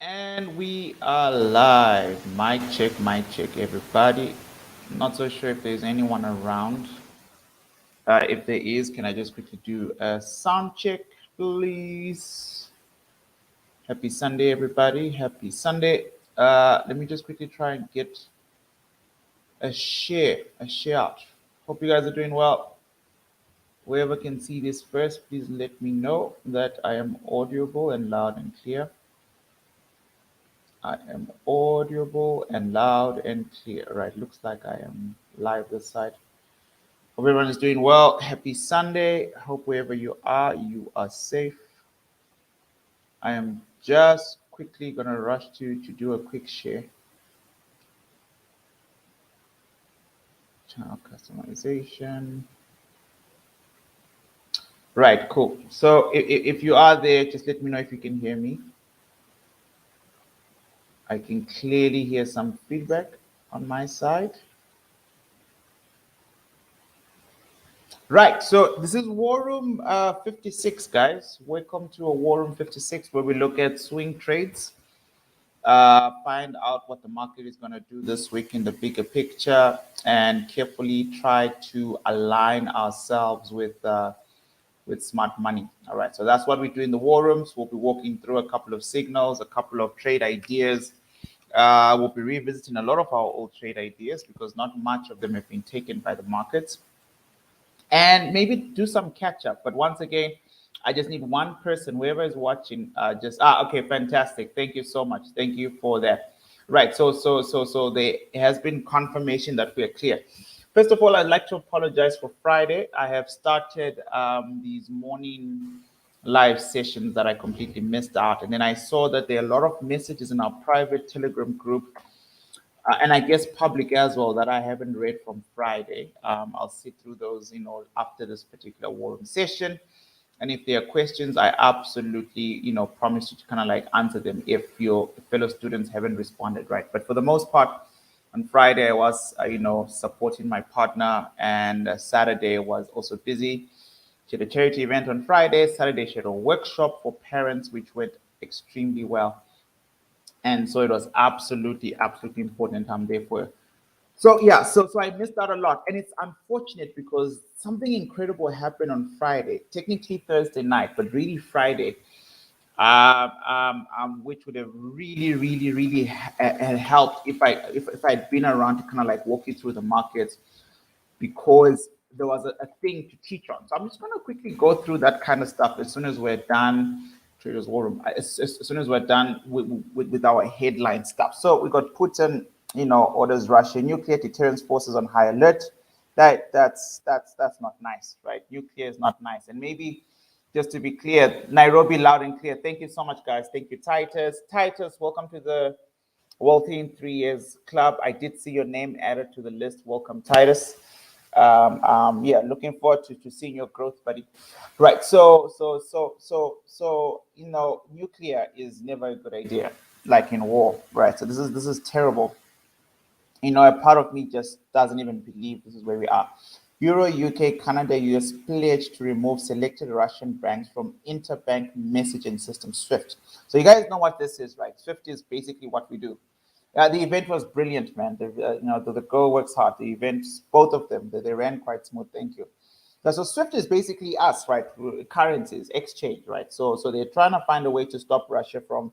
And we are live. Mic check, everybody. Not so sure if there's anyone around. If there is, can I just quickly do a sound check, please? Happy Sunday, everybody. Happy Sunday. Let me just quickly try and get a share out. Hope you guys are doing well. Whoever can see this first, please let me know that I am audible and loud and clear. I am audible and loud and clear. Right, looks like I am live this side. Hope everyone is doing well. Happy Sunday. Hope wherever you are safe. I am just quickly gonna rush to do a quick share. Channel customization. Right, cool. So if you are there, just let me know if you can hear me. I can clearly hear some feedback on my side. Right, so this is War Room 56, guys. Welcome to a War Room 56 where we look at swing trades, find out what the market is going to do this week in the bigger picture, and carefully try to align ourselves with smart money. All right, so that's what we do in the War Rooms. We'll be walking through a couple of signals, a couple of trade ideas. We'll be revisiting a lot of our old trade ideas because not much of them have been taken by the markets. And maybe do some catch up. But once again, I just need one person, whoever is watching, okay, fantastic. Thank you so much. Thank you for that. Right. So there has been confirmation that we are clear. First of all, I'd like to apologize for Friday. I have started these morning live sessions that I completely missed out. And then I saw that there are a lot of messages in our private Telegram group and I guess public as well that I haven't read from Friday. I'll sit through those, after this particular war room session. And if there are questions, I absolutely, promise you to kind of like answer them if your fellow students haven't responded, right? But for the most part, on Friday I was, supporting my partner, and Saturday was also busy. She had a charity event on Friday. Saturday she had a workshop for parents, which went extremely well. And so it was absolutely important. I'm there for it. So yeah, so I missed out a lot, and it's unfortunate because something incredible happened on Friday, technically Thursday night, but really Friday, which would have really helped if I'd been around to kind of like walk you through the markets, because there was a thing to teach on. So I'm just going to quickly go through that kind of stuff as soon as we're done. Traders War Room. As soon as we're done with our headline stuff. So we got Putin, orders Russia nuclear deterrence forces on high alert. That's not nice, right? Nuclear is not nice. And maybe just to be clear, Nairobi loud and clear. Thank you so much, guys. Thank you, Titus. Titus, welcome to the Wealthy in 3 Years Club. I did see your name added to the list. Welcome, Titus. Yeah, looking forward to seeing your growth, buddy. Right. So nuclear is never a good idea, like in war, right? So this is terrible. A part of me just doesn't even believe this is where we are. Euro, UK, Canada, US pledged to remove selected Russian banks from interbank messaging system SWIFT. So you guys know what this is, right? SWIFT is basically what we do. The event was brilliant, man. The girl works hard. The events, both of them, they ran quite smooth. Thank you. So SWIFT is basically us, right? Currencies, exchange, right? So they're trying to find a way to stop Russia from,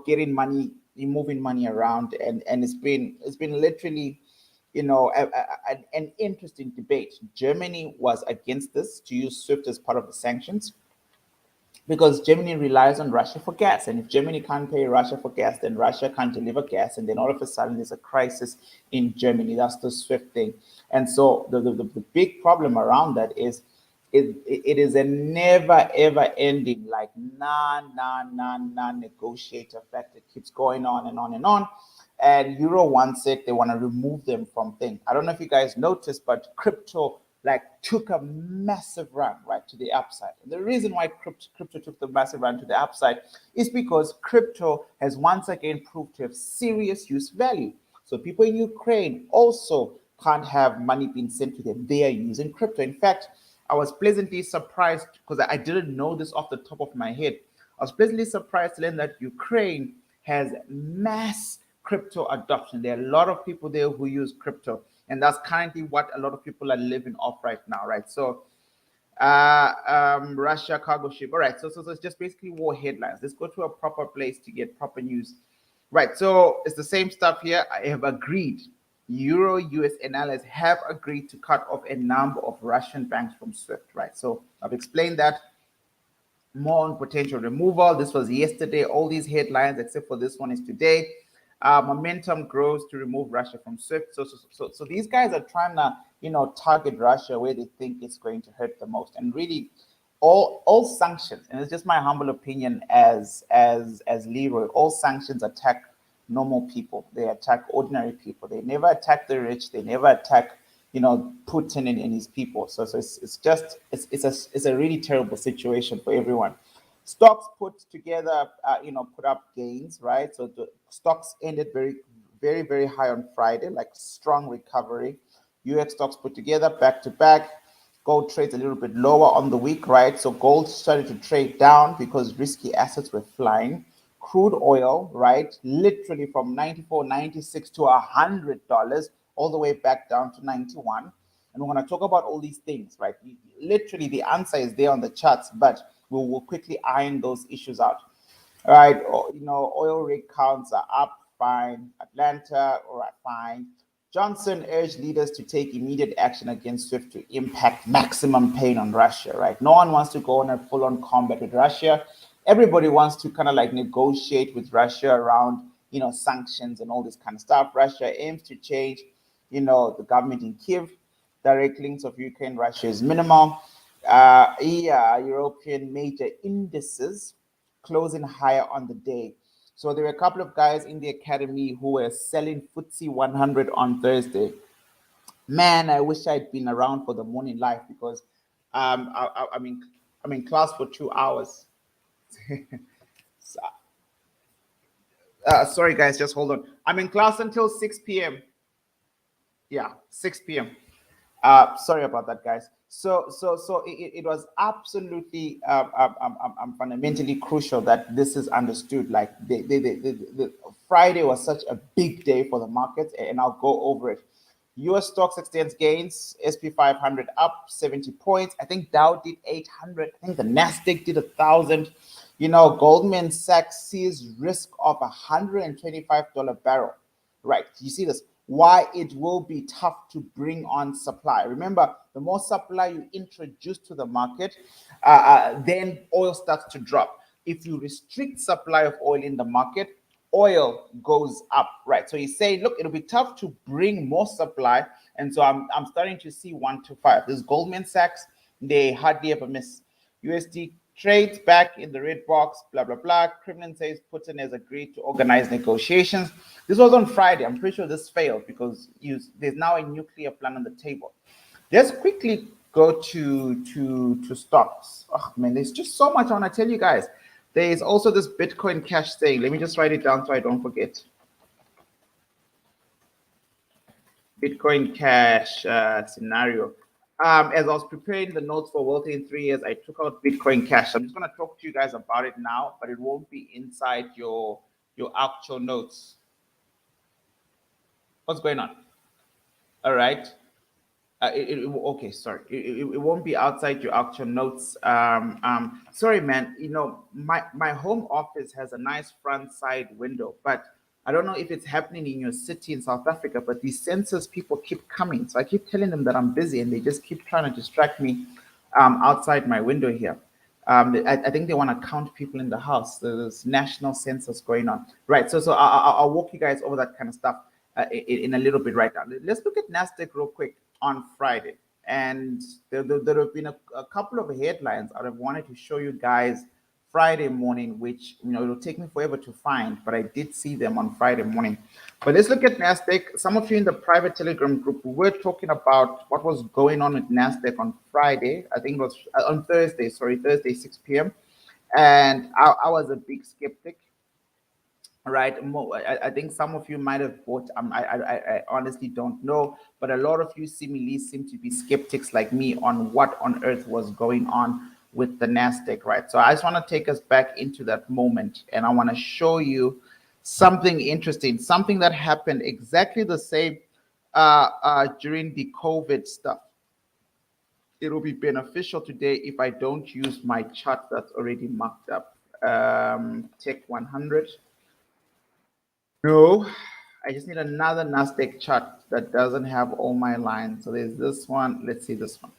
getting money, moving money around, and it's been literally, an interesting debate. Germany was against this, to use SWIFT as part of the sanctions, because Germany relies on Russia for gas. And if Germany can't pay Russia for gas, then Russia can't deliver gas. And then all of a sudden there's a crisis in Germany. That's the SWIFT thing. And so the big problem around that is it is a never ever ending, like non negotiator fact. It keeps going on and on and on. And Euro wants it. They want to remove them from things. I don't know if you guys noticed, but crypto like took a massive run right to the upside. And the reason why crypto took the massive run to the upside is because crypto has once again proved to have serious use value. So people in Ukraine also can't have money being sent to them. They are using crypto. In fact, I was pleasantly surprised, because I didn't know this off the top of my head. I was pleasantly surprised to learn that Ukraine has mass crypto adoption. There are a lot of people there who use crypto, and that's currently what a lot of people are living off right now, right? So Russia cargo ship. All right, so it's just basically war headlines. Let's go to a proper place to get proper news. Right, so it's the same stuff here. I have agreed. Euro US analysts have agreed to cut off a number of Russian banks from SWIFT. Right, so I've explained that. More on potential removal. This was yesterday. All these headlines, except for this one, is today. Momentum grows to remove Russia from SWIFT. So these guys are trying to, target Russia where they think it's going to hurt the most. And really, all sanctions, and it's just my humble opinion as Leroy, all sanctions attack normal people. They attack ordinary people. They never attack the rich. They never attack Putin and his people. So it's a really terrible situation for everyone. Stocks put together, put up gains, right? So the stocks ended very, very, very high on Friday, like strong recovery. US stocks put together back to back. Gold trades a little bit lower on the week, right? So gold started to trade down because risky assets were flying. Crude oil, right? Literally from 94, 96 to $100, all the way back down to 91. And we're going to talk about all these things, right? Literally, the answer is there on the charts, but we will quickly iron those issues out. All right, oil rig counts are up, fine. Atlanta, all right, fine. Johnson urged leaders to take immediate action against SWIFT to impact maximum pain on Russia, right? No one wants to go on a full-on combat with Russia. Everybody wants to kind of like negotiate with Russia around, sanctions and all this kind of stuff. Russia aims to change, the government in Kiev. Direct links of Ukraine, Russia is minimal. European major indices closing higher on the day. So there were a couple of guys in the academy who were selling FTSE 100 on Thursday. Man, I wish I'd been around for the morning live because I'm in class for 2 hours. Sorry, guys, just hold on. I'm in class until 6 p.m. Yeah, 6 p.m. Sorry about that, guys. So it was absolutely fundamentally crucial that this is understood. Like the Friday was such a big day for the markets, and I'll go over it. U.S. stocks extends gains. SP 500 up 70 points. I think Dow did 800. I think the Nasdaq did 1,000. Goldman Sachs sees risk of $125 barrel. Right? You see this? Why it will be tough to bring on supply. Remember, the more supply you introduce to the market, then oil starts to drop. If you restrict supply of oil in the market, oil goes up, right? So he's saying, look, it'll be tough to bring more supply. And so I'm starting to see 1 to 5. This is Goldman Sachs. They hardly ever miss. USD trades back in the red box, blah, blah, blah. Kremlin says Putin has agreed to organize negotiations. This was on Friday. I'm pretty sure this failed because there's now a nuclear plan on the table. Let's quickly go to stocks. Oh, man, there's just so much I want to tell you guys. There is also this Bitcoin Cash thing. Let me just write it down so I don't forget. Bitcoin Cash scenario. As I was preparing the notes for Wealthy in 3 years, I took out Bitcoin Cash. I'm just going to talk to you guys about it now, but it won't be inside your actual notes. What's going on? All right. Okay, sorry. It won't be outside your actual notes. Sorry, man. My home office has a nice front side window, but I don't know if it's happening in your city in South Africa, but these census people keep coming. So I keep telling them that I'm busy and they just keep trying to distract me outside my window here. I think they want to count people in the house. There's national census going on. Right. So I'll walk you guys over that kind of stuff in a little bit right now. Let's look at Nasdaq real quick on Friday. And there have been a couple of headlines I have wanted to show you guys Friday morning, which it'll take me forever to find, but I did see them on Friday morning. But let's look at Nasdaq. Some of you in the private Telegram group were talking about what was going on with Nasdaq on Friday. I think it was on Thursday, 6 p.m. And I was a big skeptic. Right, I think some of you might have bought. I honestly don't know, but a lot of you seemingly seem to be skeptics like me on what on earth was going on with the Nasdaq, right? So I just want to take us back into that moment, and I want to show you something interesting, something that happened exactly the same during the COVID stuff. It'll be beneficial today if I don't use my chart that's already marked up. Tech 100. No, I just need another Nasdaq chart that doesn't have all my lines. So there's this one. Let's see this one.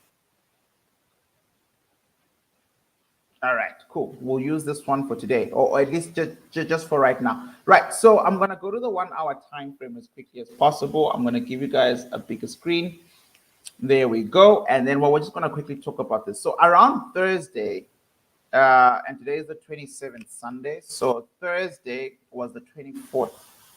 All right, cool. We'll use this one for today, or at least just for right now. Right, so I'm going to go to the 1 hour time frame as quickly as possible. I'm going to give you guys a bigger screen. There we go. And then we're just going to quickly talk about this. So around Thursday, and today is the 27th, Sunday. So Thursday was the 24th.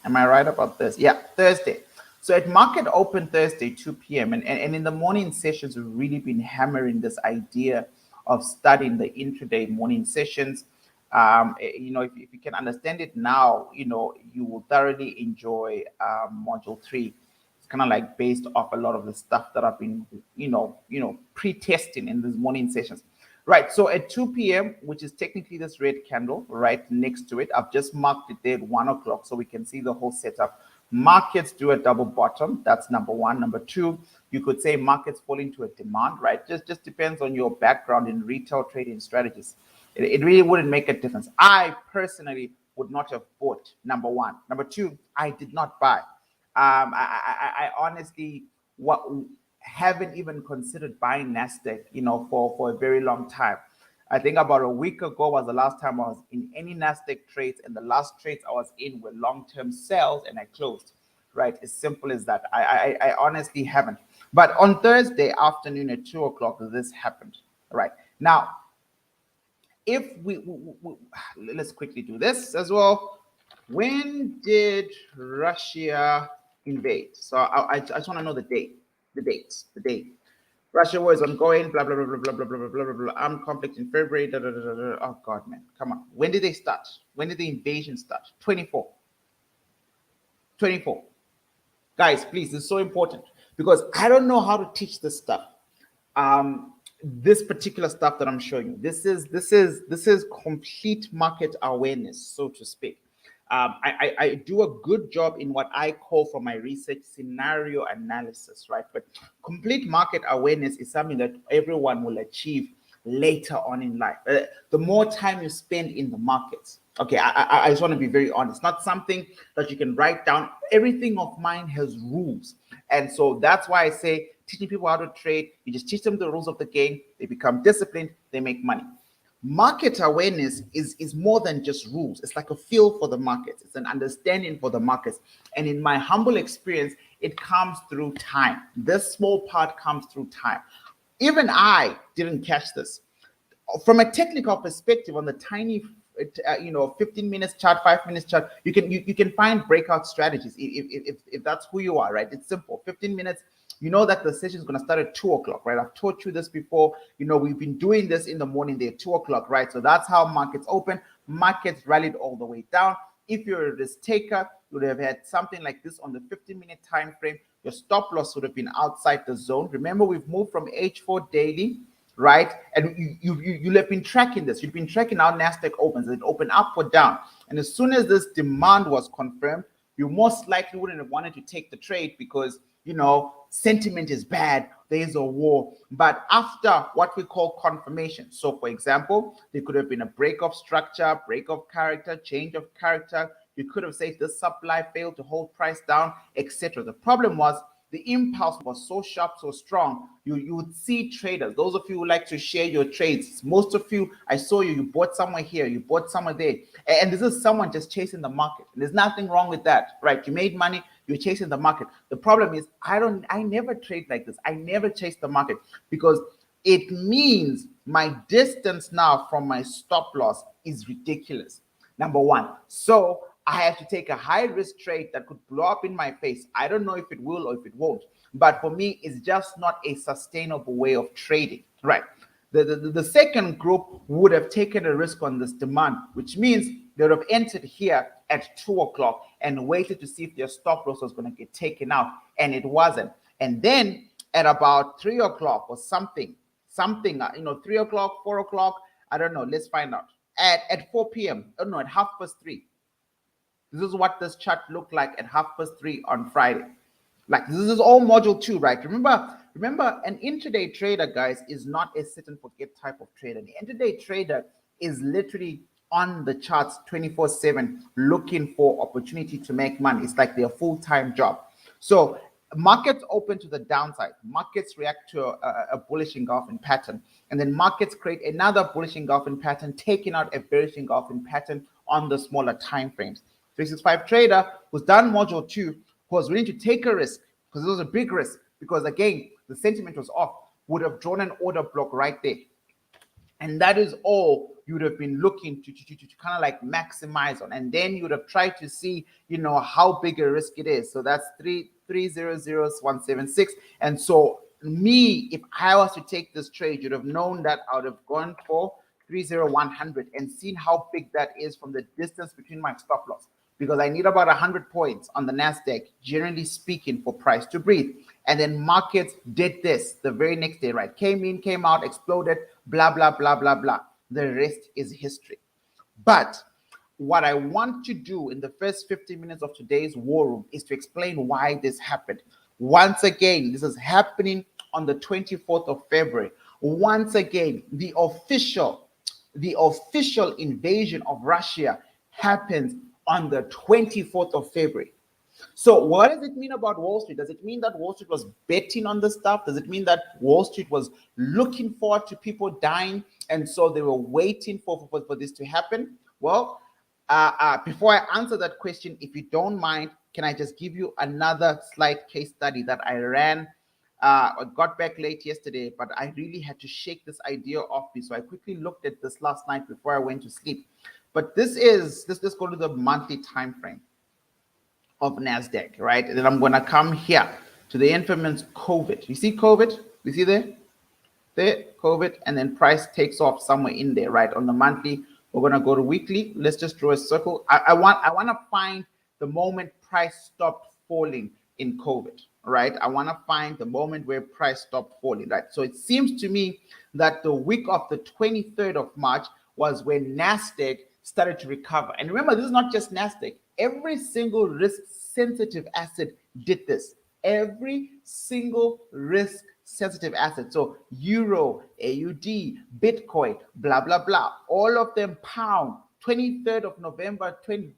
Am I right about this? Yeah, Thursday. So at market open Thursday, 2 p.m. And in the morning sessions, we've really been hammering this idea of studying the intraday morning sessions. If you can understand it now, you will thoroughly enjoy module 3. It's kind of like based off a lot of the stuff that I've been, pre-testing in these morning sessions. Right, so at 2 p.m., which is technically this red candle right next to it, I've just marked it there at 1 o'clock so we can see the whole setup. Markets do a double bottom. That's number one. Number two, you could say markets fall into a demand, right? Just depends on your background in retail trading strategies. It really wouldn't make a difference. I personally would not have bought, number one. Number two, I did not buy. I honestly haven't even considered buying Nasdaq, for a very long time. I think about a week ago was the last time I was in any Nasdaq trades, and the last trades I was in were long-term sales, and I closed. Right, as simple as that. I honestly haven't. But on Thursday afternoon at 2 o'clock, this happened. Right now, if we let's quickly do this as well. When did Russia invade? So I just want to know the date. The date. Russia war is ongoing, blah, blah, blah, blah, blah, blah, blah, blah, blah, blah, armed conflict in February, da, da, da, da, da. Oh, God, man, come on. When did they start? When did the invasion start? 24. Guys, please, this is so important because I don't know how to teach this stuff. This particular stuff that I'm showing you, this is complete market awareness, so to speak. I do a good job in what I call for my research scenario analysis, right? But complete market awareness is something that everyone will achieve later on in life. The more time you spend in the markets. Okay, I just want to be very honest. Not something that you can write down. Everything of mine has rules. And so that's why I say teaching people how to trade, you just teach them the rules of the game. They become disciplined. They make money. Market awareness is more than just rules. It's like a feel for the markets. It's an understanding for the markets. And in my humble experience, it comes through time. This small part comes through time. Even I didn't catch this. From a technical perspective, on the tiny 15 minutes chart, 5 minutes chart, you can find breakout strategies if that's who you are, right? It's simple. 15 minutes. You know that the session is going to start at 2 o'clock, right? I've taught you this before. We've been doing this in the morning there, 2 o'clock, right? So that's how markets open. Markets rallied all the way down. If you're a risk taker, you would have had something like this on the 15-minute time frame. Your stop loss would have been outside the zone. Remember, we've moved from H4 daily, right? And you'll have been tracking this. You've been tracking how Nasdaq opens. It opened up or down. And as soon as this demand was confirmed, you most likely wouldn't have wanted to take the trade because sentiment is bad, there's a war. But after what we call confirmation, so for example, there could have been a break of structure, break of character, change of character. You could have said this supply failed to hold price down, etc. The problem was the impulse was so sharp, so strong. You would see traders, those of you who like to share your trades, most of you, I saw you bought somewhere here, you bought somewhere there. And this is someone just chasing the market. And there's nothing wrong with that, right? You made money, you're chasing the market. The problem is I never trade like this. I never chase the market because it means my distance now from my stop loss is ridiculous. Number one. So I have to take a high risk trade that could blow up in my face. I don't know if it will or if it won't. But for me, it's just not a sustainable way of trading, right? The second group would have taken a risk on this demand, which means they would have entered here at 2 o'clock and waited to see if their stop loss was going to get taken out, and it wasn't. And then at about 3 o'clock or something, 3 o'clock, 4 o'clock, I don't know, let's find out. At 4 p.m., I don't know, at 3:30, This is what this chart looked like at 3:30 on Friday. Like this is all module 2, right? Remember, an intraday trader, guys, is not a sit and forget type of trader. The intraday trader is literally on the charts 24/7 looking for opportunity to make money. It's like their full-time job. So markets open to the downside. Markets react to a bullish engulfing pattern, and then markets create another bullish engulfing pattern, taking out a bearish engulfing pattern on the smaller time frames. 365 trader who's done module 2, who was willing to take a risk, because it was a big risk, because again, the sentiment was off, would have drawn an order block right there. And that is all you would have been looking to kind of like maximize on. And then you would have tried to see, how big a risk it is. So that's 3000176. And so me, if I was to take this trade, you'd have known that I would have gone for 30100 and seen how big that is from the distance between my stop loss, because I need about 100 points on the Nasdaq, generally speaking, for price to breathe. And then markets did this the very next day, right? Came in, came out, exploded, blah, blah, blah, blah, blah. The rest is history. But what I want to do in the first 15 minutes of today's War Room is to explain why this happened. Once again, this is happening on the 24th of February. Once again, the official invasion of Russia happens on the 24th of February. So what does it mean about Wall Street? Does it mean that Wall Street was betting on the stuff? Does it mean that Wall Street was looking forward to people dying, and so they were waiting for this to happen? Well, before I answer that question, if you don't mind, can I just give you another slight case study that I ran? I got back late yesterday, but I really had to shake this idea off me. So I quickly looked at this last night before I went to sleep. But let's go to the monthly time frame of Nasdaq, right? And then I'm going to come here to the infamous COVID. You see COVID? You see there COVID, and then price takes off somewhere in there, right? On the monthly, we're going to go to weekly. Let's just draw a circle. I want to find the moment price stopped falling in COVID, right? I want to find the moment where price stopped falling, right? So it seems to me that the week of the 23rd of March was when Nasdaq started to recover. And remember, this is not just Nasdaq. Every single risk-sensitive asset did this. Every single risk-sensitive asset. So Euro, AUD, Bitcoin, blah, blah, blah. All of them pound. 23rd of November,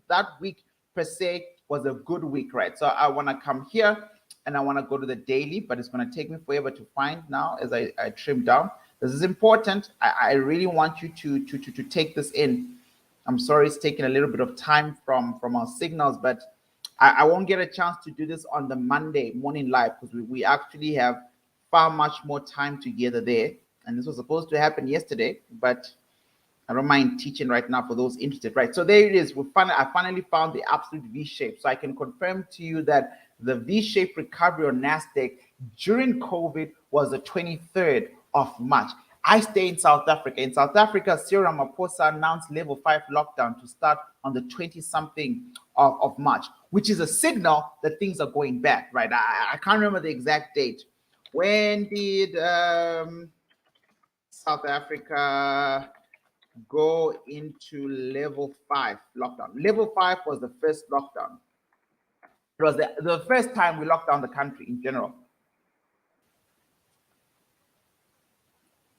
that week per se was a good week, right? So I want to come here and I want to go to the daily, but it's going to take me forever to find now as I trim down. This is important. I really want you to take this in. I'm sorry it's taking a little bit of time from our signals, but I won't get a chance to do this on the Monday morning live because we actually have far much more time together there. And this was supposed to happen yesterday, but I don't mind teaching right now for those interested, right? So there it is. I finally found the absolute V shape. So I can confirm to you that the V-shaped recovery on Nasdaq during COVID was the 23rd of March. I stay in South Africa. In South Africa, Cyril Ramaphosa announced level 5 lockdown to start on the 20-something of March, which is a signal that things are going bad, right? I can't remember the exact date. When did South Africa go into level 5 lockdown? Level 5 was the first lockdown. It was the first time we locked down the country in general.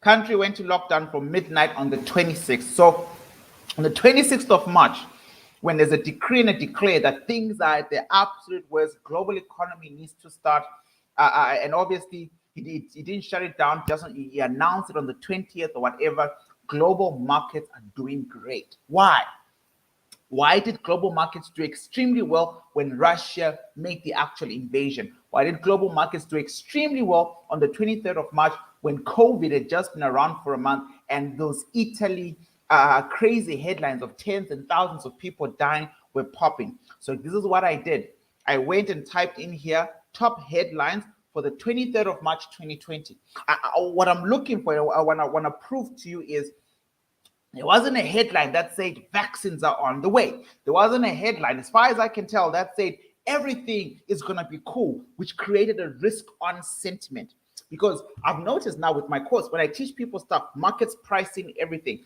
Country went to lockdown from midnight on the 26th. So on the 26th of March, when there's a decree and a declare that things are at their absolute worst, global economy needs to start, and obviously he didn't shut it down, he announced it on the 20th or whatever. Global markets are doing great. Why? Why did global markets do extremely well when Russia made the actual invasion? Why did global markets do extremely well on the 23rd of March when COVID had just been around for a month and those Italy crazy headlines of tens and thousands of people dying were popping? So this is what I did. I went and typed in here top headlines for the 23rd of March 2020. What I'm looking for, I want to prove to you is there wasn't a headline that said vaccines are on the way. There wasn't a headline, as far as I can tell, that said everything is going to be cool, which created a risk on sentiment. Because I've noticed now with my course, when I teach people stuff, markets, pricing, everything,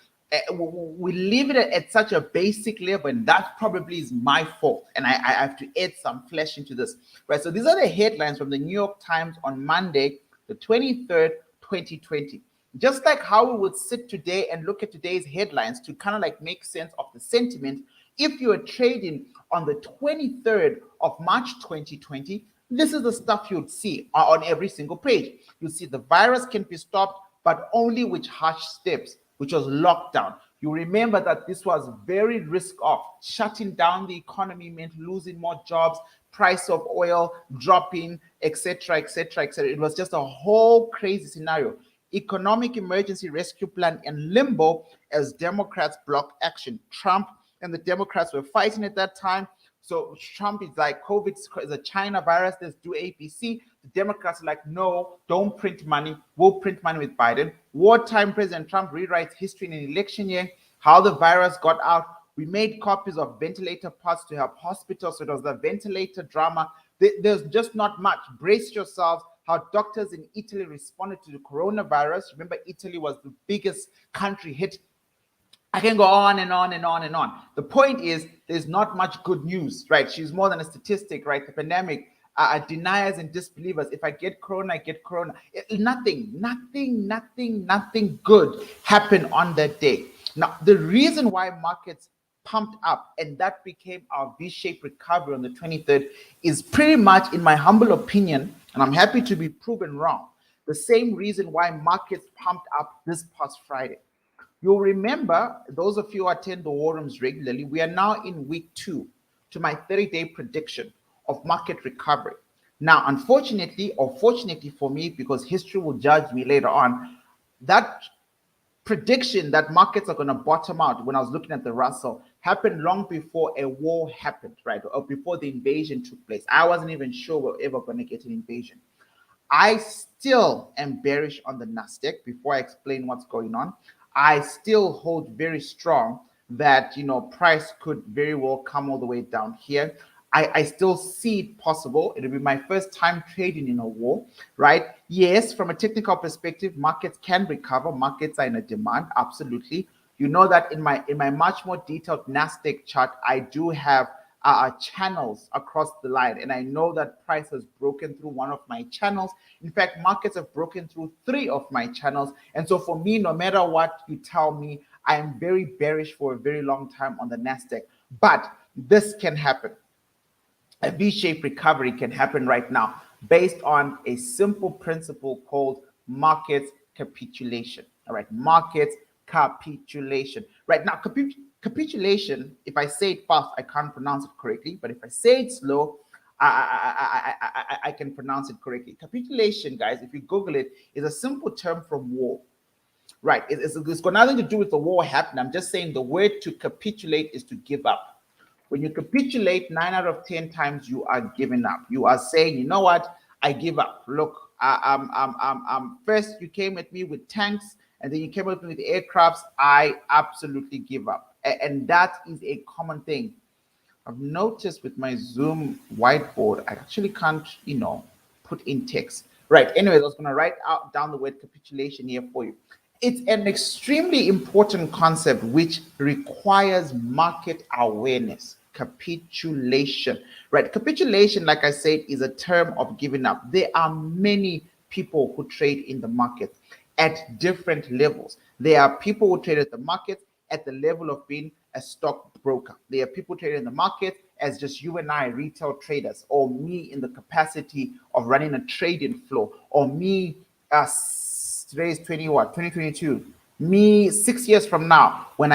we leave it at such a basic level, and that probably is my fault. And I have to add some flesh into this, right? So these are the headlines from the New York Times on Monday, the 23rd, 2020. Just like how we would sit today and look at today's headlines to kind of like make sense of the sentiment, if you are trading on the 23rd of March 2020, this is the stuff you'd see on every single page. You see the virus can be stopped, but only with harsh steps, which was lockdown. You remember that this was very risk off. Shutting down the economy meant losing more jobs, price of oil dropping, etc., etc., etc. It was just a whole crazy scenario. Economic emergency rescue plan in limbo as Democrats block action. Trump and the Democrats were fighting at that time. So Trump is like, COVID is a China virus, let's do ABC. The Democrats are like, no, don't print money. We'll print money with Biden. Wartime President Trump rewrites history in an election year, how the virus got out. We made copies of ventilator parts to help hospitals. So it was the ventilator drama. There's just not much. Brace yourselves. How doctors in Italy responded to the coronavirus. Remember, Italy was the biggest country hit. I can go on and on and on and on. The point is, there's not much good news, right? She's more than a statistic, right? The pandemic, deniers and disbelievers. If I get corona, I get corona. Nothing good happened on that day. Now, the reason why markets pumped up and that became our V-shaped recovery on the 23rd is pretty much, in my humble opinion, and I'm happy to be proven wrong, the same reason why markets pumped up this past Friday. You'll remember, those of you who attend the war rooms regularly, we are now in week 2 to my 30-day prediction of market recovery. Now, unfortunately, or fortunately for me, because history will judge me later on, that prediction that markets are going to bottom out when I was looking at the Russell happened long before a war happened, right? Or before the invasion took place. I wasn't even sure we're ever going to get an invasion. I still am bearish on the Nasdaq. Before I explain what's going on, I still hold very strong that, price could very well come all the way down here. I still see it possible. It'll be my first time trading in a war, right? Yes, from a technical perspective, markets can recover. Markets are in a demand, absolutely. You know that in my much more detailed Nasdaq chart, I do have channels across the line, and I know that price has broken through one of my channels. In fact, markets have broken through 3 of my channels, and so for me, no matter what you tell me, I am very bearish for a very long time on the Nasdaq. But this can happen. A V-shaped recovery can happen right now based on a simple principle called market capitulation. All right, market capitulation. Right now, capitulation, if I say it fast, I can't pronounce it correctly, but if I say it slow, I can pronounce it correctly. Capitulation, guys, if you Google it, is a simple term from war. Right, it's got nothing to do with the war happening. I'm just saying the word to capitulate is to give up. When you capitulate 9 out of 10 times, you are giving up. You are saying, you know what? I give up. Look, first you came at me with tanks, and then you came at me with aircrafts. I absolutely give up. And that is a common thing. I've noticed with my Zoom whiteboard, I actually can't, put in text. Right. Anyways, I was going to write down the word capitulation here for you. It's an extremely important concept which requires market awareness. Capitulation, right? Capitulation, like I said, is a term of giving up. There are many people who trade in the market at different levels. There are people who trade at the market at the level of being a stockbroker. There are people trading in the market as just you and I, retail traders, or me in the capacity of running a trading floor, or me today is 2022. Me 6 years from now, when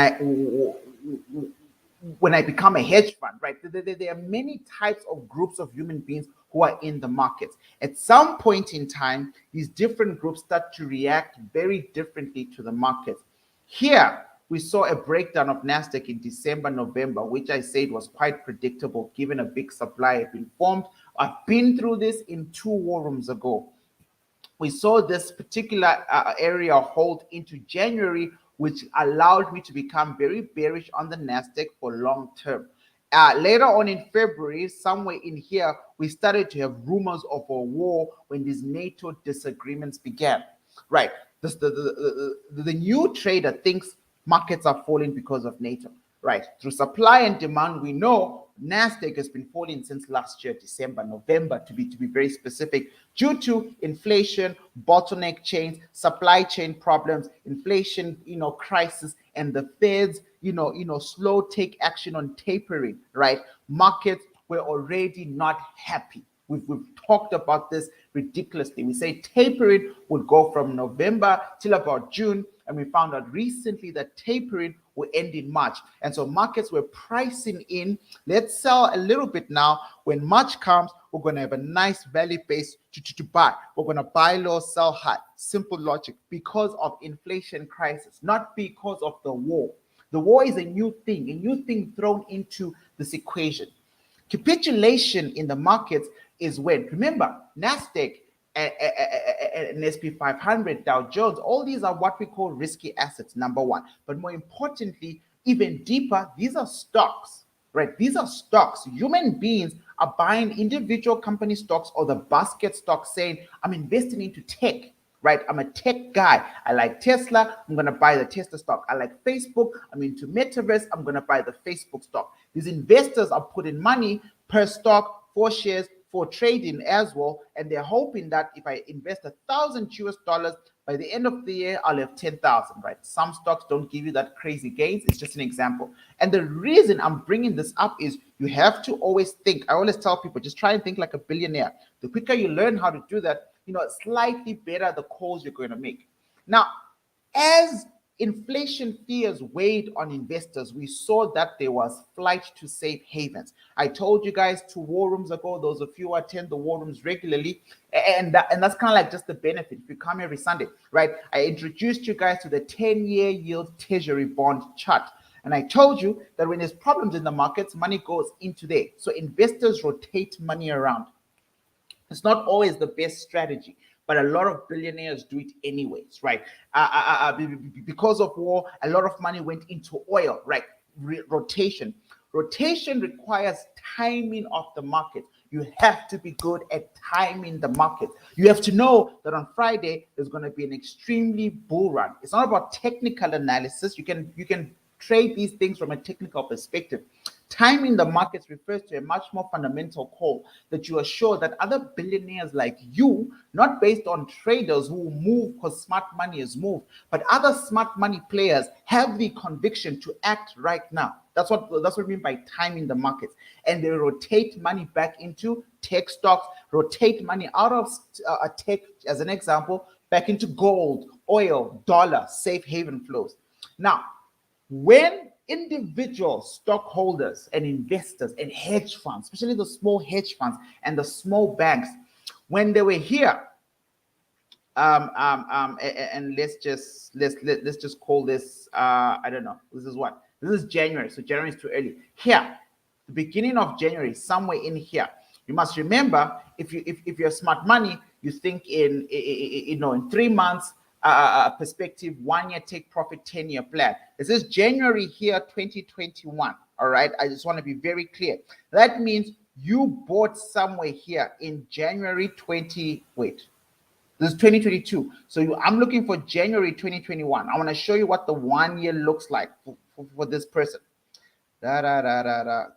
I become a hedge fund, right? There are many types of groups of human beings who are in the markets. At some point in time, these different groups start to react very differently to the market. Here, we saw a breakdown of Nasdaq in December, November, which I said was quite predictable given a big supply had been formed. I've been through this in 2 war rooms ago. We saw this particular area hold into January, which allowed me to become very bearish on the Nasdaq for long term. Later on in February, somewhere in here, we started to have rumors of a war when these NATO disagreements began. Right. The new trader thinks markets are falling because of NATO, right? Through supply and demand, we know Nasdaq has been falling since last year, December, November, to be very specific, due to inflation, bottleneck chains, supply chain problems, inflation, crisis, and the Fed's, slow take action on tapering, right? Markets were already not happy. We've talked about this ridiculously. We say tapering would go from November till about June, and we found out recently that tapering will end in March. And so markets were pricing in, let's sell a little bit now. When March comes, we're going to have a nice value base to buy. We're going to buy low, sell high. Simple logic, because of inflation crisis, not because of the war. The war is a new thing thrown into this equation. Capitulation in the markets is when, remember, Nasdaq and SP 500, Dow Jones, all these are what we call risky assets, number one. But more importantly, even deeper, these are stocks, right? These are stocks. Human beings are buying individual company stocks or the basket stocks, saying, I'm investing into tech, right? I'm a tech guy. I like Tesla. I'm going to buy the Tesla stock. I like Facebook. I'm into metaverse. I'm going to buy the Facebook stock. These investors are putting money per stock, 4 shares, for trading as well, and they're hoping that if I invest $1,000 by the end of the year, I'll have 10,000, right? Some stocks don't give you that crazy gains. It's just an example. And the reason I'm bringing this up is you have to always think. I always tell people, just try and think like a billionaire. The quicker you learn how to do that, slightly better the calls you're going to make. Now, as inflation fears weighed on investors, we saw that there was flight to safe havens. I told you guys 2 war rooms ago, those of you who attend the war rooms regularly, and that's kind of like just the benefit. If you come every Sunday, right? I introduced you guys to the 10-year yield treasury bond chart. And I told you that when there's problems in the markets, money goes into there. So investors rotate money around. It's not always the best strategy, but a lot of billionaires do it anyways, right? Because of war, a lot of money went into oil, right? Rotation. Rotation requires timing of the market. You have to be good at timing the market. You have to know that on Friday, there's going to be an extremely bull run. It's not about technical analysis. You can trade these things from a technical perspective. Timing the markets refers to a much more fundamental call that you are sure that other billionaires like you, not based on traders who move because smart money is moved, but other smart money players have the conviction to act right now. That's what we mean by timing the markets. And they rotate money back into tech stocks, rotate money out of tech, as an example, back into gold, oil, dollar, safe haven flows. Now, when individual stockholders and investors and hedge funds, especially the small hedge funds and the small banks, when they were here, and let's just call this I don't know, this is January, so January is too early. Here, the beginning of January, somewhere in here, you must remember, if you're smart money, you think in 3 months perspective, 1 year take profit, 10-year plan. This is January here, 2021. All right, I just want to be very clear. That means you bought somewhere here in January 20. Wait, this is 2022. So I'm looking for January 2021. I want to show you what the 1 year looks like for this person.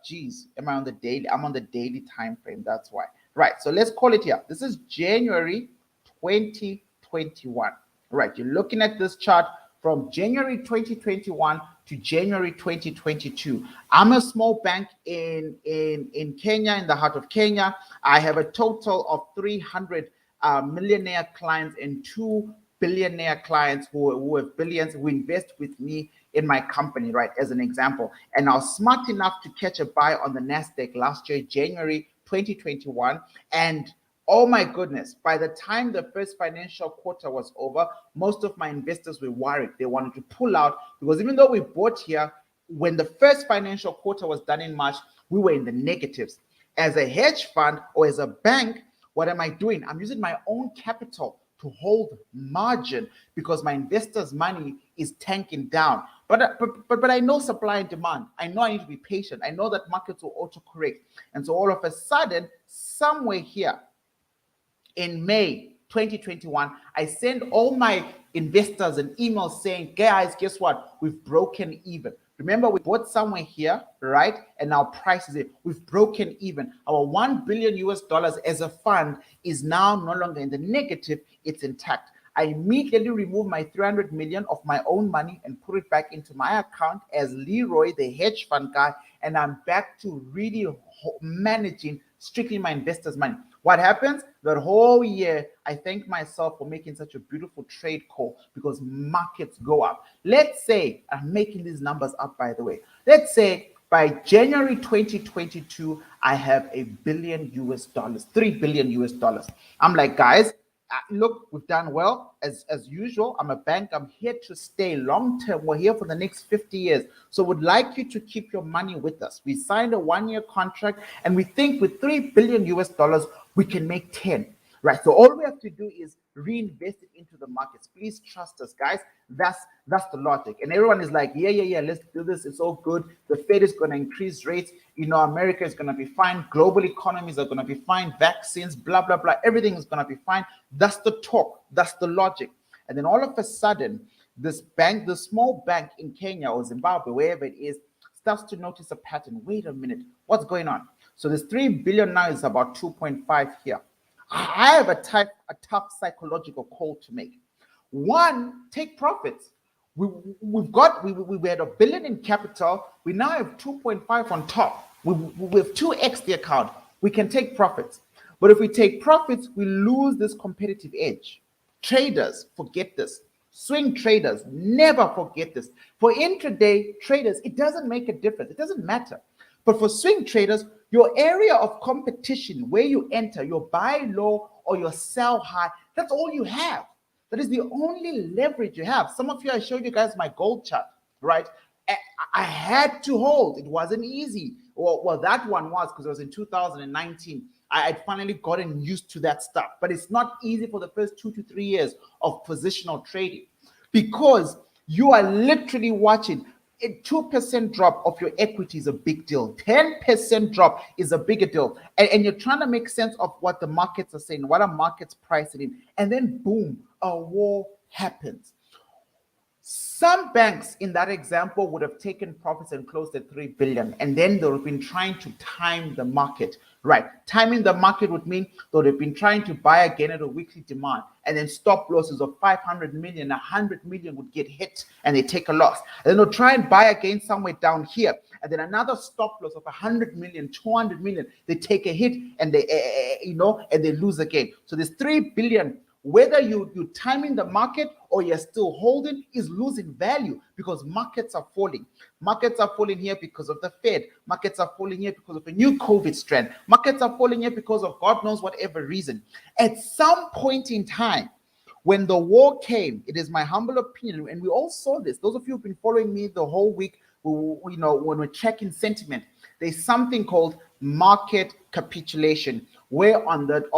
Geez, am I on the daily? I'm on the daily time frame. That's why. Right. So let's call it here. This is January 2021. Right, you're looking at this chart from January 2021 to January 2022. I'm a small bank in Kenya, in the heart of Kenya. I have a total of 300 millionaire clients and 2 billionaire clients who have billions, who invest with me in my company, right, as an example. And I was smart enough to catch a buy on the Nasdaq last year, January 2021, and oh my goodness, by the time the first financial quarter was over, most of my investors were worried. They wanted to pull out because even though we bought here, when the first financial quarter was done in March, we were in the negatives. As a hedge fund or as a bank, what am I doing? I'm using my own capital to hold margin because my investors' money is tanking down. But I know supply and demand. I know I need to be patient. I know that markets will autocorrect. And so all of a sudden, somewhere here, in May 2021, I send all my investors an email saying, guys, guess what? We've broken even. Remember, we bought somewhere here, right? And our price is it. We've broken even. Our $1 billion as a fund is now no longer in the negative, it's intact. I immediately remove my 300 million of my own money and put it back into my account as Leroy, the hedge fund guy, and I'm back to really managing strictly my investors' money. What happens? That whole year, I thank myself for making such a beautiful trade call because markets go up. Let's say, I'm making these numbers up, by the way. Let's say by January 2022, I have $1 billion, $3 billion. I'm like, guys, look, we've done well as usual. I'm a bank. I'm here to stay long term. We're here for the next 50 years. So would like you to keep your money with us. We signed a 1-year contract and we think with $3 billion, we can make 10. Right. So all we have to do is reinvest it into the markets. Please trust us, guys. That's the logic. And everyone is like, yeah, let's do this. It's all good. The Fed is going to increase rates. America is going to be fine. Global economies are going to be fine. Vaccines, blah, blah, blah. Everything is going to be fine. That's the talk. That's the logic. And then all of a sudden, this bank, the small bank in Kenya or Zimbabwe, wherever it is, starts to notice a pattern. Wait a minute. What's going on? So this 3 billion now is about 2.5 here. I have a tough psychological call to make. One, take profits. We had $1 billion in capital. We now have 2.5 on top. We have 2x the account. We can take profits. But if we take profits, we lose this competitive edge. Traders, forget this. Swing traders, never forget this. For intraday traders, it doesn't make a difference. It doesn't matter. But for swing traders, your area of competition, where you enter, your buy low or your sell high, that's all you have. That is the only leverage you have. Some of you, I showed you guys my gold chart, right? I had to hold. It wasn't easy. Well, that one was because it was in 2019. I had finally gotten used to that stuff. But it's not easy for the first 2 to 3 years of positional trading because you are literally watching. A 2% drop of your equity is a big deal. 10% drop is a bigger deal. And you're trying to make sense of what the markets are saying, what are markets pricing in. And then boom, a war happens. Some banks in that example would have taken profits and closed at 3 billion. And then they would have been trying to time the market. Right. Timing the market would mean they would have been trying to buy again at a weekly demand. And then stop losses of 500 million, 100 million would get hit and they take a loss. And then they'll try and buy again somewhere down here. And then another stop loss of 100 million, 200 million, they take a hit and they, and they lose again. So there's 3 billion. Whether you're timing the market or you're still holding is losing value because markets are falling. Markets are falling here because of the Fed. Markets are falling here because of a new COVID strand. Markets are falling here because of God knows whatever reason. At some point in time, when the war came, it is my humble opinion, and we all saw this. Those of you who've been following me the whole week, when we're checking sentiment, there's something called market capitulation, where on the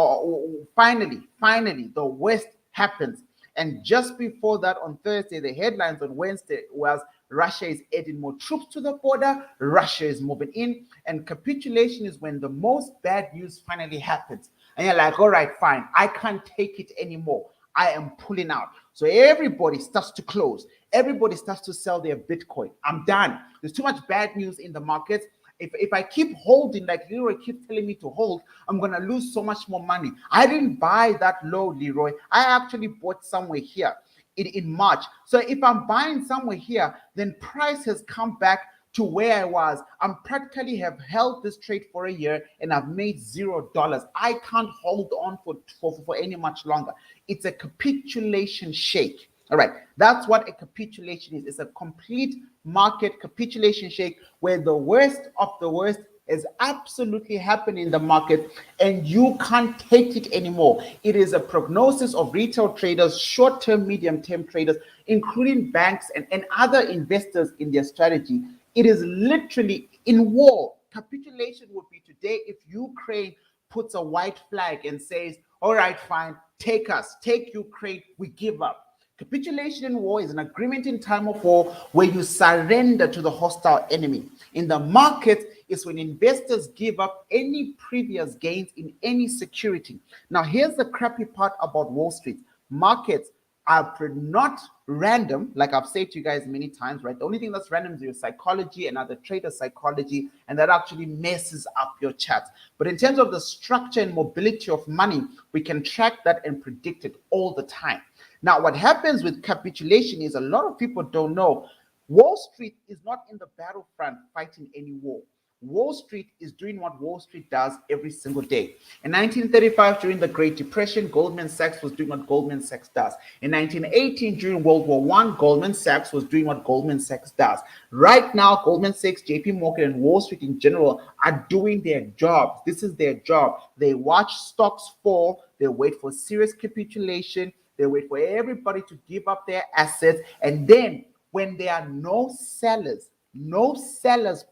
finally the worst happens. And just before that, on Thursday, the headlines on Wednesday was Russia is adding more troops to the border, Russia is moving in, and capitulation is when the most bad news finally happens. And you're like, all right, fine, I can't take it anymore. I am pulling out. So everybody starts to close. Everybody starts to sell their Bitcoin. I'm done. There's too much bad news in the markets. If I keep holding, like Leroy keeps telling me to hold, I'm going to lose so much more money. I didn't buy that low, Leroy. I actually bought somewhere here in March. So if I'm buying somewhere here, then price has come back to where I was. I'm practically have held this trade for a year and I've made $0. I can't hold on for any much longer. It's a capitulation shake. All right, that's what a capitulation is. It's a complete market capitulation shake where the worst of the worst is absolutely happening in the market and you can't take it anymore. It is a prognosis of retail traders, short-term, medium-term traders, including banks and other investors in their strategy. It is literally in war. Capitulation would be today if Ukraine puts a white flag and says, all right, fine, take us, take Ukraine, we give up. Capitulation in war is an agreement in time of war where you surrender to the hostile enemy. In the market is when investors give up any previous gains in any security. Now, here's the crappy part about Wall Street. Markets are not random, like I've said to you guys many times, right? The only thing that's random is your psychology and other trader psychology, and that actually messes up your charts. But in terms of the structure and mobility of money, we can track that and predict it all the time. Now, what happens with capitulation is a lot of people don't know Wall Street is not in the battlefront fighting any war. Wall Street is doing what Wall Street does every single day. In 1935, during the Great Depression, Goldman Sachs was doing what Goldman Sachs does. In 1918, during World War I, Goldman Sachs was doing what Goldman Sachs does. Right now, Goldman Sachs, JP Morgan, and Wall Street in general are doing their jobs. This is their job. They watch stocks fall. They wait for serious capitulation. They wait for everybody to give up their assets. And then when there are no sellers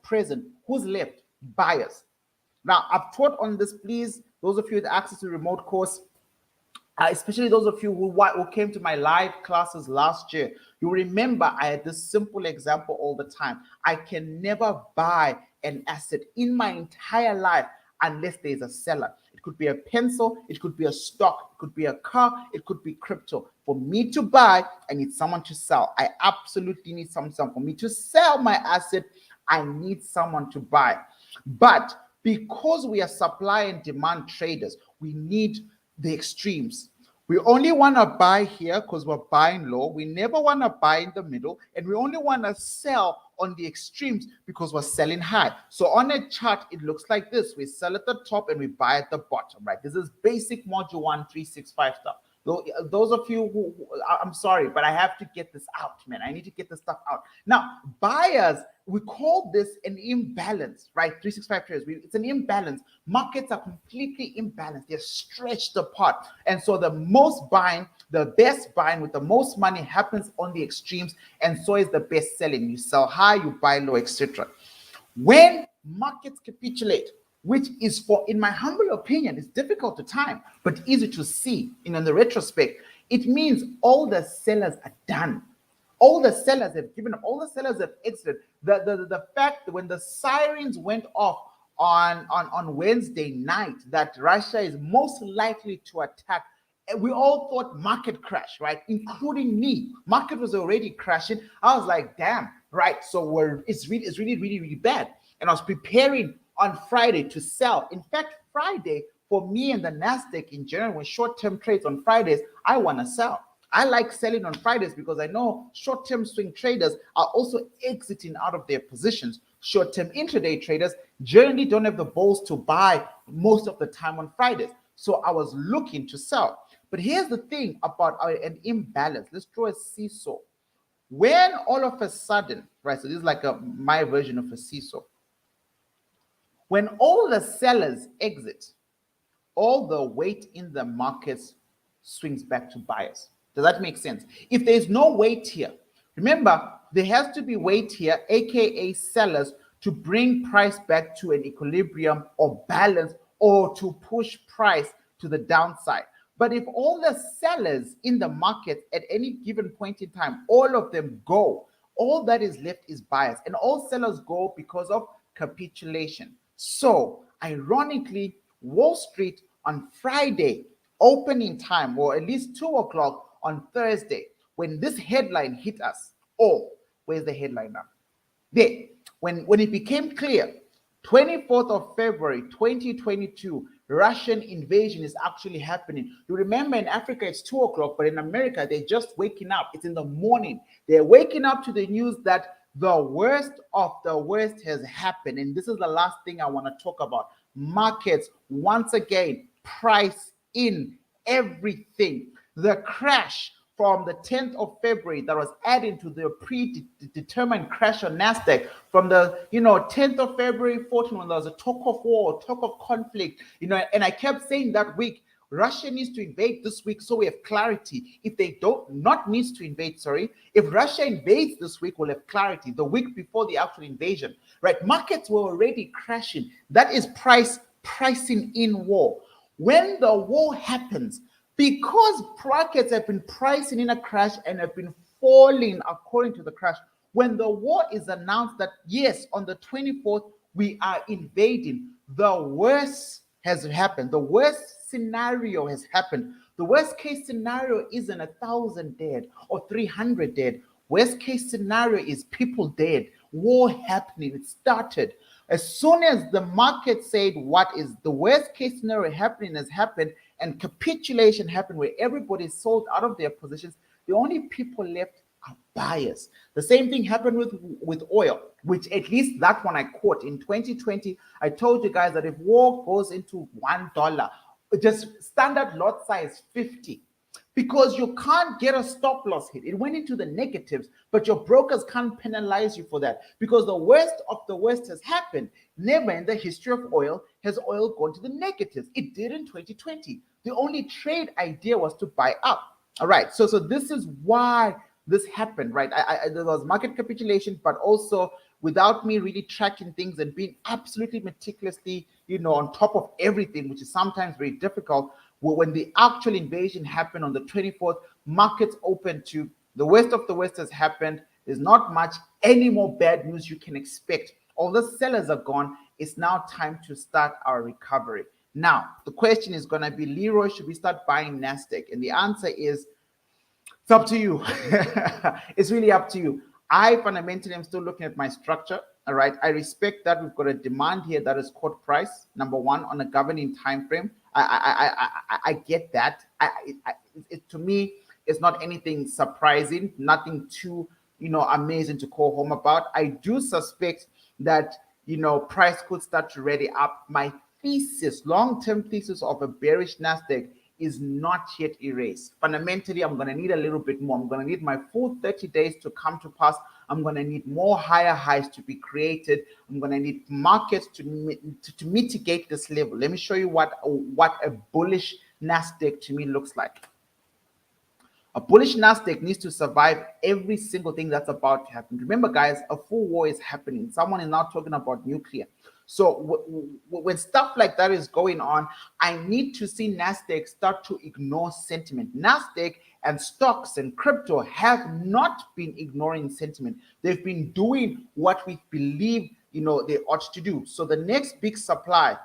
present, who's left? Buyers. Now, I've taught on this, please, those of you with access to the remote course, especially those of you who came to my live classes last year, you remember I had this simple example all the time. I can never buy an asset in my entire life unless there's a seller. It could be a pencil, it could be a stock, it could be a car, it could be crypto. For me to buy, I need someone to sell. I absolutely need someone. For me to sell my asset, I need someone to buy. But because we are supply and demand traders, we need the extremes. We only want to buy here because we're buying low. We never want to buy in the middle, and we only want to sell on the extremes because we're selling high. So on a chart, it looks like this. We sell at the top and we buy at the bottom, right? This is basic module 1, 3, 6, 5 stuff. Those of you who, I'm sorry, but I have to get this out, man. I need to get this stuff out. Now, buyers, we call this an imbalance, right? 365 traders, it's an imbalance. Markets are completely imbalanced. They're stretched apart. And so the most buying, the best buying with the most money happens on the extremes, and so is the best selling. You sell high, you buy low, etc. When markets capitulate, which is, for, in my humble opinion, it's difficult to time, but easy to see in the retrospect, it means all the sellers are done. All the sellers have given up, all the sellers have exited. The fact that when the sirens went off on Wednesday night that Russia is most likely to attack, we all thought market crash, right? Including me. Market was already crashing. I was like, damn, right? So it's really bad. And I was preparing on Friday to sell. In fact, Friday, for me and the Nasdaq in general, when short-term trades on Fridays, I want to sell. I like selling on Fridays because I know short-term swing traders are also exiting out of their positions. Short-term intraday traders generally don't have the balls to buy most of the time on Fridays. So I was looking to sell. But here's the thing about an imbalance. Let's draw a seesaw. When all of a sudden, right, so this is like my version of a seesaw. When all the sellers exit, all the weight in the markets swings back to buyers. Does that make sense? If there's no weight here, remember, there has to be weight here, aka sellers, to bring price back to an equilibrium or balance, or to push price to the downside. But if all the sellers in the market at any given point in time, all of them go, all that is left is buyers, and all sellers go because of capitulation. So, ironically, Wall Street on Friday, opening time, or at least 2 o'clock on Thursday, when this headline hit us, where's the headline now? There, when it became clear, 24th of February, 2022, Russian invasion is actually happening. You remember in Africa, it's 2 o'clock, but in America, they're just waking up. It's in the morning. They're waking up to the news that the worst of the worst has happened. And this is the last thing I want to talk about. Markets, once again, price in everything. The crash from the 10th of February that was adding to the predetermined crash on Nasdaq from the 10th of February 14, when there was a talk of war, talk of conflict, and I kept saying that week, Russia needs to invade this week so we have clarity. If they needs to invade, if Russia invades this week, we'll have clarity. The week before the actual invasion, right? Markets were already crashing. That is pricing in war. When the war happens, because markets have been pricing in a crash and have been falling according to the crash, when the war is announced that, yes, on the 24th, we are invading, the worst has happened. The worst scenario has happened. The worst case scenario isn't 1,000 dead or 300 dead. Worst case scenario is people dead, war happening. It started. As soon as the market said what is the worst case scenario happening has happened, and capitulation happened where everybody sold out of their positions, the only people left are buyers. The same thing happened with oil, which at least that one I caught in 2020. I told you guys that if war goes into $1, just standard lot size 50, because you can't get a stop loss hit. It went into the negatives, but your brokers can't penalize you for that because the worst of the worst has happened. Never in the history of oil has oil gone to the negatives. It did in 2020. The only trade idea was to buy up. All right, so this is why this happened, right? There was market capitulation, but also without me really tracking things and being absolutely meticulously, on top of everything, which is sometimes very difficult. When the actual invasion happened on the 24th, markets opened to the worst of the worst has happened. There's not much any more bad news you can expect. All the sellers are gone. It's now time to start our recovery. Now, the question is going to be, Leroy, should we start buying Nasdaq? And the answer is, it's up to you. It's really up to you. I fundamentally am still looking at my structure. All right. I respect that we've got a demand here that is caught price, number one, on a governing time frame. I get that. To me, it's not anything surprising, nothing too, amazing to call home about. I do suspect that, price could start to ready up. My thesis, long-term thesis of a bearish Nasdaq is not yet erased. Fundamentally, I'm going to need a little bit more. I'm going to need my full 30 days to come to pass. I'm going to need more higher highs to be created. I'm going to need markets to mitigate this level. Let me show you what a bullish Nasdaq to me looks like. A bullish Nasdaq needs to survive every single thing that's about to happen. Remember, guys, a full war is happening. Someone is now talking about nuclear. So when stuff like that is going on, I need to see Nasdaq start to ignore sentiment. Nasdaq and stocks and crypto have not been ignoring sentiment. They've been doing what we believe, they ought to do. So the next big supply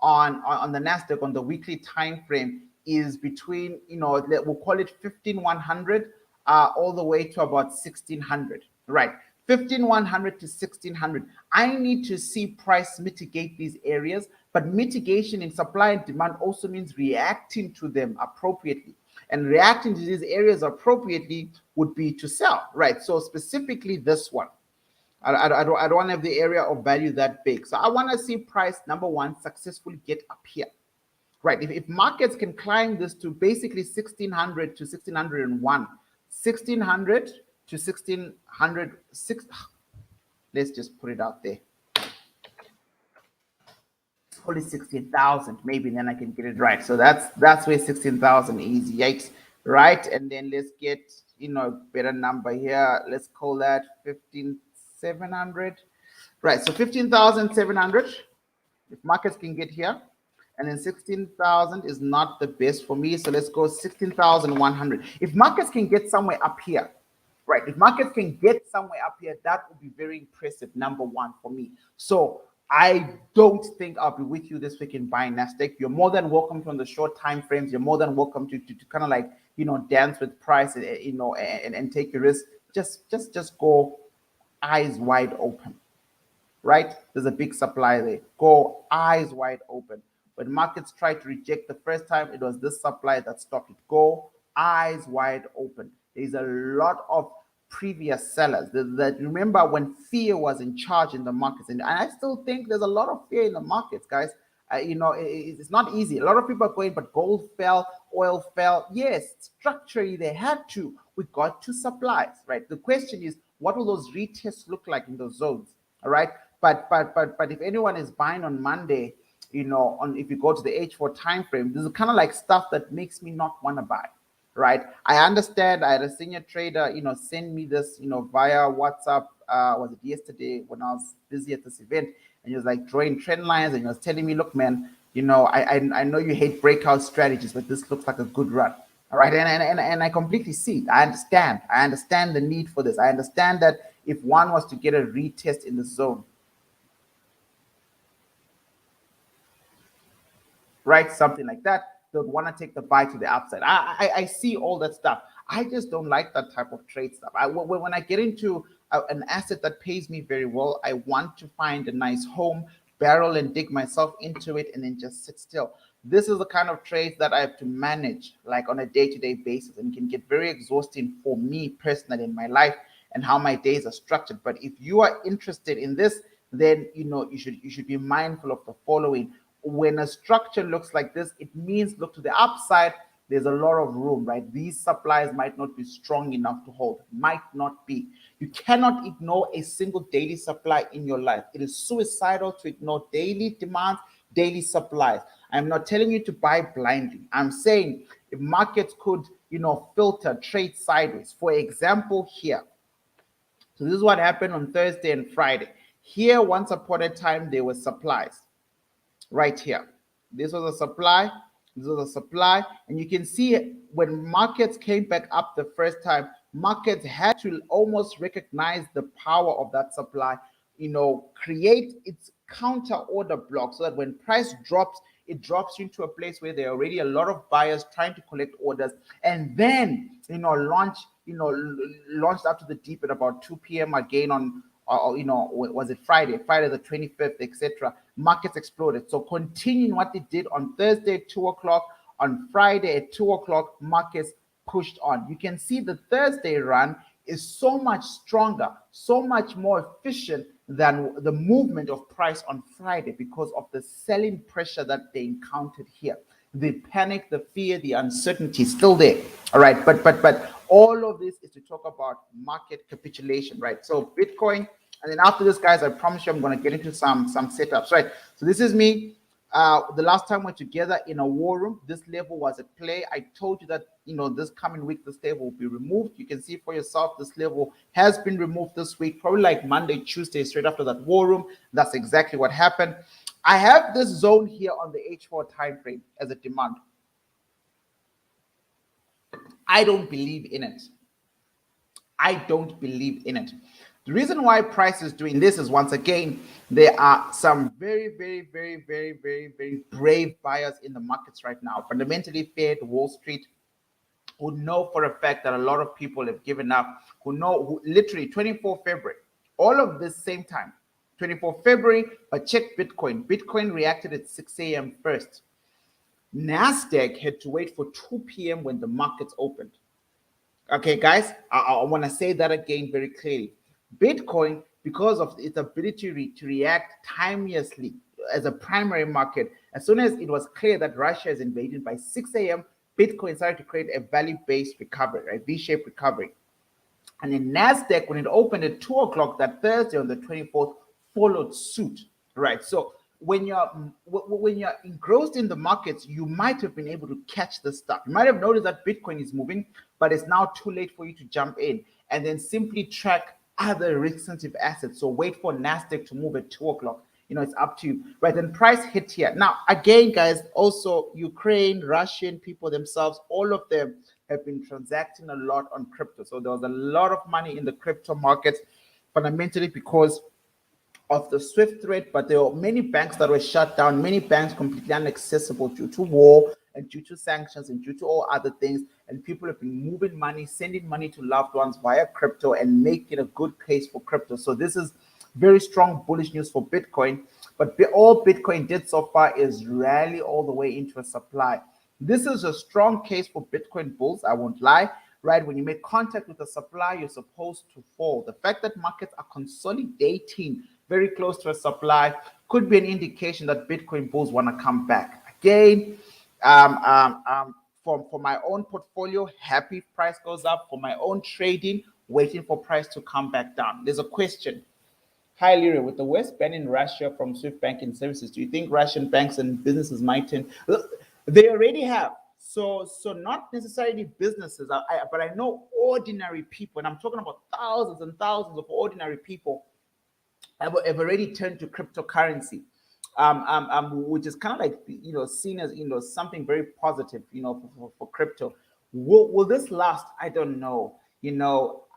on the Nasdaq on the weekly time frame is between, we'll call it 15,100 all the way to about 1,600, right? 15,100 to 1,600. I need to see price mitigate these areas, but mitigation in supply and demand also means reacting to them appropriately. And reacting to these areas appropriately would be to sell, right? So specifically this one. I don't want to have the area of value that big. So I want to see price, number one, successfully get up here. Right, if markets can climb this to basically 1,600 to 1,601, 1,600 to 1,600, let's just put it out there. Call it 16,000, maybe, then I can get it right. So that's where 16,000 is. Yikes, right? And then let's get better number here. Let's call that 15,700. Right, so 15,700. If markets can get here. And then 16,000 is not the best for me. So let's go 16,100. If markets can get somewhere up here, right? If markets can get somewhere up here, that would be very impressive, number one for me. So I don't think I'll be with you this week in buying Nasdaq. You're more than welcome from the short time frames. You're more than welcome to kind of like, dance with price, and take your risk. Just go eyes wide open, right? There's a big supply there. Go eyes wide open. When markets tried to reject the first time, it was this supply that stopped it. Go eyes wide open. There's a lot of previous sellers that remember when fear was in charge in the markets. And I still think there's a lot of fear in the markets, guys. It's not easy. A lot of people are going, but gold fell, oil fell. Yes, structurally they had to. We got to supplies, right? The question is, what will those retests look like in those zones? All right. But if anyone is buying on Monday, if you go to the H4 time frame, this is kind of like stuff that makes me not want to buy, right? I understand. I had a senior trader, send me this, via WhatsApp. Was it yesterday when I was busy at this event? And he was like drawing trend lines, and he was telling me, look, man, I know you hate breakout strategies, but this looks like a good run. All right, and I completely see it. I understand the need for this. I understand that if one was to get a retest in the zone, right, something like that, they'll want to take the buy to the upside. I see all that stuff. I just don't like that type of trade stuff. When I get into an asset that pays me very well, I want to find a nice home, barrel and dig myself into it, and then just sit still. This is the kind of trades that I have to manage like on a day-to-day basis, and can get very exhausting for me personally in my life and how my days are structured. But if you are interested in this, then you should be mindful of the following. When a structure looks like this, it means look to the upside. There's a lot of room, right? These supplies might not be strong enough to hold, might not be. You cannot ignore a single daily supply in your life. It is suicidal to ignore daily demands, daily supplies. I'm not telling you to buy blindly. I'm saying if markets could, filter trade sideways. For example, here. So this is what happened on Thursday and Friday. Here, once upon a time, there were supplies right here. This was a supply. This was a supply. And you can see when markets came back up the first time, markets had to almost recognize the power of that supply, create its counter order block so that when price drops, it drops into a place where there are already a lot of buyers trying to collect orders, and then launched up to the deep at about 2 p.m. again on was it Friday the 25th, etc. Markets exploded. So continuing what they did on Thursday at 2 o'clock, on Friday at 2 o'clock, markets pushed on. You can see the Thursday run is so much stronger, so much more efficient than the movement of price on Friday because of the selling pressure that they encountered here. The panic, the fear, the uncertainty is still there. All right, but all of this is to talk about market capitulation, right? So Bitcoin, and then after this, guys, I promise you I'm going to get into some setups, right? So this is me. The last time we're together in a war room, this level was at play. I told you that this coming week this level will be removed. You can see for yourself this level has been removed this week, probably like Monday, Tuesday, straight after that war room. That's exactly what happened. I have this zone here on the H4 time frame as a demand. I don't believe in it. I don't believe in it. The reason why price is doing this is, once again, there are some very, very, very, very, very, very brave buyers in the markets right now. Fundamentally, Fed, Wall Street, who know for a fact that a lot of people have given up, who literally 24 February, all of this same time, 24 February, but check Bitcoin. Bitcoin reacted at 6 a.m. first. Nasdaq had to wait for 2 p.m. when the markets opened. Okay, guys, I want to say that again very clearly. Bitcoin, because of its ability to react timelessly as a primary market, as soon as it was clear that Russia is invaded by 6 a.m., Bitcoin started to create a value-based recovery, right? V-shaped recovery. And then Nasdaq, when it opened at 2 o'clock that Thursday on the 24th, followed suit, right? So when you're engrossed in the markets, you might have been able to catch the stuff. You might have noticed that Bitcoin is moving, but it's now too late for you to jump in, and then simply track other risk-sensitive assets. So wait for Nasdaq to move at 2 o'clock. It's up to you, right? Then price hit here. Now, again, guys, also Ukraine, Russian people themselves, all of them have been transacting a lot on crypto. So there was a lot of money in the crypto markets, fundamentally because of the SWIFT threat, but there were many banks that were shut down, many banks completely inaccessible due to war and due to sanctions and due to all other things. And people have been moving money, sending money to loved ones via crypto and making a good case for crypto. So this is very strong bullish news for Bitcoin. But all Bitcoin did so far is rally all the way into a supply. This is a strong case for Bitcoin bulls, I won't lie. Right, when you make contact with a supply, you're supposed to fall. The fact that markets are consolidating very close to a supply could be an indication that Bitcoin bulls want to come back. Again, for my own portfolio, happy if price goes up. For my own trading, waiting for price to come back down. There's a question. Hi, Lyria. With the West banning Russia from SWIFT banking services, do you think Russian banks and businesses might tend? They already have. So not necessarily businesses, but I know ordinary people, and I'm talking about thousands and thousands of ordinary people have already turned to cryptocurrency, which is kind of like seen as something very positive, for crypto. Will this last? I don't know.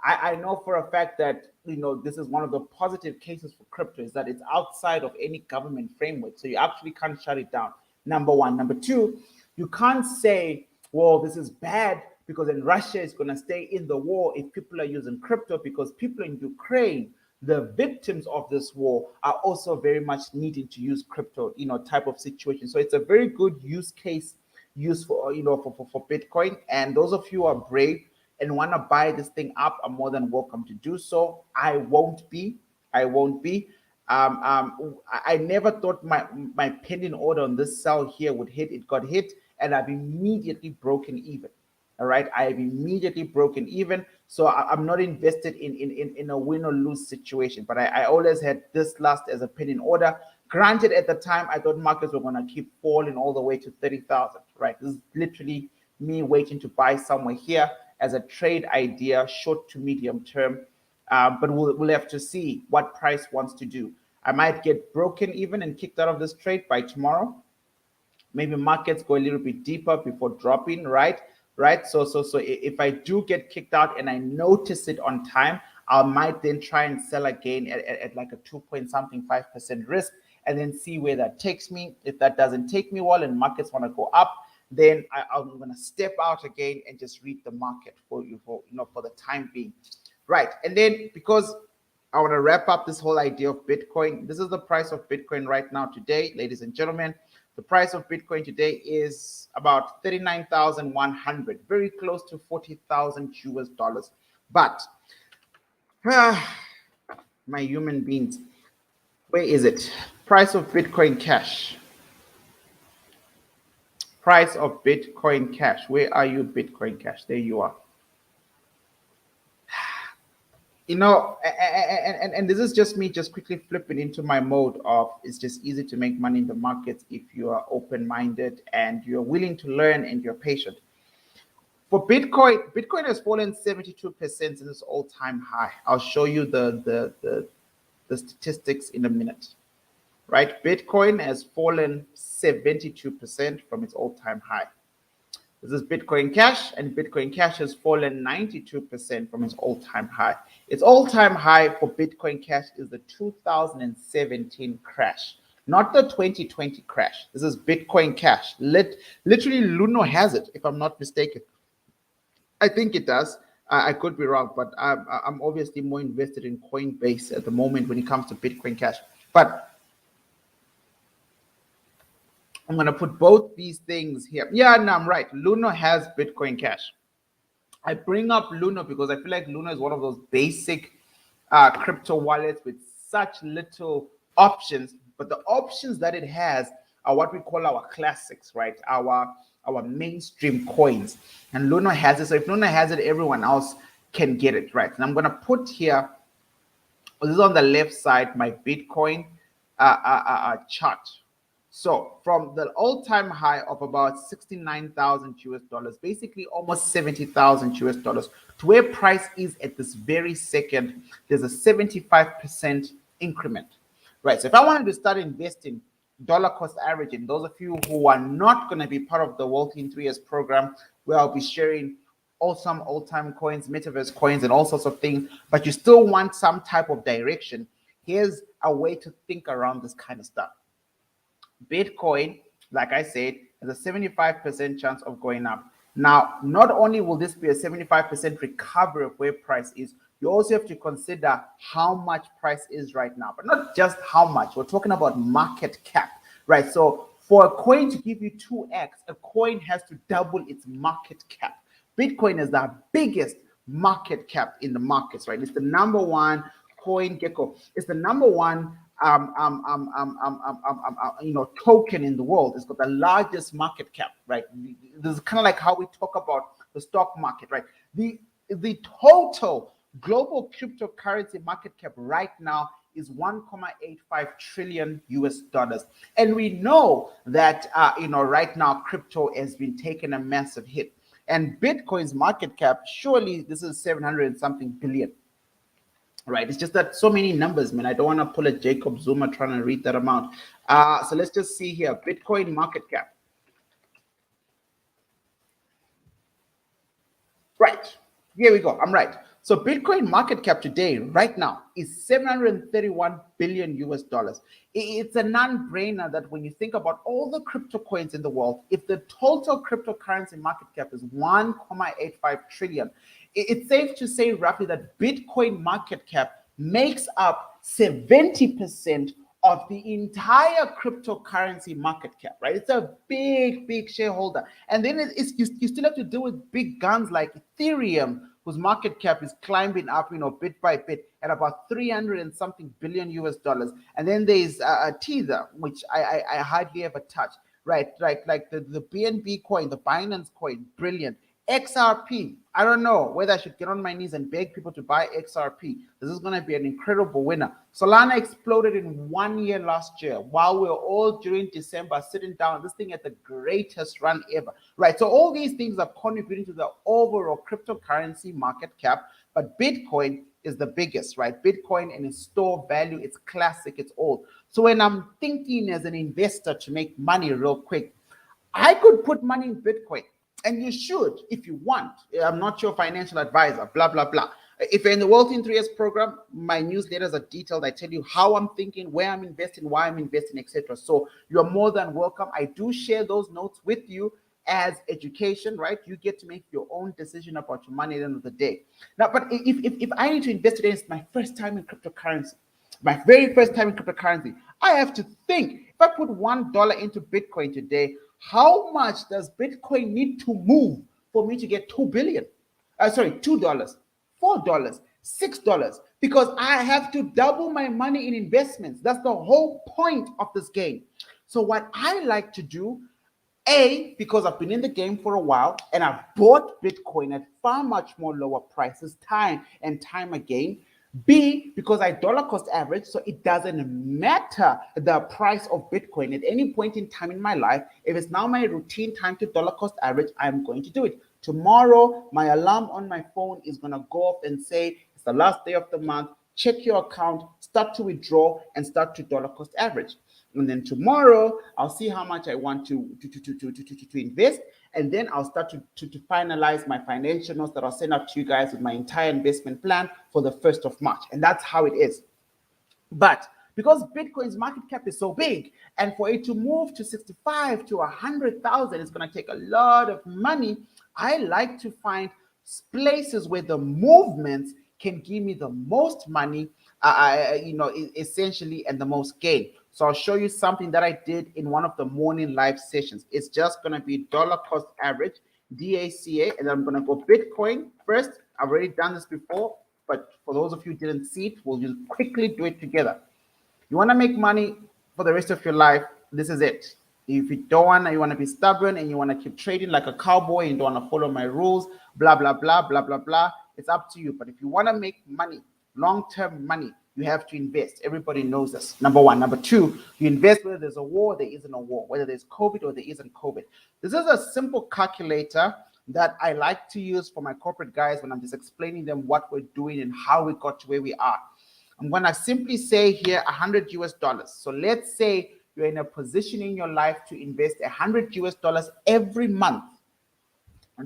I know for a fact that this is one of the positive cases for crypto, is that it's outside of any government framework, so you actually can't shut it down. Number one. Number two, You can't say, well, this is bad because then Russia is going to stay in the war if people are using crypto, because people in Ukraine, the victims of this war, are also very much needing to use crypto, type of situation. So it's a very good use case for, for Bitcoin. And those of you who are brave and want to buy this thing up are more than welcome to do so. I won't be. I never thought my pending order on this sell here would hit. It got hit, and I've immediately broken even. All right, I have immediately broken even. So I'm not invested in a win or lose situation. But I always had this last as a pending order. Granted, at the time, I thought markets were going to keep falling all the way to 30,000. Right, this is literally me waiting to buy somewhere here as a trade idea, short to medium term. But we'll have to see what price wants to do. I might get broken even and kicked out of this trade by tomorrow. Maybe markets go a little bit deeper before dropping, right? So if I do get kicked out and I notice it on time, I might then try and sell again at like a 2.5% risk, and then see where that takes me. If that doesn't take me well and markets want to go up, then I'm going to step out again and just read the market for the time being. Right. And then, because I want to wrap up this whole idea of Bitcoin, this is the price of Bitcoin right now today, ladies and gentlemen. The price of Bitcoin today is about 39,100, very close to 40,000 US dollars. But my human beings, where is it? Price of Bitcoin Cash. Price of Bitcoin Cash. Where are you, Bitcoin Cash? There you are. And this is just me just quickly flipping into my mode of, it's just easy to make money in the markets if you are open-minded and you're willing to learn and you're patient. For Bitcoin has fallen 72% in its all-time high. I'll show you the statistics in a minute. Right? Bitcoin has fallen 72% from its all-time high. This is Bitcoin Cash, and Bitcoin Cash has fallen 92% from its all-time high. Its all-time high for Bitcoin Cash is the 2017 crash, not the 2020 crash. This is Bitcoin Cash. Literally, Luno has it, if I'm not mistaken. I think it does. I could be wrong, but I'm obviously more invested in Coinbase at the moment when it comes to Bitcoin Cash. But I'm going to put both these things here. Yeah, no, I'm right. Luno has Bitcoin Cash. I bring up Luno because I feel like Luno is one of those basic crypto wallets with such little options. But the options that it has are what we call our classics, right? Our mainstream coins. And Luno has it. So if Luno has it, everyone else can get it, right? And I'm going to put here, this is on the left side, my Bitcoin chart. So from the all-time high of about 69,000 US dollars, basically almost 70,000 US dollars, to where price is at this very second, there's a 75% increment, right? So if I wanted to start investing dollar cost averaging, those of you who are not going to be part of the Wealthy in 3 Years program, where I'll be sharing awesome old-time coins, metaverse coins, and all sorts of things, but you still want some type of direction, here's a way to think around this kind of stuff. Bitcoin, like I said, has a 75% chance of going up. Now, not only will this be a 75% recovery of where price is, you also have to consider how much price is right now, but not just how much. We're talking about market cap, right? So for a coin to give you 2x, a coin has to double its market cap. Bitcoin is the biggest market cap in the markets, right? It's the number one coin gecko. It's the number one token in the world. It's got the largest market cap, right? This is kind of like how we talk about the stock market, right? The total global cryptocurrency market cap right now is 1.85 trillion US dollars. And we know that right now crypto has been taking a massive hit. And Bitcoin's market cap, surely this is 700 and something billion. Right, it's just that so many numbers, man. I don't want to pull a Jacob Zuma trying to read that amount. So let's just see here. Bitcoin market cap. Right, here we go. I'm right. So Bitcoin market cap today, right now, is 731 billion US dollars. It's a non-brainer that when you think about all the crypto coins in the world, if the total cryptocurrency market cap is 1.85 trillion, it's safe to say roughly that Bitcoin market cap makes up 70% of the entire cryptocurrency market cap, right? It's a big shareholder. And then you still have to deal with big guns like Ethereum, whose market cap is climbing up, bit by bit at about 300 and something billion US dollars. And then there's Tether, which I hardly ever touch, right? Like the BNB coin, the Binance coin, brilliant. XRP, I don't know whether I should get on my knees and beg people to buy XRP. This is going to be an incredible winner. Solana exploded in 1 year last year while we were all during December sitting down. This thing had the greatest run ever, right? So all these things are contributing to the overall cryptocurrency market cap, but Bitcoin is the biggest, right? Bitcoin and its store value, it's classic, it's old. So when I'm thinking as an investor to make money real quick, I could put money in Bitcoin. And you should, if you want. I'm not your financial advisor, blah, blah, blah. If you're in the Wealth in 3 Years program, my newsletters are detailed. I tell you how I'm thinking, where I'm investing, why I'm investing, etc. So you're more than welcome. I do share those notes with you as education, right? You get to make your own decision about your money at the end of the day. Now, but if I need to invest today, it's my first time in cryptocurrency, my very first time in cryptocurrency, I have to think, if I put $1 into Bitcoin today, how much does Bitcoin need to move for me to get 2 billion? $2, $4, $6, because I have to double my money in investments. That's the whole point of this game. So what I like to do, because I've been in the game for a while and I've bought Bitcoin at far much more lower prices time and time again. B, because I dollar cost average, so it doesn't matter the price of Bitcoin at any point in time in my life. If it's now my routine time to dollar cost average, I'm going to do it. Tomorrow, my alarm on my phone is going to go off and say, it's the last day of the month, check your account, start to withdraw, and start to dollar cost average. And then tomorrow, I'll see how much I want to invest. And then I'll start to finalize my financial notes that I'll send out to you guys with my entire investment plan for the 1st of March. And that's how it is. But because Bitcoin's market cap is so big, and for it to move to 65 to 100,000, it's going to take a lot of money. I like to find places where the movements can give me the most money, essentially, and the most gain. So I'll show you something that I did in one of the morning live sessions. It's just going to be dollar cost average, DACA, and I'm going to go Bitcoin first. I've already done this before, but for those of you who didn't see it, we'll just quickly do it together. You want to make money for the rest of your life, this is it. If you don't want, you want to be stubborn and you want to keep trading like a cowboy and you don't want to follow my rules, blah, blah, blah, blah, blah, blah, it's up to you. But if you want to make money, long-term money, you have to invest. Everybody knows this. Number one. Number two, you invest whether there's a war or there isn't a war, whether there's COVID or there isn't COVID. This is a simple calculator that I like to use for my corporate guys when I'm just explaining them what we're doing and how we got to where we are. I'm going to simply say here 100 US dollars. So let's say you're in a position in your life to invest 100 US dollars every month.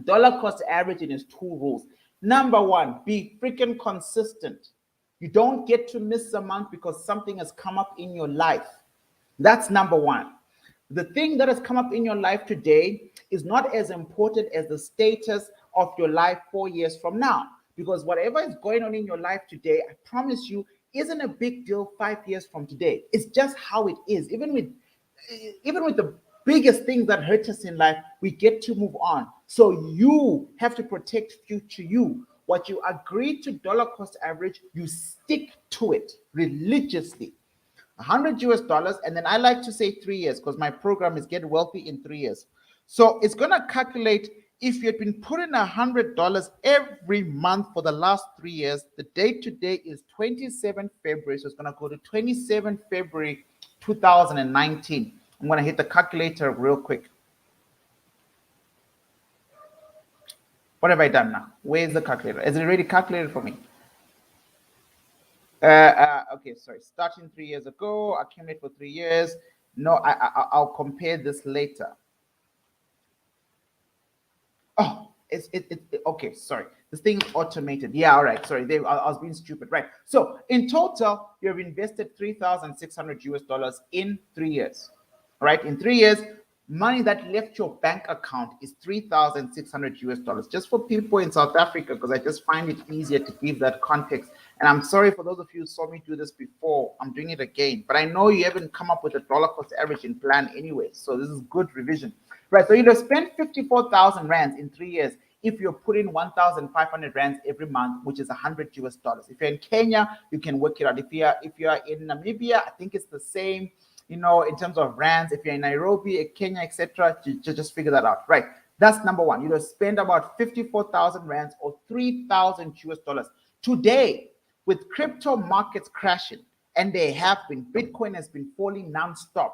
Dollar cost averaging is 2 rules. Number one, be freaking consistent. You don't get to miss a month because something has come up in your life. That's number one. The thing that has come up in your life today is not as important as the status of your life 4 years from now. Because whatever is going on in your life today, I promise you, isn't a big deal 5 years from today. It's just how it is. Even with the biggest things that hurt us in life, we get to move on. So you have to protect future you. What you agree to dollar cost average, you stick to it religiously. 100 US dollars, and then I like to say 3 years because my program is Get Wealthy in 3 years. So it's going to calculate if you've been putting $100 every month for the last 3 years. The date today is 27 February, so it's going to go to 27 February 2019. I'm going to hit the calculator real quick. What have I done now? Where's the calculator? Is it already calculated for me? Okay, sorry. Starting 3 years ago, accumulate for 3 years. No, I'll compare this later. Oh, Okay, sorry. This thing is automated. Yeah, all right. Sorry, I was being stupid. Right. So in total, you have invested 3,600 US dollars in 3 years. Right. In 3 years, money that left your bank account is 3,600 US dollars. Just for people in South Africa, because I just find it easier to give that context. And I'm sorry for those of you who saw me do this before. I'm doing it again. But I know you haven't come up with a dollar cost averaging plan anyway. So this is good revision. Right, so you'd have spent 54,000 rands in 3 years if you're putting 1,500 rands every month, which is 100 US dollars. If you're in Kenya, you can work it out. If you're in Namibia, I think it's the same, you know, in terms of rands. If you're in Nairobi, Kenya, etc., just figure that out. Right, that's number one. You'd have spent about 54,000 rands or 3,000 US dollars. Today, with crypto markets crashing, and they have been, Bitcoin has been falling nonstop.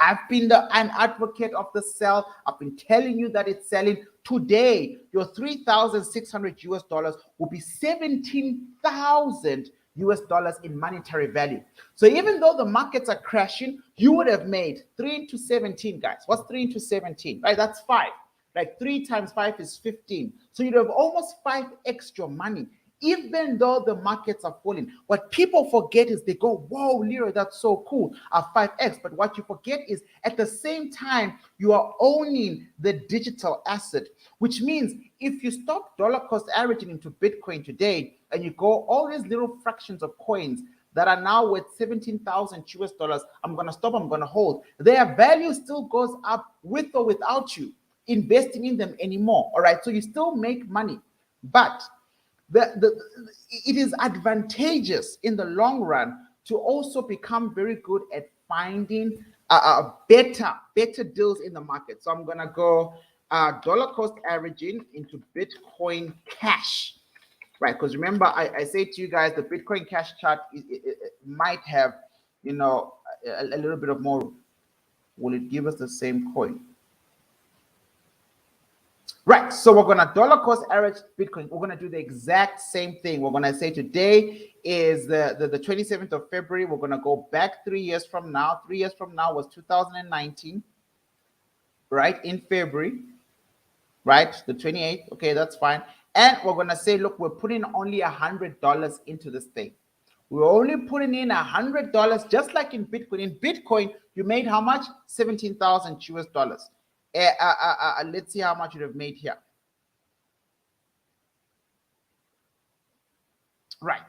I've been an advocate of the sell. I've been telling you that it's selling. Today, your 3,600 US dollars will be 17,000 US dollars in monetary value. So even though the markets are crashing, you would have made 3 into 17, guys. What's 3 into 17? Right, that's 5. Like 3 times 5 is 15. So you'd have almost 5 extra money, even though the markets are falling. What people forget is they go, whoa, Leroy, that's so cool, 5x. But what you forget is at the same time, you are owning the digital asset, which means if you stop dollar cost averaging into Bitcoin today and you go all these little fractions of coins that are now worth 17,000 US dollars, I'm going to stop, I'm going to hold. Their value still goes up with or without you investing in them anymore. All right, so you still make money, but it is advantageous in the long run to also become very good at finding better deals in the market. So I'm gonna go dollar cost averaging into Bitcoin Cash, right? Because remember, I say to you guys, the Bitcoin Cash chart it might have, you know, a little bit of more. Will it give us the same coin? Right, so we're gonna dollar cost average Bitcoin. We're gonna do the exact same thing. We're gonna say today is the 27th of February. We're gonna go back 3 years from now. 3 years from now was 2019, right? In February, right? The 28th. Okay, that's fine. And we're gonna say, look, we're putting only $100 into this thing. We're only putting in $100, just like in Bitcoin. In Bitcoin, you made how much? 17,000 US dollars. Let's see how much you'd have made here. Right.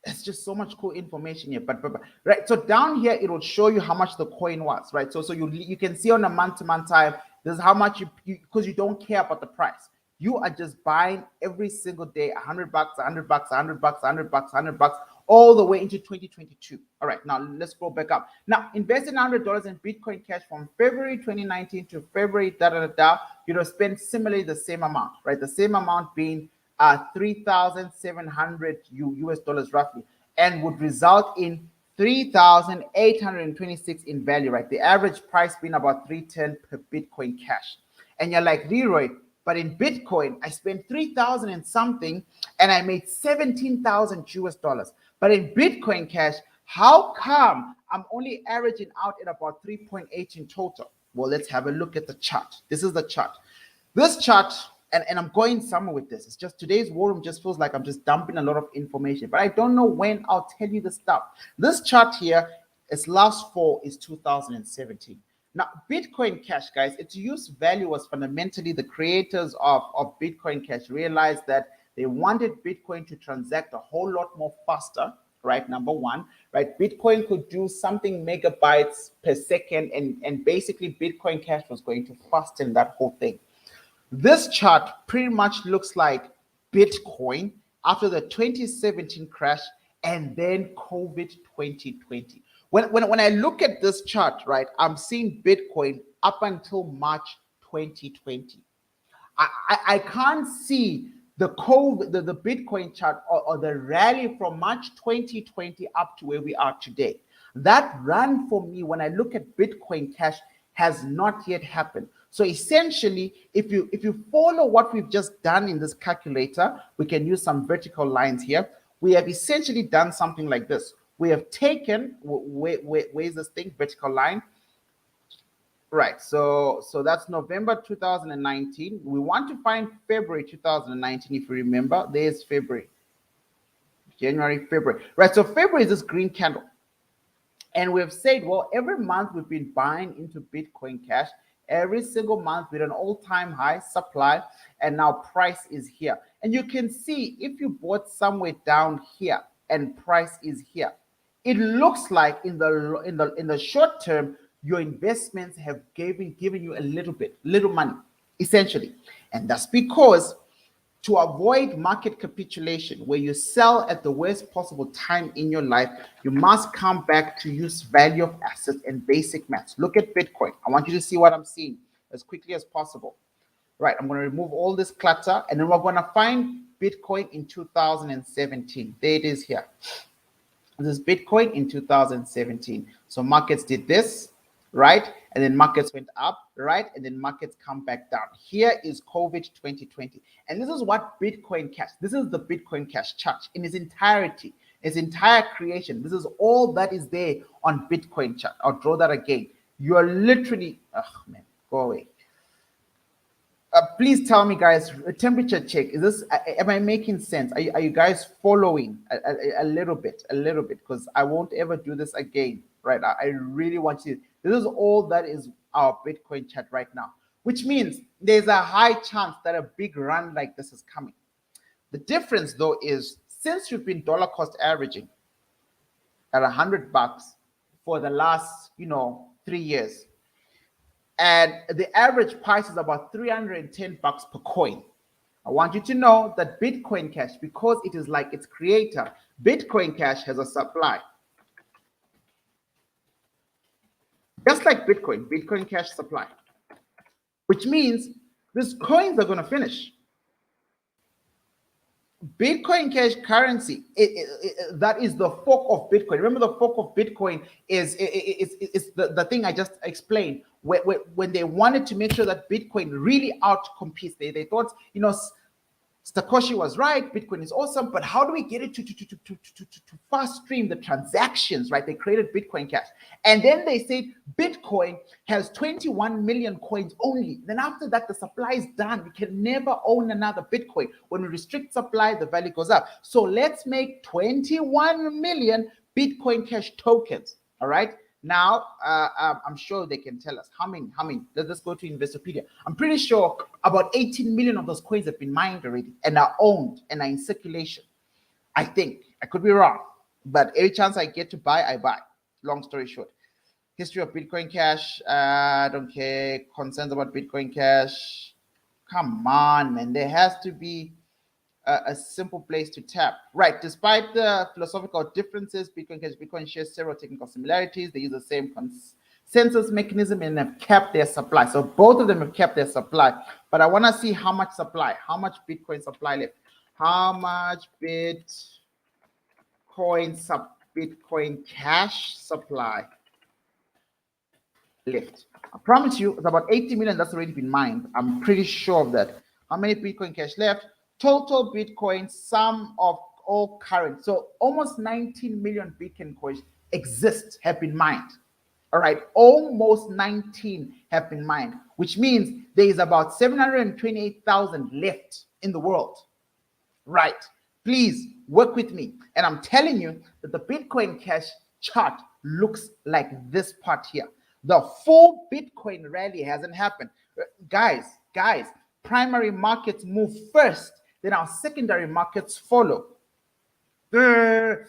It's just so much cool information here. But right. So down here, it will show you how much the coin was. Right. So you can see on a month-to-month time, this is how much you because you don't care about the price. You are just buying every single day $100, $100, $100, $100, $100, all the way into 2022. All right, now let's go back up. Now, investing $100 in Bitcoin Cash from February 2019 to February, you'd have spent similarly the same amount, right? The same amount being 3,700 US dollars roughly, and would result in 3,826 in value, right? The average price being about 310 per Bitcoin Cash. And you're like, Leroy, but in Bitcoin, I spent 3,000 and something, and I made 17,000 US dollars. But in Bitcoin Cash, how come I'm only averaging out at about 3.8 in total? Well, let's have a look at the chart. This is the chart. This chart, and I'm going somewhere with this. It's just today's war room just feels like I'm just dumping a lot of information, but I don't know when I'll tell you the stuff. This chart here, its last fall is 2017. Now, Bitcoin Cash, guys, its use value was fundamentally the creators of Bitcoin Cash realized that they wanted Bitcoin to transact a whole lot more faster, right? Number one, right? Bitcoin could do something megabytes per second, and basically Bitcoin Cash was going to fasten that whole thing. This chart pretty much looks like Bitcoin after the 2017 crash and then COVID 2020. When I look at this chart, right, I'm seeing Bitcoin up until March 2020. I can't see the Bitcoin chart or the rally from March 2020 up to where we are today. That run for me, when I look at Bitcoin Cash, has not yet happened. So essentially, if you follow what we've just done in this calculator, we can use some vertical lines here. We have essentially done something like this. We have taken, where's this thing, vertical line? Right. So that's November 2019. We want to find February 2019. If you remember, there's February, January, February. Right. So February is this green candle. And we've said, well, every month we've been buying into Bitcoin Cash every single month with an all-time high supply, and now price is here. And you can see if you bought somewhere down here and price is here, it looks like in the short term your investments have given you a little money, essentially. And that's because to avoid market capitulation, where you sell at the worst possible time in your life, you must come back to use value of assets and basic maths. Look at Bitcoin. I want you to see what I'm seeing as quickly as possible. Right, I'm going to remove all this clutter, and then we're going to find Bitcoin in 2017. There it is here. This is Bitcoin in 2017. So markets did this, right? And then markets went up, right? And then markets come back down. Here is COVID 2020. And this is what Bitcoin Cash, this is the Bitcoin Cash chart in its entirety, its entire creation. This is all that is there on Bitcoin chart. I'll draw that again. You are literally, oh man, go away. Please tell me, guys, a temperature check. Is this, am I making sense? Are you guys following a little bit, because I won't ever do this again, right? I really want you. This is all that is our Bitcoin chart right now, which means there's a high chance that a big run like this is coming. The difference, though, is since you've been dollar cost averaging at $100 for the last, 3 years, and the average price is about $310 per coin. I want you to know that Bitcoin Cash, because it is like its creator, Bitcoin Cash has a supply. Just like Bitcoin Cash supply, which means these coins are going to finish. Bitcoin Cash currency, that is the fork of Bitcoin. Remember, the fork of Bitcoin is the thing I just explained. When they wanted to make sure that Bitcoin really outcompetes, they thought, Satoshi was right, Bitcoin is awesome, but how do we get it to fast stream the transactions, right? They created Bitcoin Cash. And then they said Bitcoin has 21 million coins only. Then after that, the supply is done. We can never own another Bitcoin. When we restrict supply, the value goes up. So let's make 21 million Bitcoin Cash tokens, all right? Now, I'm sure they can tell us how many. Let's go to Investopedia. I'm pretty sure about 18 million of those coins have been mined already and are owned and are in circulation. I think. I could be wrong. But every chance I get to buy, I buy. Long story short. History of Bitcoin Cash. I don't care. Concerns about Bitcoin Cash. Come on, man. There has to be a simple place to tap. Right, despite the philosophical differences, Bitcoin shares several technical similarities. They use the same consensus mechanism and have kept their supply. So both of them have kept their supply. But I want to see how much supply, how much Bitcoin supply left. How much Bitcoin Cash supply left? I promise you, it's about 80 million that's already been mined. I'm pretty sure of that. How many Bitcoin Cash left? Total Bitcoin, sum of all current. So almost 19 million Bitcoin coins have been mined. All right, almost 19 have been mined, which means there is about 728,000 left in the world. Right, please work with me. And I'm telling you that the Bitcoin Cash chart looks like this part here. The full Bitcoin rally hasn't happened. Guys, primary markets move first, then our secondary markets follow. The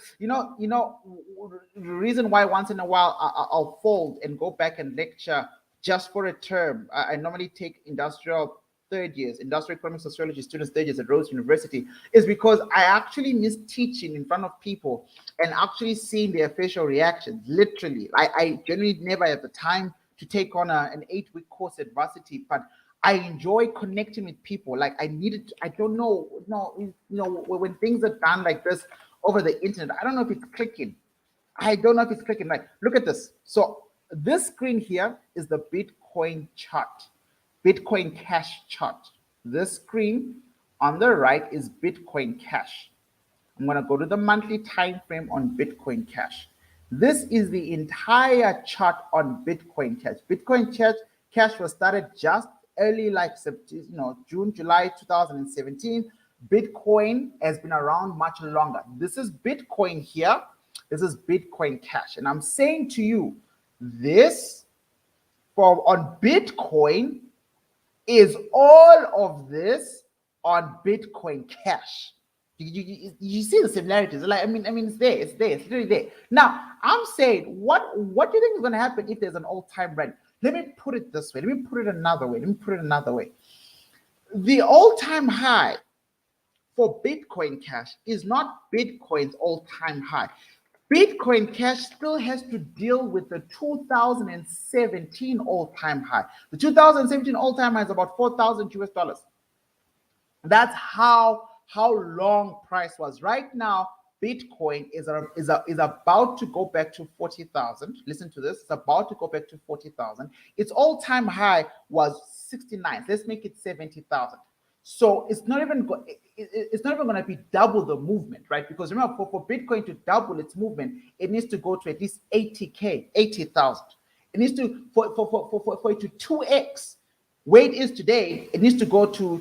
reason why once in a while I'll fold and go back and lecture just for a term. I normally take industrial economics sociology students third years at Rhodes University, is because I actually miss teaching in front of people and actually seeing their facial reactions. Literally, I generally never have the time to take on an 8-week course at varsity, but I enjoy connecting with people. Like I don't know, when things are done like this over the internet, I don't know if it's clicking. Like, look at this. So this screen here is the Bitcoin chart, Bitcoin Cash chart. This screen on the right is Bitcoin Cash. I'm going to go to the monthly time frame on Bitcoin Cash. This is the entire chart on Bitcoin Cash. Bitcoin Cash Cash was started just early, like June, July 2017. Bitcoin has been around much longer. This is Bitcoin here. This is Bitcoin Cash. And I'm saying to you, this on Bitcoin is all of this on Bitcoin Cash. You see the similarities? Like, I mean, it's there, it's literally there. Now, I'm saying, what do you think is going to happen if there's an all-time run? Let me put it this way. Let me put it another way. The all-time high for Bitcoin Cash is not Bitcoin's all-time high. Bitcoin Cash still has to deal with the 2017 all-time high. The 2017 all-time high is about 4,000 US dollars. That's how long price was. Right now, Bitcoin is about to go back to 40,000. Listen to this. It's about to go back to 40,000. Its all-time high was 69. Let's make it 70,000. So it's not even going to be double the movement, right? Because remember, for Bitcoin to double its movement, it needs to go to at least 80,000. It needs to for it to 2x where it is today. It needs to go to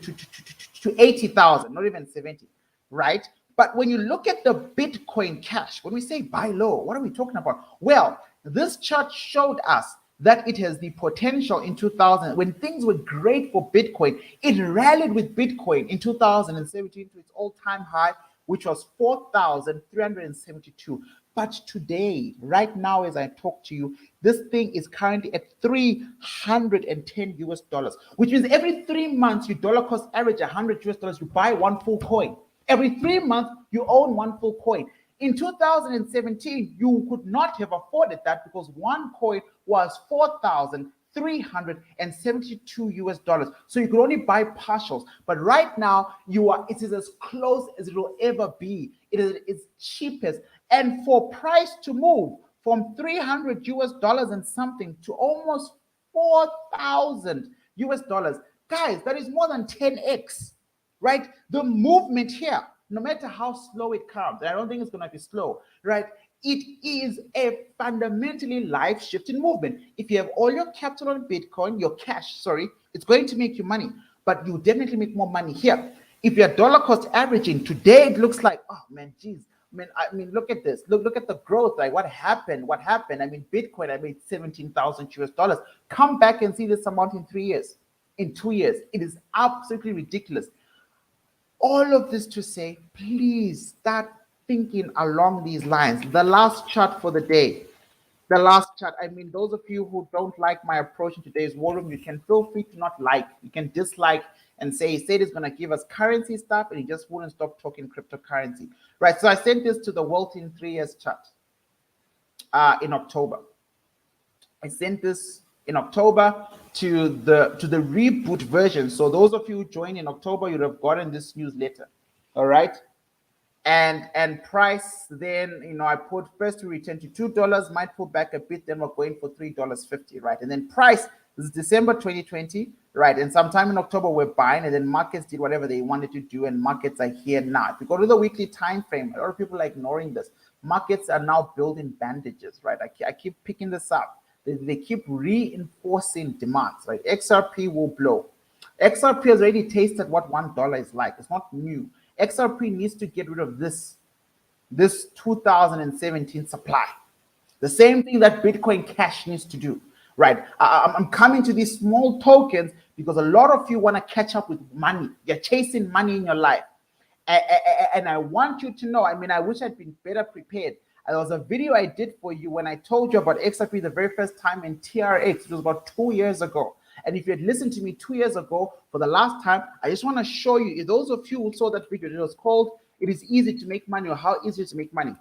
80,000, not even 70, right? But when you look at the Bitcoin Cash, when we say buy low, what are we talking about? Well, this chart showed us that it has the potential in 2000. When things were great for Bitcoin, it rallied with Bitcoin in 2017 to its all-time high, which was 4,372. But today, right now, as I talk to you, this thing is currently at 310 US dollars, which means every 3 months, you dollar cost average 100 US dollars, you buy one full coin. Every 3 months, you own one full coin. In 2017, you could not have afforded that because one coin was 4,372 US dollars. So you could only buy partials. But right now, it is as close as it will ever be. It's cheapest. And for price to move from 300 US dollars and something to almost 4,000 US dollars, guys, that is more than 10x, right? The movement here, no matter how slow it comes, I don't think it's going to be slow, right? It is a fundamentally life-shifting movement. If you have all your capital on Bitcoin, your cash, it's going to make you money, but you definitely make more money here. If you're dollar cost averaging, today it looks like, oh man, geez. I mean, look at this. Look at the growth. Like, what happened? I mean, Bitcoin, I made 17,000 US dollars. Come back and see this amount in 3 years, in 2 years. It is absolutely ridiculous. All of this to say, please start thinking along these lines. The last chart for the day. The last chart. I mean, those of you who don't like my approach in today's war room, you can feel free to not like. You can dislike and say, he said he's going to give us currency stuff, and he just wouldn't stop talking cryptocurrency. Right, so I sent this to the Wilton 3 years chart in October. I sent this in October to the reboot version. So those of you who joined in October, you'd have gotten this newsletter. All right. And price, then, I put first to return to $2, might pull back a bit, then we're going for $3.50, right? And then price, this is December 2020, right? And sometime in October, we're buying, and then markets did whatever they wanted to do, and markets are here now. If you go to the weekly time frame, a lot of people are ignoring this. Markets are now building bandages, right? I keep picking this up. They keep reinforcing demands, right? XRP will blow. XRP has already tasted what $1 is like. It's not new. XRP needs to get rid of this 2017 supply. The same thing that Bitcoin Cash needs to do, right? I'm coming to these small tokens because a lot of you want to catch up with money. You're chasing money in your life. And I want you to know, I mean, I wish I'd been better prepared. There was a video I did for you when I told you about XRP the very first time in TRX. It was about 2 years ago. And if you had listened to me 2 years ago for the last time, I just want to show you, those of you who saw that video, it was called, It is Easy to Make Money, or How Easy to Make Money.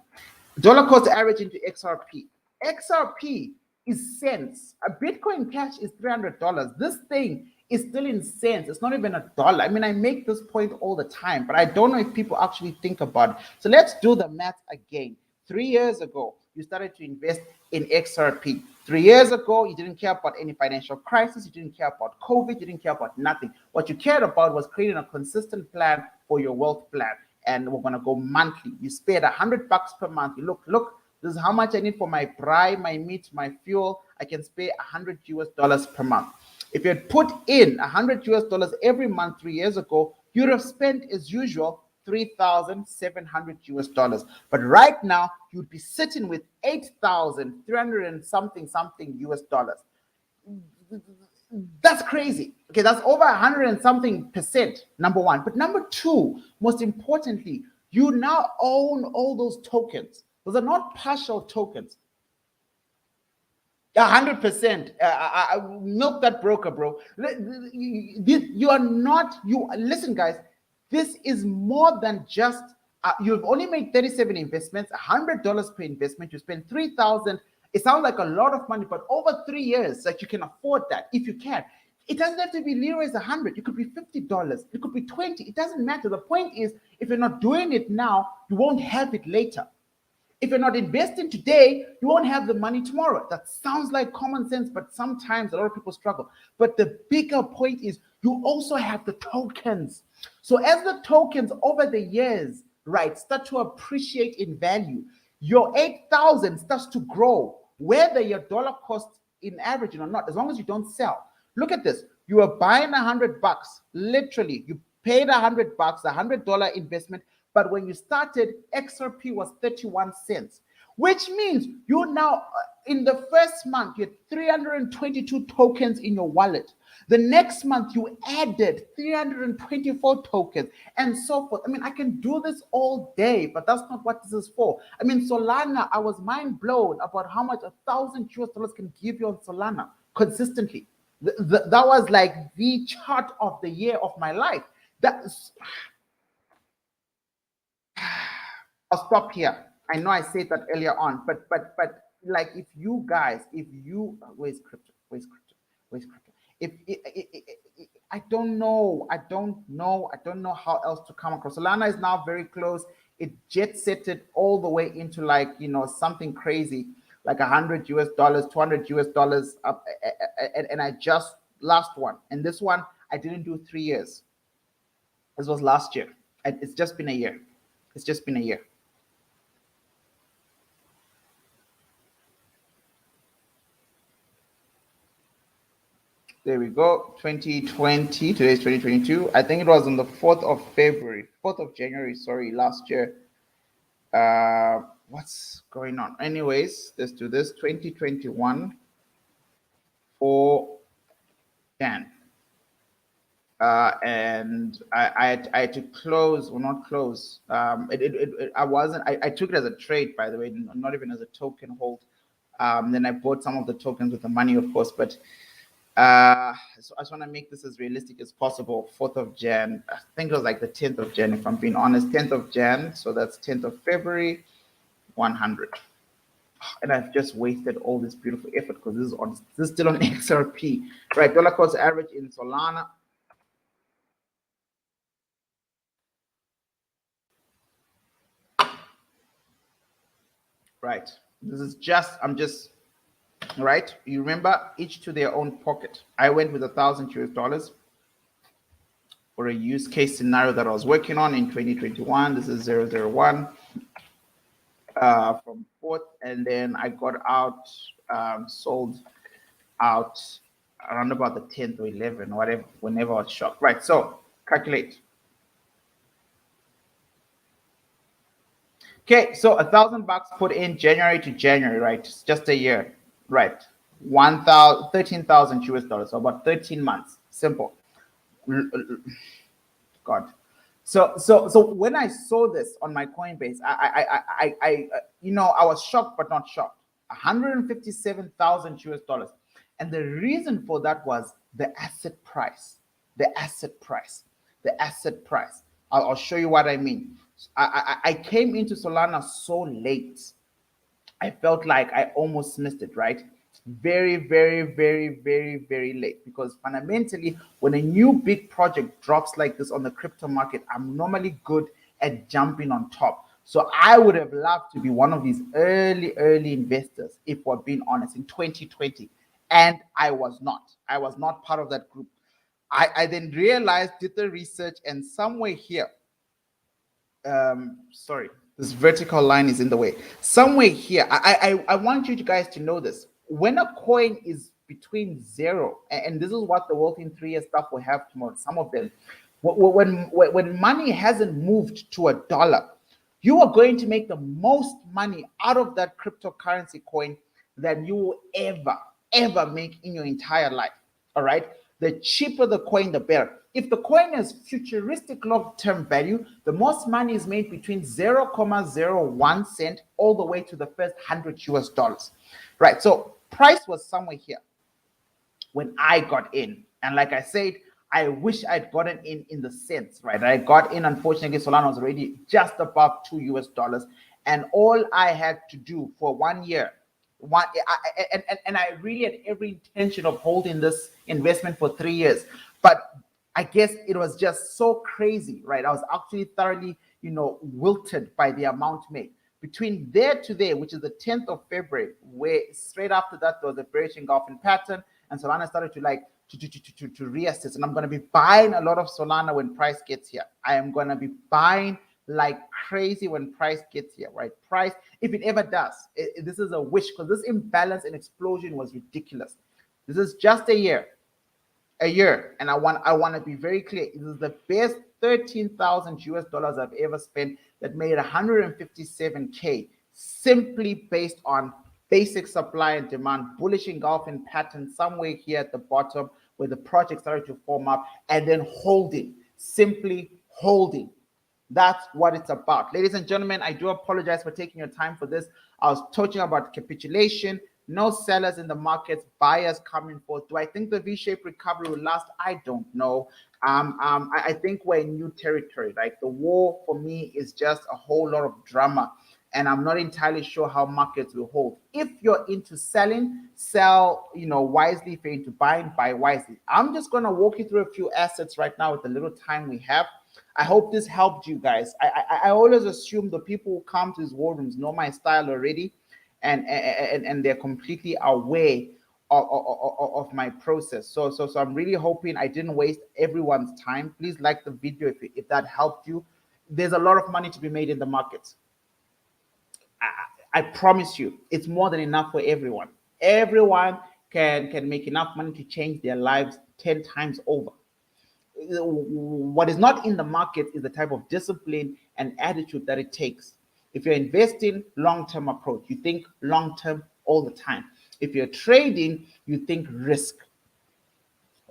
Dollar cost average into XRP. XRP is cents. A Bitcoin Cash is $300. This thing is still in cents. It's not even $1. I mean, I make this point all the time, but I don't know if people actually think about it. So let's do the math again. 3 years ago, you started to invest in XRP. 3 years ago, you didn't care about any financial crisis. You didn't care about COVID. You didn't care about nothing. What you cared about was creating a consistent plan for your wealth plan. And we're going to go monthly. You spared $100 per month. You look, this is how much I need for my braai, my meat, my fuel. I can spare $100 per month. If you had put in $100 every month 3 years ago, you'd have spent, as usual, $3,700. But right now, you'd be sitting with 8,300 and something US dollars. That's crazy. Okay, that's over 100 and something percent, number one. But number two, most importantly, you now own all those tokens. Those are not partial tokens. 100%. Milk that broker, bro. You are not, listen, guys, this is more than just, you've only made 37 investments, $100 per investment. You spend 3,000. It sounds like a lot of money, but over 3 years, that you can afford that if you can. It doesn't have to be Leroy's 100. It could be $50. It could be 20. It doesn't matter. The point is, if you're not doing it now, you won't have it later. If you're not investing today, you won't have the money tomorrow. That sounds like common sense, but sometimes a lot of people struggle. But the bigger point is you also have the tokens. So as the tokens over the years, right, start to appreciate in value, your 8,000 starts to grow, whether your dollar cost in averaging or not, as long as you don't sell. Look at this. You are buying $100, literally. You paid $100, $100 investment. But when you started, XRP was 31 cents, which means you now, in the first month, you had 322 tokens in your wallet. The next month, you added 324 tokens and so forth. I mean, I can do this all day, but that's not what this is for. I mean, Solana, I was mind blown about how much $1,000 can give you on Solana consistently. That was like the chart of the year of my life. I'll stop here. I know I said that earlier on, but like if you guys, where's crypto? I don't know how else to come across. Solana is now very close. It jet setted all the way into like, something crazy, like $100 $200 up, and I just last one, and this one I didn't do 3 years. This was last year. It's just been a year. It's just been a year. There we go. 2020. Today's 2022. I think it was on the 4th of January. Sorry, last year. What's going on? Anyways, let's do this. 2021 for Jan. And I had to close, or not close. I took it as a trade, by the way, not even as a token hold. Then I bought some of the tokens with the money, of course, but so I just want to make this as realistic as possible. 4th of Jan, I think it was like the 10th of Jan, if I'm being honest, 10th of Jan. So that's 10th of February, 100. And I've just wasted all this beautiful effort because this is still on XRP, right? Dollar cost average in Solana. Right. I'm just, right? You remember, each to their own pocket. I went with $1,000 for a use case scenario that I was working on in 2021. This is 001 from 4th. And then I got out, sold out around about the 10th or 11th, whatever, whenever I was shocked. Right. So calculate. Okay, so $1,000 put in January to January, right? It's just a year, right? $13,000, so about 13 months. Simple. God. So when I saw this on my Coinbase, I was shocked but not shocked. $157,000, and the reason for that was the asset price. I'll show you what I mean. I came into Solana so late. I felt like I almost missed it, right? Very, very, very, very, very late. Because fundamentally, when a new big project drops like this on the crypto market, I'm normally good at jumping on top. So I would have loved to be one of these early investors, if we're being honest, in 2020. And I was not. I was not part of that group. I then realized, did the research, and somewhere here, sorry, this vertical line is in the way. Somewhere here, I want you guys to know this. when a coin is between zero, and this is what the Wealth in 3 Years stuff will have tomorrow, some of them, when money hasn't moved to $1, you are going to make the most money out of that cryptocurrency coin than you will ever make in your entire life. All right. The cheaper the coin, the better. If the coin has futuristic long-term value, the most money is made between 0.01 cent all the way to the first $100. Right. So price was somewhere here when I got in. And like I said, I wish I'd gotten in the cents, right? I got in, unfortunately, Solana was already just above $2. And all I had to do for 1 year, and I really had every intention of holding this investment for 3 years. But I guess it was just so crazy, right? I was actually thoroughly, wilted by the amount made. Between there to there, which is the 10th of February, where straight after that, there was a bearish engulfing pattern, and Solana started to reassess. And I'm going to be buying a lot of Solana when price gets here. I am going to be buying like crazy when price gets here, right? Price, if it ever does, this is a wish, because this imbalance and explosion was ridiculous. This is just a year, and I want to be very clear. This is the best $13,000 I've ever spent, that made 157K simply based on basic supply and demand, bullish engulfing pattern somewhere here at the bottom where the project started to form up, and then holding, simply holding. That's what it's about. Ladies and gentlemen, I do apologize for taking your time for this. I was talking about capitulation, no sellers in the markets, buyers coming forth. Do I think the V-shaped recovery will last? I don't know. I think we're in new territory. Like, the war for me is just a whole lot of drama, and I'm not entirely sure how markets will hold. If you're into selling, sell, wisely. If you're into buying, buy wisely. I'm just going to walk you through a few assets right now with the little time we have. I hope this helped you guys. I always assume the people who come to these war rooms know my style already, and they're completely aware of my process. So I'm really hoping I didn't waste everyone's time. Please like the video if that helped you. There's a lot of money to be made in the markets. I promise you, it's more than enough for everyone. Everyone can make enough money to change their lives 10 times over. What is not in the market is the type of discipline and attitude that it takes. If you're investing, long-term approach. You think long-term all the time. If you're trading, you think risk.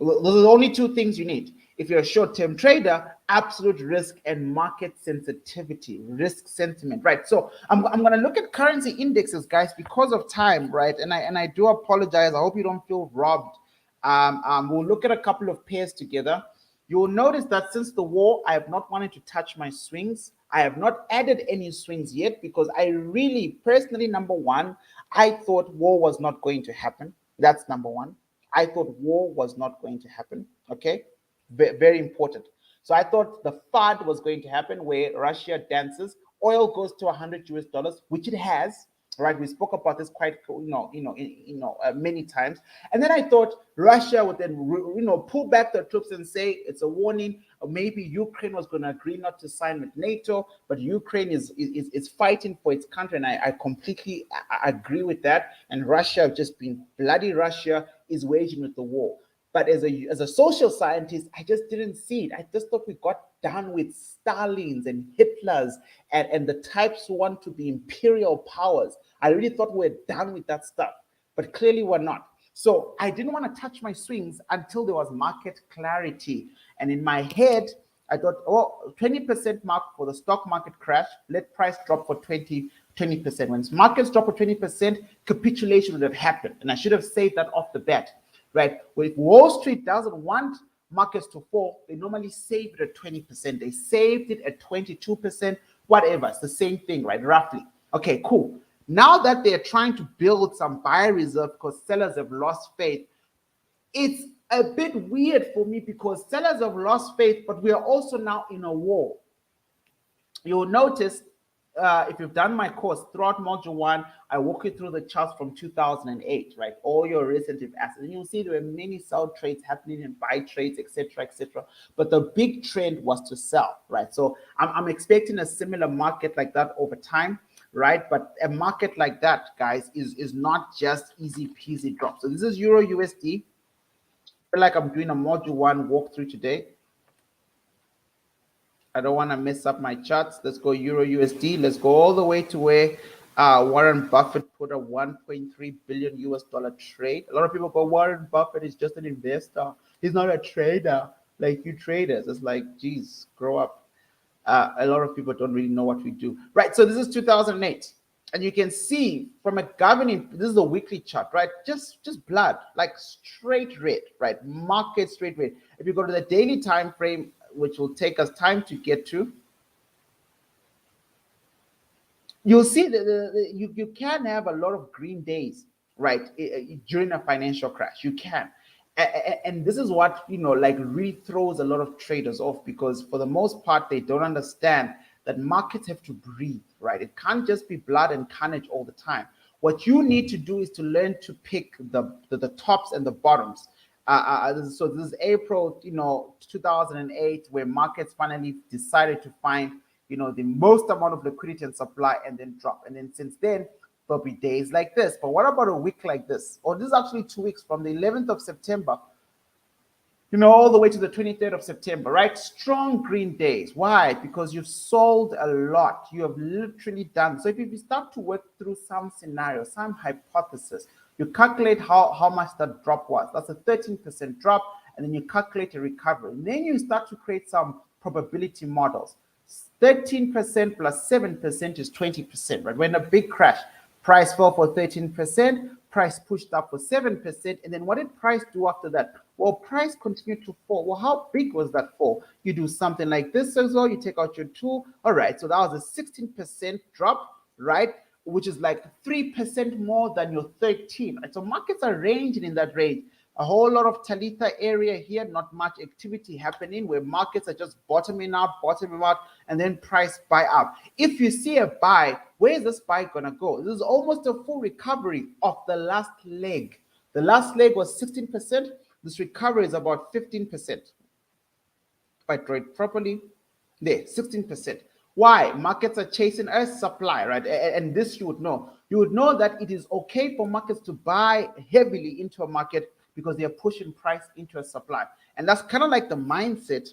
Those are the only two things you need. If you're a short-term trader, absolute risk and market sensitivity, risk sentiment, right? So I'm going to look at currency indexes, guys, because of time, right? And I do apologize. I hope you don't feel robbed. We'll look at a couple of pairs together. You will notice that since the war, I have not wanted to touch my swings. I have not added any swings yet because I really, personally, number one, I thought war was not going to happen. That's number one. I thought war was not going to happen. Okay, very important. So I thought the FUD was going to happen, where Russia dances, oil goes to $100, which it has. Right, we spoke about this quite, many times. And then I thought Russia would then, pull back their troops and say it's a warning. Or maybe Ukraine was going to agree not to sign with NATO, but Ukraine is fighting for its country, and I completely agree with that. And Russia, just being bloody Russia, is waging with the war. But as a social scientist, I just didn't see it. I just thought we got done with Stalins and Hitlers and the types who want to be imperial powers. I really thought we were done with that stuff, but clearly we're not. So I didn't want to touch my swings until there was market clarity. And in my head, I thought, 20% mark for the stock market crash, let price drop for 20%. When markets drop for 20%, capitulation would have happened. And I should have saved that off the bat. Right? Well, if Wall Street doesn't want markets to fall, they normally save it at 20%. They saved it at 22%, whatever. It's the same thing, right? Roughly. Okay, cool. Now that they're trying to build some buyer reserve because sellers have lost faith, it's a bit weird for me because sellers have lost faith, but we are also now in a war. You'll notice, if you've done my course, throughout module 1, I walk you through the charts from 2008, right? All your recentive assets. And you'll see there were many sell trades happening and buy trades, etc., etc. But the big trend was to sell, right? So I'm expecting a similar market like that over time. right? But a market like that, guys, is not just easy peasy drop. So this is Euro USD. I feel like I'm doing a module one walkthrough today. I don't want to mess up my charts. Let's go Euro USD. Let's go all the way to where Warren Buffett put a 1.3 billion US dollar trade. A lot of people go, Warren Buffett is just an investor. He's not a trader like you traders. It's like, geez, grow up. A lot of people don't really know what we do. Right, so this is 2008. And you can see from a governing, this is a weekly chart, right? Just blood, like straight red, right? Market straight red. If you go to the daily time frame, which will take us time to get to, you'll see that you can have a lot of green days, right, during a financial crash. You can. And this is what, like really throws a lot of traders off, because for the most part, they don't understand that markets have to breathe, right? It can't just be blood and carnage all the time. What you need to do is to learn to pick the tops and the bottoms. So this is April, 2008, where markets finally decided to find, the most amount of liquidity and supply and then drop. And then since then, there'll be days like this. But what about a week like this? Or this is actually 2 weeks from the 11th of September, all the way to the 23rd of September, right? Strong green days. Why? Because you've sold a lot. You have literally done. So if you start to work through some scenario, some hypothesis, you calculate how much that drop was. That's a 13% drop. And then you calculate a recovery. And then you start to create some probability models. 13% plus 7% is 20%, right? When a big crash, price fell for 13%, price pushed up for 7%, and then what did price do after that? Well, price continued to fall. Well, how big was that fall? You do something like this as well. You take out your tool. All right, so that was a 16% drop, right? Which is like 3% more than your 13. Right? So markets are ranging in that range. A whole lot of Talitha area here, not much activity happening, where markets are just bottoming out, and then price buy up. If you see a buy, where is this buy gonna go? This is almost a full recovery of the last leg. The last leg was 16%. This recovery is about 15%. If I draw it properly, there, 16%. Why? Markets are chasing a supply, right? And this you would know. You would know that it is okay for markets to buy heavily into a market because they are pushing price into a supply. And that's kind of like the mindset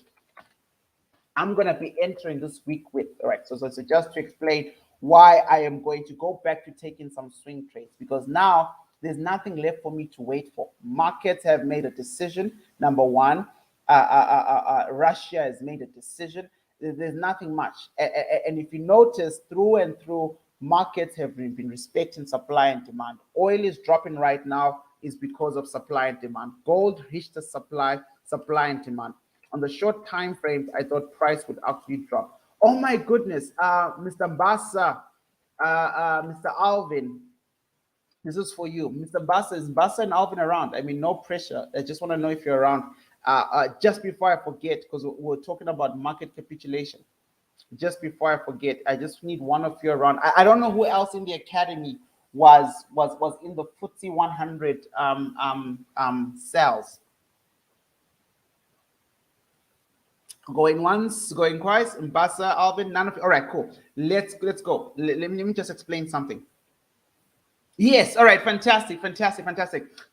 I'm going to be entering this week with. All right. So just to explain why I am going to go back to taking some swing trades, because now there's nothing left for me to wait for. Markets have made a decision. Number one, Russia has made a decision. There's nothing much. And if you notice, through and through, markets have been respecting supply and demand. Oil is dropping right now is because of supply and demand. Gold reached the supply and demand. On the short time frames, I thought price would actually drop. Oh my goodness, Mr. Mbasa, Mr. Alvin, this is for you. Mr. Mbasa, is Mbasa and Alvin around? I mean, no pressure. I just want to know if you're around. Just before I forget, because we're talking about market capitulation. Just before I forget, I just need one of you around. I don't know who else in the academy was in the FTSE 100 cells. Going once, going twice. Mbasa, Alvin, none of you. All right, cool. Let's go. Let me just explain something. Yes, all right, fantastic.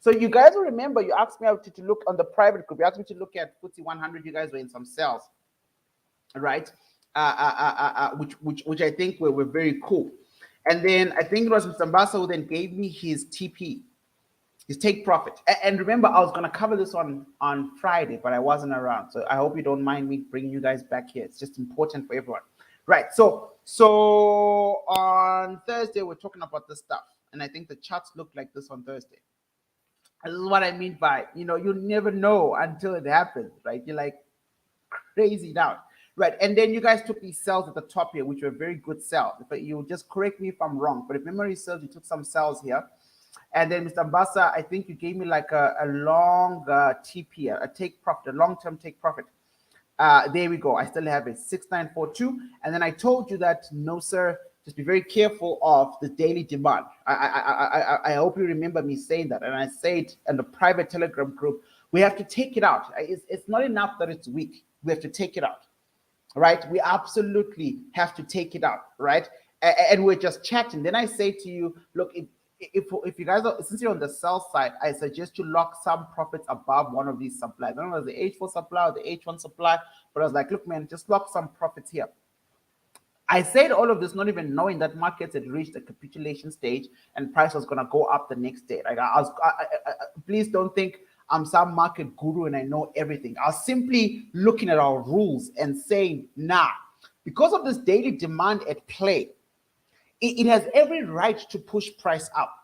So you guys will remember, you asked me to look on the private group. You asked me to look at FTSE 100. You guys were in some cells, right? Which I think were very cool. And then I think it was Mr. Mbasa who then gave me his TP, his take profit. And remember, I was going to cover this on Friday, but I wasn't around. So I hope you don't mind me bringing you guys back here. It's just important for everyone. Right. So on Thursday, we're talking about this stuff. And I think the charts look like this on Thursday. This is what I mean by, you never know until it happens, right? You're like crazy now. Right, and then you guys took these cells at the top here, which were very good cells. But you just correct me if I'm wrong. But if memory serves, you took some cells here. And then Mr. Mbasa, I think you gave me like a long TP, a take profit, a long-term take profit. There we go. I still have it, 6942. And then I told you that, no, sir, just be very careful of the daily demand. I hope you remember me saying that. And I said in the private Telegram group, we have to take it out. It's not enough that it's weak. We have to take it out. Right, we absolutely have to take it out, right? and we're just chatting. Then I say to you, look, if you guys are, since you're on the sell side, I suggest you lock some profits above one of these supplies. I don't know if it was the H4 supply or the H1 supply, but I was like, look, man, just lock some profits here. I said all of this not even knowing that markets had reached a capitulation stage and price was going to go up the next day. Like please don't think I'm some market guru and I know everything. I was simply looking at our rules and saying, nah, because of this daily demand at play, it has every right to push price up.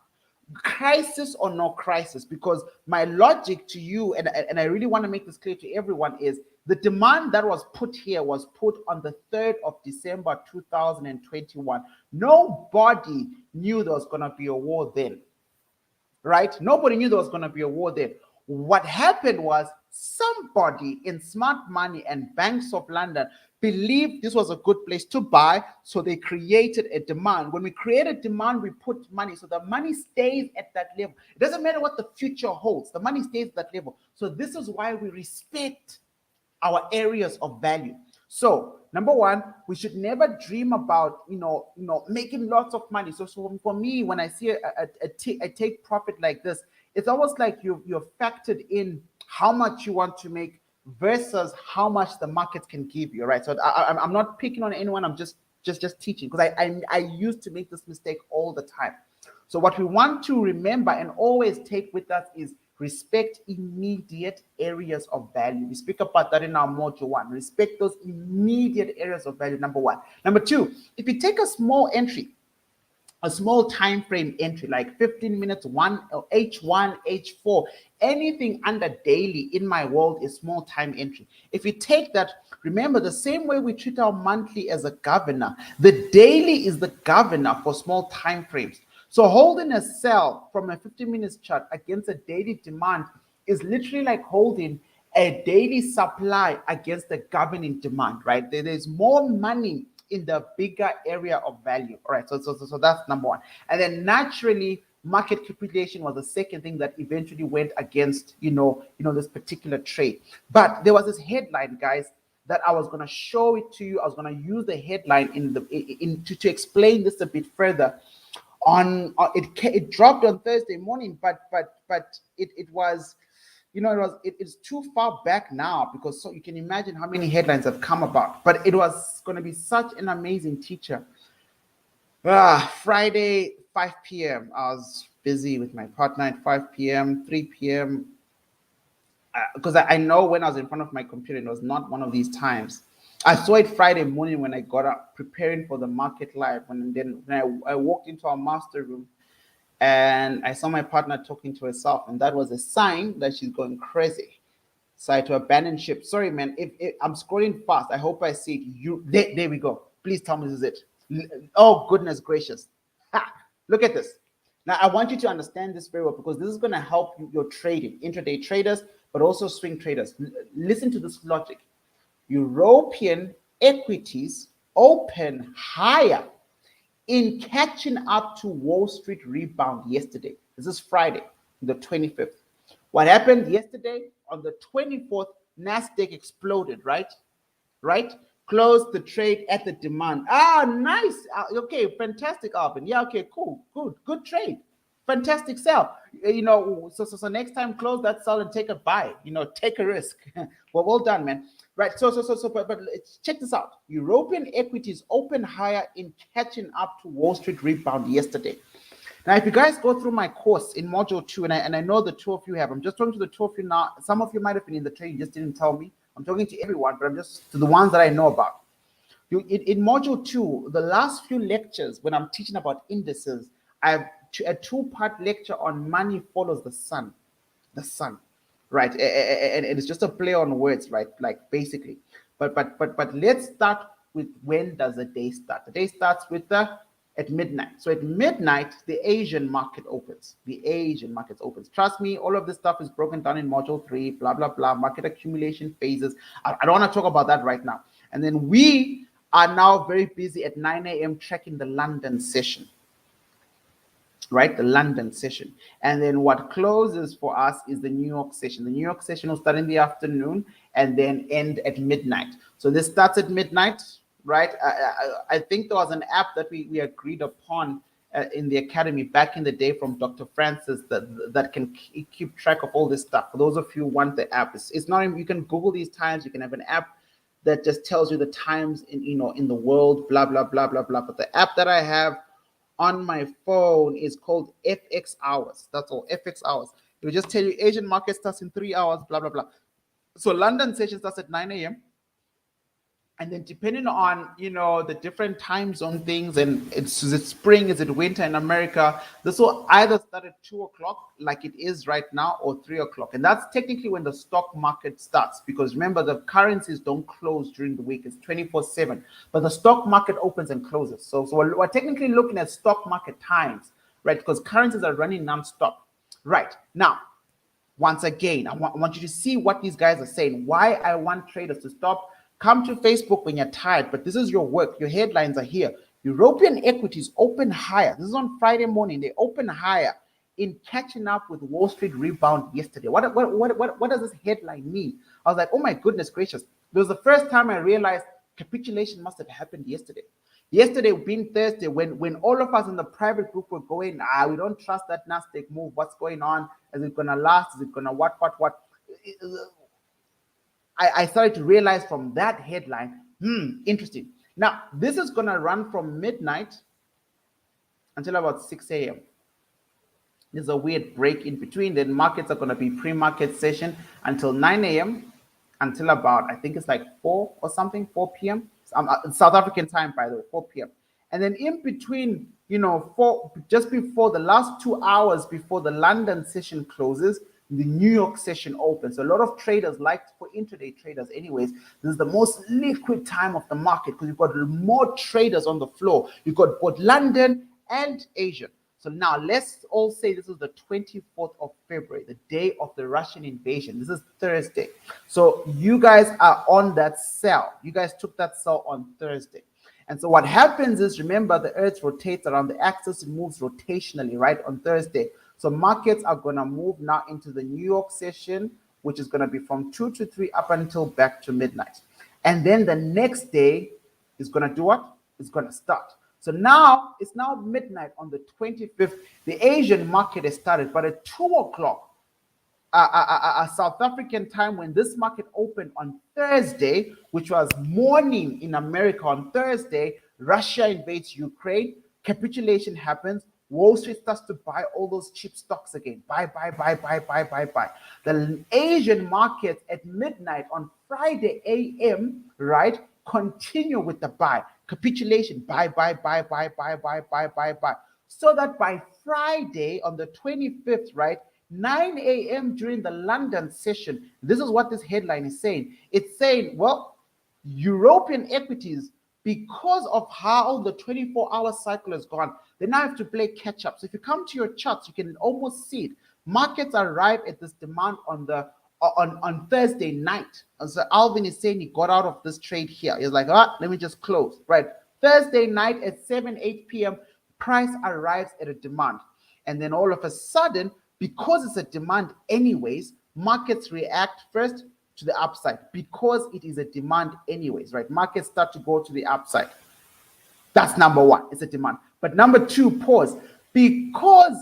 Crisis or no crisis, because my logic to you, and I really want to make this clear to everyone, is the demand that was put here was put on the 3rd of December 2021. Nobody knew there was going to be a war then, right? Nobody knew there was going to be a war then. What happened was somebody in smart money and Banks of London believed this was a good place to buy, so they created a demand. When we create a demand, we put money, so the money stays at that level. It doesn't matter what the future holds, the money stays at that level. So this is why we respect our areas of value. So number one, we should never dream about making lots of money. So for me, when I see a take profit like this, it's almost like you're factored in how much you want to make versus how much the market can give you, right? So I'm not picking on anyone. I'm just teaching, because I used to make this mistake all the time. So what we want to remember and always take with us is respect immediate areas of value. We speak about that in our module 1. Respect those immediate areas of value, number 1. Number 2, if you take a small entry, a small time frame entry like 15 minutes, H1, H4, anything under daily in my world is small time entry. If you take that, remember the same way we treat our monthly as a governor, the daily is the governor for small time frames. So holding a sell from a 15 minutes chart against a daily demand is literally like holding a daily supply against the governing demand, right? There's more money in the bigger area of value. All right, so that's number 1. And then naturally, market capitulation was the second thing that eventually went against this particular trade. But there was this headline, guys, that I was going to show it to you. I was going to use the headline to explain this a bit further. It dropped on Thursday morning, but it was. It's too far back now, because so you can imagine how many headlines have come about. But it was going to be such an amazing teacher. Friday, 5 p.m. I was busy with my partner at 5 p.m., 3 p.m. Because I know when I was in front of my computer, it was not one of these times. I saw it Friday morning when I got up preparing for the market live. And then when I walked into our master room, and I saw my partner talking to herself, and that was a sign that she's going crazy. So I had to abandon ship. Sorry, man. If I'm scrolling fast, I hope I see it. There we go. Please tell me this is it. Oh, goodness gracious. Look at this. Now, I want you to understand this very well, because this is going to help your trading, intraday traders, but also swing traders. Listen to this logic. European equities open higher in catching up to Wall Street rebound yesterday. This is Friday, the 25th. What happened yesterday? On the 24th, Nasdaq exploded, right? Closed the trade at the demand. Nice. Okay, fantastic, Alvin. Yeah, okay, cool, good trade. Fantastic sell. So next time close that sell and take a buy. Take a risk. Well done, man. Right. But check this out. European equities open higher in catching up to Wall Street rebound yesterday. Now, if you guys go through my course in module 2, and I know the 2 of you have, I'm just talking to the 2 of you now. Some of you might have been in the trade, you just didn't tell me. I'm talking to everyone, but I'm just to the ones that I know about. In module 2, the last few lectures, when I'm teaching about indices, I have a 2-part lecture on money follows the sun. The sun, right? And it's just a play on words, right? Like basically. But let's start with, when does the day start? The day starts with at midnight. So at midnight, the Asian market opens. The Asian market opens. Trust me, all of this stuff is broken down in module 3, blah, blah, blah, market accumulation phases. I don't want to talk about that right now. And then we are now very busy at 9 a.m. tracking the London session. Right, the London session. And then what closes for us is the New York session. The New York session will start in the afternoon and then end at midnight. So this starts at midnight, right? I think there was an app that we agreed upon in the academy back in the day from Dr. Francis that can keep track of all this stuff. For those of you who want the app, it's not, you can Google these times. You can have an app that just tells you the times in the world, blah blah blah blah blah. But the app that I have on my phone is called FX Hours. That's all, FX Hours. It will just tell you Asian market starts in 3 hours, blah blah blah. So London session starts at 9 a.m. And then depending on the different time zone things, and is it spring, is it winter in America, this will either start at 2 o'clock like it is right now, or 3 o'clock. And that's technically when the stock market starts, because remember, the currencies don't close during the week. It's 24/7, but the stock market opens and closes. So we're technically looking at stock market times, right? Because currencies are running non-stop. Right now, once again, I want you to see what these guys are saying, why I want traders to stop. Come to Facebook when you're tired, but this is your work. Your headlines are here. European equities open higher. This is on Friday morning. They open higher in catching up with Wall Street rebound yesterday. What does this headline mean? I was like, oh my goodness gracious. It was the first time I realized capitulation must have happened yesterday. Yesterday being Thursday, when all of us in the private group were going, we don't trust that Nasdaq move. What's going on? Is it gonna last? Is it gonna what? I started to realize from that headline, interesting. Now, this is going to run from midnight until about 6 a.m. There's a weird break in between. Then markets are going to be pre-market session until 9 a.m. until about, I think it's like 4 or something, 4 p.m. South African time, by the way, 4 p.m. And then in between, just before the last 2 hours before the London session closes, the New York session opens. So a lot of traders for intraday traders anyways, this is the most liquid time of the market because you've got more traders on the floor. You've got both London and Asia. So now let's all say this is the 24th of February, the day of the Russian invasion. This is Thursday. So you guys are on that sell. You guys took that sell on Thursday. And so what happens is, remember, the earth rotates around the axis. It moves rotationally, right, on Thursday. So markets are going to move now into the New York session, which is going to be from 2 to 3 up until back to midnight. And then the next day is going to do what? It's going to start. So now it's now midnight on the 25th. The Asian market has started, but at 2 o'clock, South African time, when this market opened on Thursday, which was morning in America on Thursday, Russia invades Ukraine, capitulation happens, Wall Street starts to buy all those cheap stocks again. Buy. The Asian markets at midnight on Friday a.m., right, continue with the buy. Capitulation, buy. So that by Friday on the 25th, right, 9 a.m. during the London session, this is what this headline is saying. It's saying, well, European equities, because of how the 24-hour cycle has gone, they now have to play catch up. So if you come to your charts, you can almost see it. Markets arrive at this demand on Thursday night. And so Alvin is saying he got out of this trade here. He's like, let me just close. Right. Thursday night at 8 p.m., price arrives at a demand. And then all of a sudden, because it's a demand anyways, markets react first to the upside because it is a demand anyways, right? Markets start to go to the upside. That's number one. It's a demand. But number two, pause. Because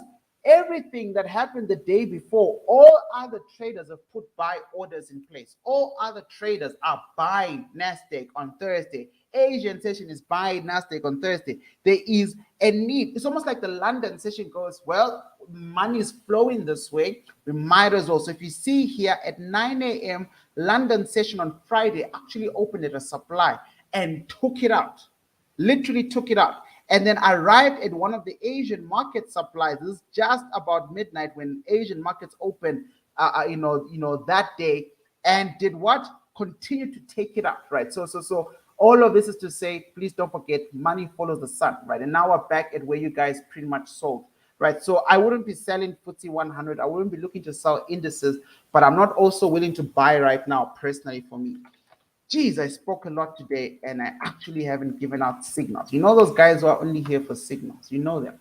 everything that happened the day before, all other traders have put buy orders in place. All other traders are buying Nasdaq on Thursday. Asian session is buying Nasdaq on Thursday. There is a need. It's almost like the London session goes, well, money is flowing this way. We might as well. So if you see here at 9 a.m., London session on Friday actually opened at a supply and took it out. Literally took it out. And then arrived at one of the Asian market supplies. This is just about midnight when Asian markets opened, that day, and did what? Continue to take it up, right? So all of this is to say, please don't forget, money follows the sun, right? And now we're back at where you guys pretty much sold, right? So I wouldn't be selling FTSE 100. I wouldn't be looking to sell indices, but I'm not also willing to buy right now, personally, for me. Geez, I spoke a lot today and I actually haven't given out signals. You know those guys who are only here for signals. You know them.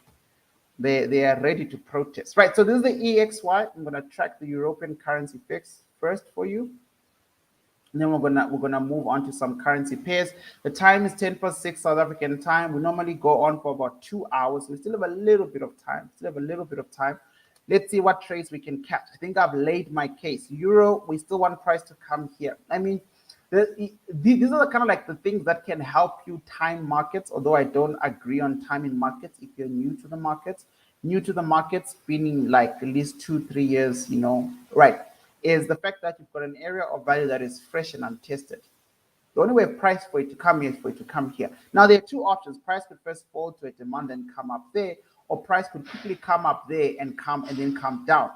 They are ready to protest. Right, so this is the EXY. I'm going to track the European currency fix first for you. And then we're gonna move on to some currency pairs. The time is 10 past 6 South African time. We normally go on for about 2 hours. We still have a little bit of time. Let's see what trades we can catch. I think I've laid my case. Euro, we still want price to come here. I mean, these are the kind of like the things that can help you time markets, although I don't agree on timing markets if you're new to the markets. New to the markets, meaning like at least 2-3 years, right, is the fact that you've got an area of value that is fresh and untested. The only way price for it to come here is for it to come here. Now, there are two options. Price could first fall to a demand and come up there, or price could quickly come up there and then come down.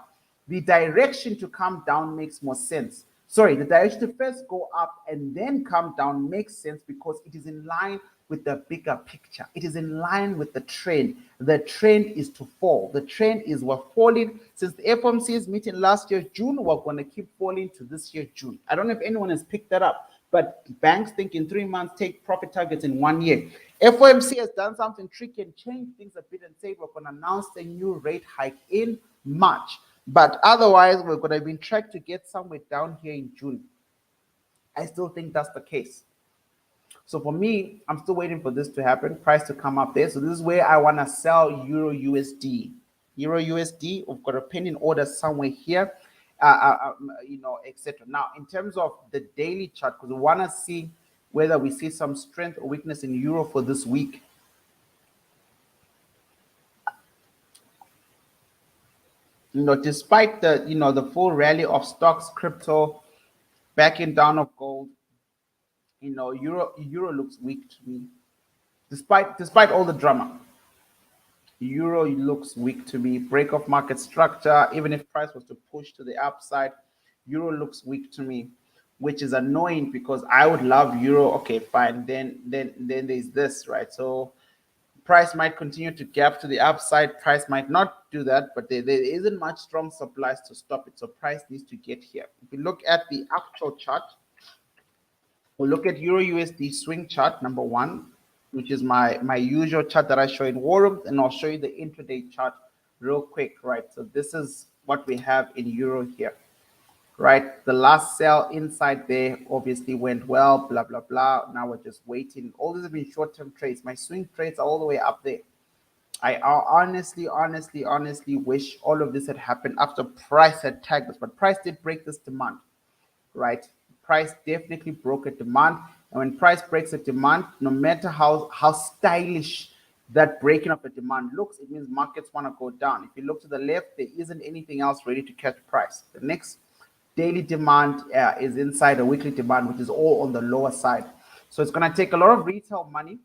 The direction to come down makes more sense. Sorry, the direction to first go up and then come down makes sense because it is in line with the bigger picture. It is in line with the trend. The trend is to fall. The trend is we're falling. Since the FOMC's meeting last year, June, we're going to keep falling to this year, June. I don't know if anyone has picked that up, but banks think in 3 months, take profit targets in 1 year. FOMC has done something tricky and changed things a bit and said we're going to announce a new rate hike in March. But otherwise, we're going to be tracked to get somewhere down here in June. I still think that's the case. So for me, I'm still waiting for this to happen, price to come up there. So this is where I want to sell Euro USD. Euro USD, we've got a pending order somewhere here, etc. Now, in terms of the daily chart, because we want to see whether we see some strength or weakness in Euro for this week. Despite the full rally of stocks, crypto, backing down of gold, Euro looks weak to me. Despite all the drama, Euro looks weak to me. Break of market structure, even if price was to push to the upside, Euro looks weak to me, which is annoying because I would love Euro. Okay, fine. Then there's this, right? So price might continue to gap to the upside. Price might not do that, but there isn't much strong supplies to stop it. So price needs to get here. If you look at the actual chart, we'll look at Euro USD swing chart number one, which is my usual chart that I show in War Room, and I'll show you the intraday chart real quick, right? So this is what we have in Euro here, right? The last sell inside there obviously went well, blah, blah, blah. Now we're just waiting. All these have been short-term trades. My swing trades are all the way up there. I honestly wish all of this had happened after price had tagged us, but price did break this demand, right? Price definitely broke a demand. And when price breaks a demand, no matter how stylish that breaking of a demand looks, it means markets want to go down. If you look to the left, there isn't anything else ready to catch price. The next daily demand is inside a weekly demand, which is all on the lower side. So it's going to take a lot of retail money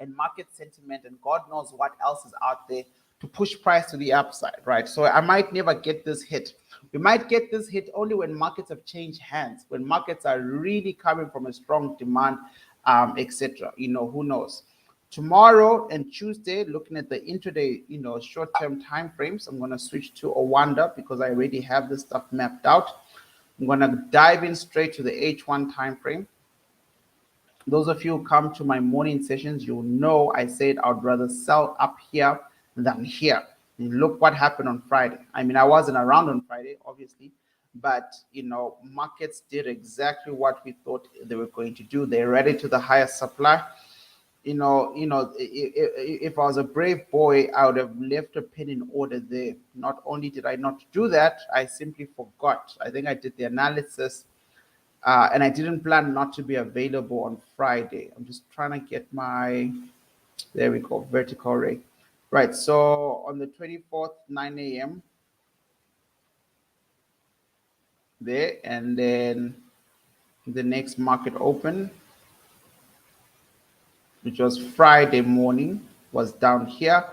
and market sentiment and God knows what else is out there to push price to the upside, right? So I might never get this hit. We might get this hit only when markets have changed hands, when markets are really coming from a strong demand, etc. Who knows? Tomorrow and Tuesday, looking at the intraday, short-term time frames, I'm going to switch to Owanda because I already have this stuff mapped out. I'm going to dive in straight to the H1 time frame. Those of you who come to my morning sessions, you'll know I said I'd rather sell up here than here. And look what happened on Friday. I mean, I wasn't around on Friday, obviously, but markets did exactly what we thought they were going to do. They read it to the highest supply. If I was a brave boy, I would have left a pin in order there. Not only did I not do that, I simply forgot. I think I did the analysis. And I didn't plan not to be available on Friday. I'm just trying to get there we go, vertical ray. Right, so on the 24th, 9 a.m. there, and then the next market open, which was Friday morning, was down here.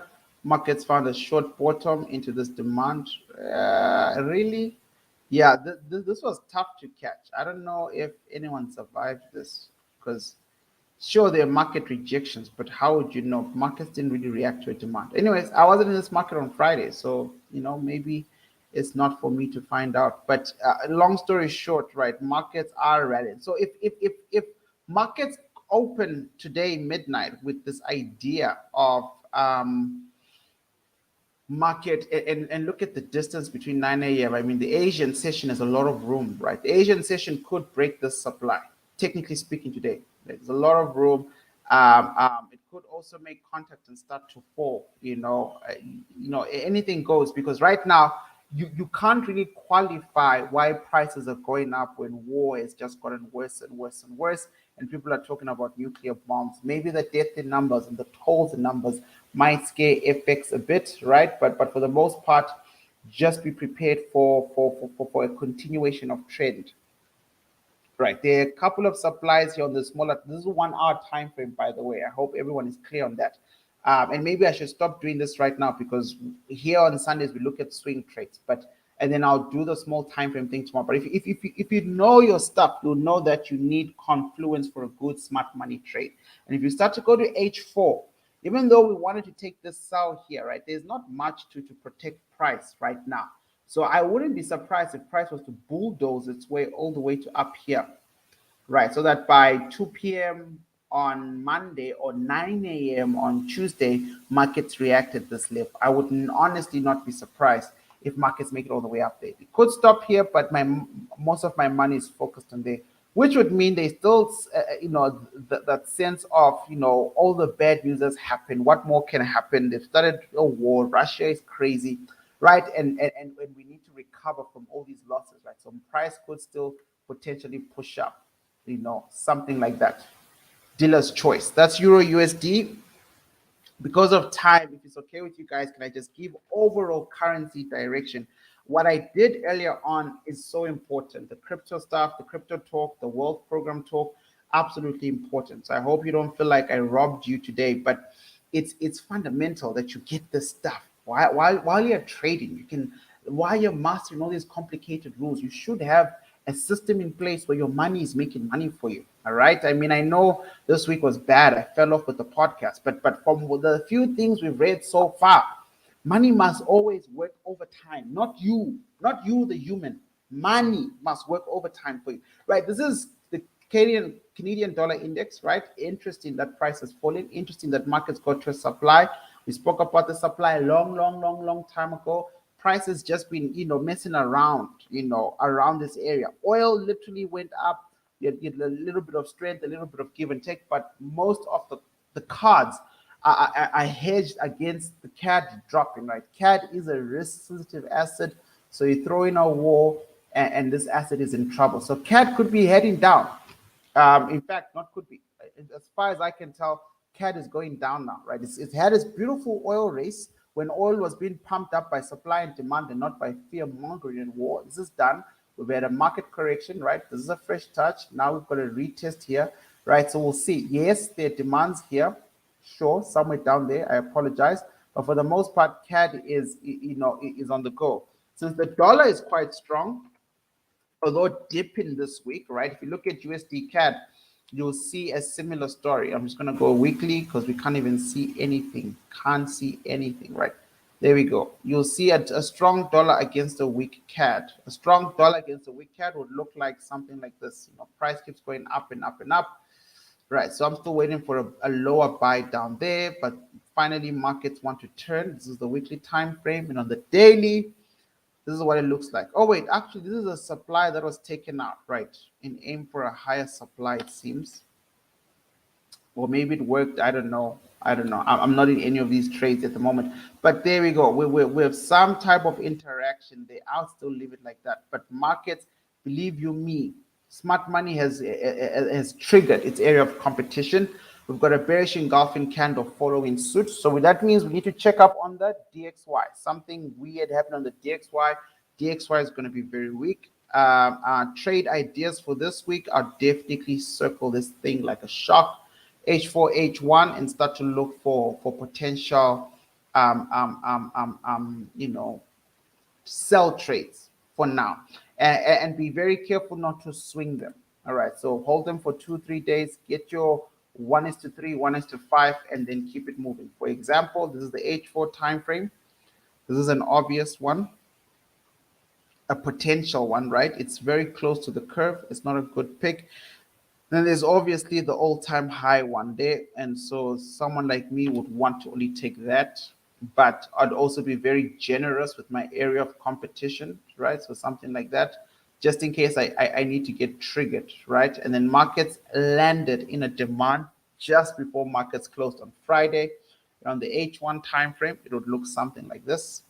Markets found a short bottom into this demand. Really? Yeah, this was tough to catch. I don't know if anyone survived this because sure, there are market rejections, but how would you know? Markets didn't really react to a demand. Anyways, I wasn't in this market on Friday, so maybe it's not for me to find out. But long story short, right? Markets are rallying. So if markets open today midnight with this idea of market and look at the distance between 9 a.m. I mean, the Asian session has a lot of room, right? The Asian session could break this supply, technically speaking, today. There's a lot of room. It could also make contact and start to fall. Anything goes, because right now you can't really qualify why prices are going up when war has just gotten worse and worse and worse, and people are talking about nuclear bombs. Maybe the death in numbers and the tolls in numbers might scare FX a bit, right? But for the most part, just be prepared for a continuation of trend. Right, there are a couple of supplies here on the smaller. This is a 1 hour time frame, by the way. I hope everyone is clear on that. And maybe I should stop doing this right now, because here on Sundays we look at swing trades, and then I'll do the small time frame thing tomorrow. But if you know your stuff, you'll know that you need confluence for a good smart money trade. And if you start to go to H4, even though we wanted to take this sell here, right, there's not much to protect price right now. So I wouldn't be surprised if price was to bulldoze its way all the way to up here, right? So that by 2 p.m. on Monday or 9 a.m. on Tuesday, markets reacted this level. I would honestly not be surprised if markets make it all the way up there. It could stop here, but most of my money is focused on there, which would mean they still, that sense of, all the bad news has happened. What more can happen? They've started a war. Russia is crazy, right? And we need to recover from all these losses, right? So price could still potentially push up, something like that. Dealer's choice. That's Euro USD. Because of time, if it's okay with you guys, can I just give overall currency direction? What I did earlier on is so important. The crypto stuff, the crypto talk, the wealth program talk, absolutely important. So I hope you don't feel like I robbed you today, but it's fundamental that you get this stuff while you're trading. While you're mastering all these complicated rules, you should have a system in place where your money is making money for you. All right. I mean, I know this week was bad. I fell off with the podcast, but from the few things we've read so far, money must always work overtime. Not you, the human. Money must work overtime for you. Right. This is the Canadian dollar index, right? Interesting that price is falling. Interesting that markets got to a supply. We spoke about the supply a long time ago. Price has just been, messing around, around this area. Oil literally went up. You had a little bit of strength, a little bit of give and take, but most of the cards are hedged against the CAD dropping, right? CAD is a risk-sensitive asset, so you throw in a war, and this asset is in trouble. So CAD could be heading down. In fact, not could be. As far as I can tell, CAD is going down now, right? It's had its beautiful oil race when oil was being pumped up by supply and demand and not by fear mongering and war. This is done. We've had a market correction, right? This is a fresh touch. Now we've got a retest here, right? So we'll see. Yes, there are demands here. Sure, somewhere down there. I apologize. But for the most part, CAD is on the go. Since the dollar is quite strong, although dipping this week, right? If you look at USDCAD, you'll see a similar story. I'm just going to go weekly because we can't even see anything. Can't see anything, right? There we go. You'll see a strong dollar against a weak CAD. A strong dollar against a weak CAD would look like something like this. Price keeps going up and up and up. Right, so I'm still waiting for a lower buy down there, but finally markets want to turn. This is the weekly time frame, and on the daily, this is what it looks like. Oh wait, actually this is a supply that was taken out, right? In aim for a higher supply, it seems. Or maybe it worked. I don't know. I'm not in any of these trades at the moment. But there we go. We have some type of interaction there. I'll still leave it like that. But markets, believe you me, smart money has triggered its area of competition. We've got a bearish engulfing candle following suit. So that means we need to check up on the DXY. Something weird happened on the DXY. DXY is going to be very weak. Trade ideas for this week are definitely circle this thing like a shark. H4, H1, and start to look for potential, sell trades for now, and be very careful not to swing them. All right, so hold them for 2-3 days. Get your 1:3, 1:5, and then keep it moving. For example, this is the H4 time frame. This is an obvious one, a potential one, right? It's very close to the curve. It's not a good pick. Then there's obviously the all-time high one there, and so someone like me would want to only take that. but I'd also be very generous with my area of competition, right? So something like that, just in case I need to get triggered, right? And then markets landed in a demand just before markets closed on Friday. On the H1 time frame, it would look something like this,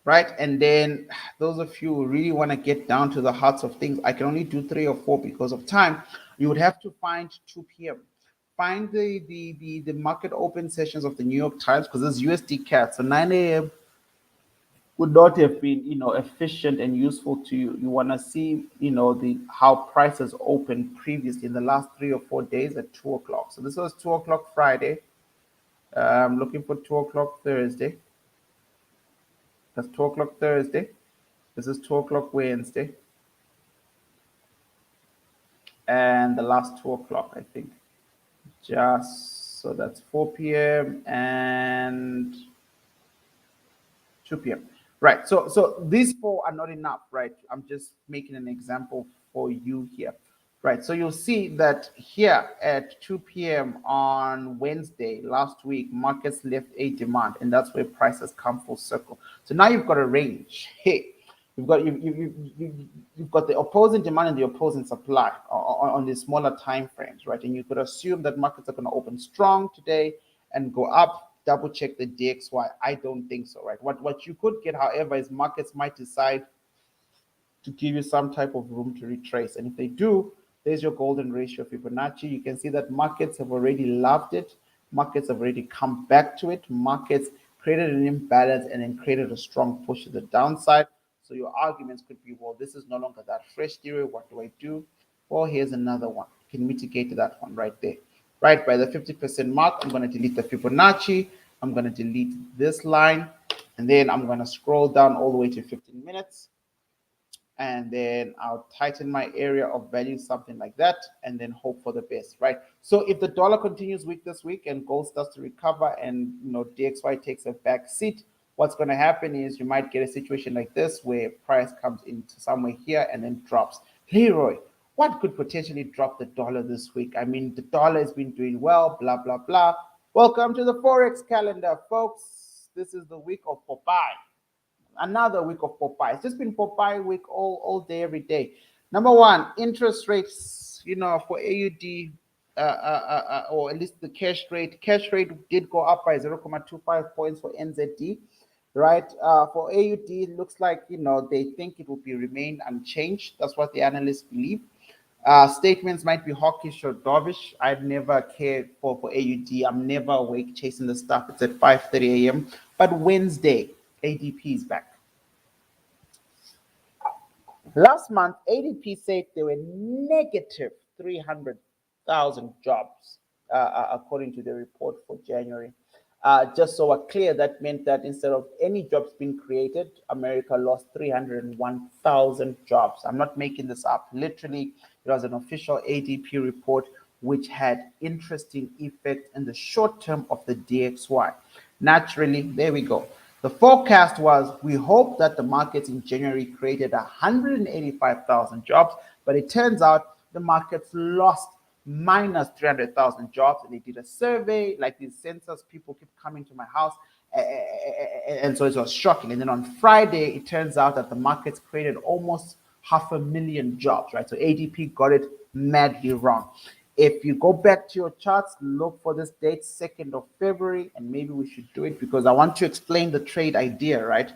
right? And then those of you who really want to get down to the hearts of things, I can only do 3 or 4 because of time. You would have to find 2 p.m. Find the market open sessions of the New York Times, because this USDCAD. So 9 a.m. would not have been, efficient and useful to you. You want to see, the how prices opened previously in the last 3 or 4 days at 2 o'clock. So this was 2 o'clock Friday. I'm looking for 2 o'clock Thursday. That's 2 o'clock Thursday. This is 2 o'clock Wednesday. And the last 2 o'clock, I think. Just so that's 4 p.m. and 2 p.m. Right. So these 4 are not enough, right? I'm just making an example for you here. Right. So you'll see that here at 2 p.m. on Wednesday last week, markets left a demand, and that's where prices come full circle. So now you've got a range. Hey, you've got the opposing demand and the opposing supply on the smaller time frames, right? And you could assume that markets are going to open strong today and go up. Double check the DXY. I don't think so, right? What you could get, however, is markets might decide to give you some type of room to retrace. And if they do, there's your golden ratio Fibonacci. You can see that markets have already loved it. Markets have already come back to it. Markets created an imbalance and then created a strong push to the downside. So your arguments could be, well, this is no longer that fresh theory. What do I do? Well, here's another one. You can mitigate that one right there. Right by the 50% mark, I'm going to delete the Fibonacci. I'm going to delete this line. And then I'm going to scroll down all the way to 15 minutes. And then I'll tighten my area of value, something like that, and then hope for the best, right? So if the dollar continues weak this week and gold starts to recover and DXY takes a back seat, what's going to happen is you might get a situation like this where price comes into somewhere here and then drops. Leroy, what could potentially drop the dollar this week? I mean, the dollar has been doing well, blah, blah, blah. Welcome to the Forex calendar, folks. This is the week of Popeye. Another week of Popeye. It's just been Popeye week all day, every day. Number one, interest rates, for AUD, or at least the cash rate. Cash rate did go up by 0.25 points for NZD, right? For AUD, it looks like, they think it will remain unchanged. That's what the analysts believe. Statements might be hawkish or dovish. I've never cared for AUD. I'm never awake chasing the stuff. It's at 5:30 a.m. But Wednesday, ADP is back. Last month, ADP said there were negative 300,000 jobs, according to the report for January. Just so we're clear, that meant that instead of any jobs being created, America lost 301,000 jobs. I'm not making this up. Literally, it was an official ADP report which had interesting effect in the short term of the DXY. Naturally, there we go. The forecast was, we hope that the markets in January created 185,000 jobs, but it turns out the markets lost minus 300,000 jobs. And they did a survey, like these census people keep coming to my house. And so it was shocking. And then on Friday, it turns out that the markets created almost 500,000 jobs, right? So ADP got it madly wrong. If you go back to your charts, look for this date, 2nd of February, and maybe we should do it because I want to explain the trade idea, right?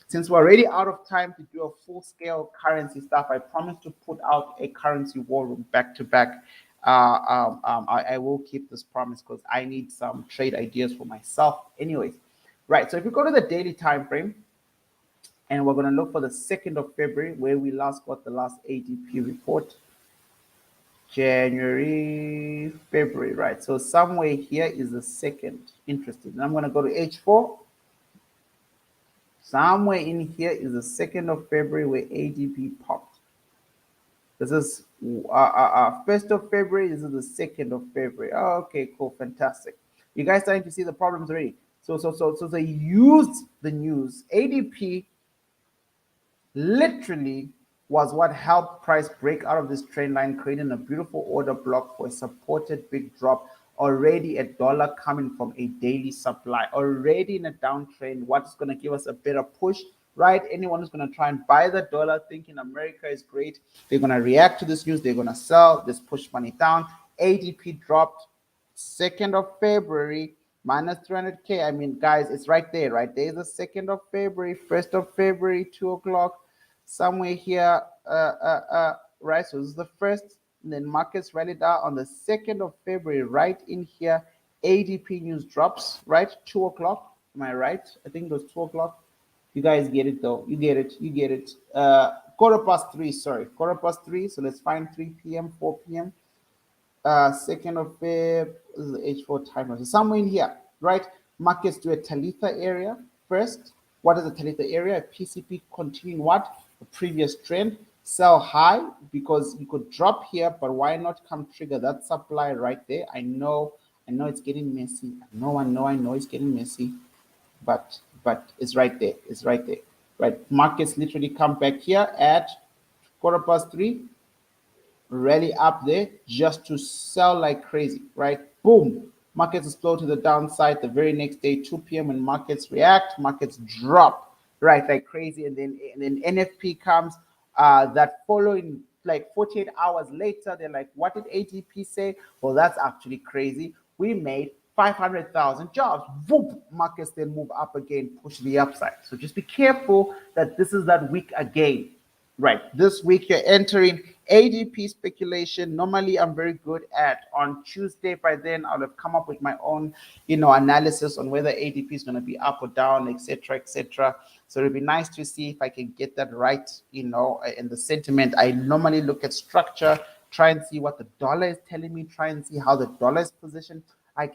Since we're already out of time to do a full-scale currency stuff, I promise to put out a currency war room back-to-back. I will keep this promise because I need some trade ideas for myself anyways. Right, so if you go to the daily time frame, and we're going to look for the 2nd of February, where we last got the last ADP report. January, February, right? So somewhere here is the 2nd. Interesting. And I'm going to go to H4. Somewhere in here is the 2nd of February where ADP popped. This is 1st of February. This is the 2nd of February. Oh, okay, cool, fantastic. You guys starting to see the problems already. So they used the news. ADP literally was what helped price break out of this trend line, creating a beautiful order block for a supported big drop already a dollar coming from a daily supply, already in a downtrend. What's going to give us a better push, right? Anyone who's going to try and buy the dollar thinking America is great, they're going to react to this news, they're going to sell, just push money down. ADP dropped 2nd of February, minus 300K. I mean, guys, it's right there, right? There's the 2nd of February, 1st of February, 2 o'clock, somewhere here, right? So this is the first, and then markets rallied out on the 2nd of February, right in here. ADP news drops, right? 2 o'clock. Am I right? I think it was 2 o'clock. You guys get it though. You get it. You get it. Quarter past 3, sorry. Quarter past 3. So let's find 3 p.m., 4 p.m. 2nd of Feb, this is the H4 timer. So somewhere in here, right? Markets do a Talitha area first. What is a Talitha area? A PCP continuing what? The previous trend. Sell high because you could drop here, but why not come trigger that supply right there? I know it's getting messy. I know it's getting messy, but it's right there. It's right there. Right. Markets literally come back here at quarter past 3. Rally up there just to sell like crazy, right? Boom. Markets explode to the downside the very next day, 2 p.m. when markets react, markets drop, right, like crazy. And then NFP comes that following like 48 hours later. They're like, what did ADP say? Well, that's actually crazy. We made 500,000 jobs. Whoop, markets then move up again, push the upside. So just be careful that this is that week again. Right. This week you're entering ADP speculation. Normally I'm very good at on Tuesday. By then I'll have come up with my own, analysis on whether ADP is going to be up or down, etc., etc. So it'll be nice to see if I can get that right, in the sentiment. I normally look at structure, try and see what the dollar is telling me, try and see how the dollar is positioned. I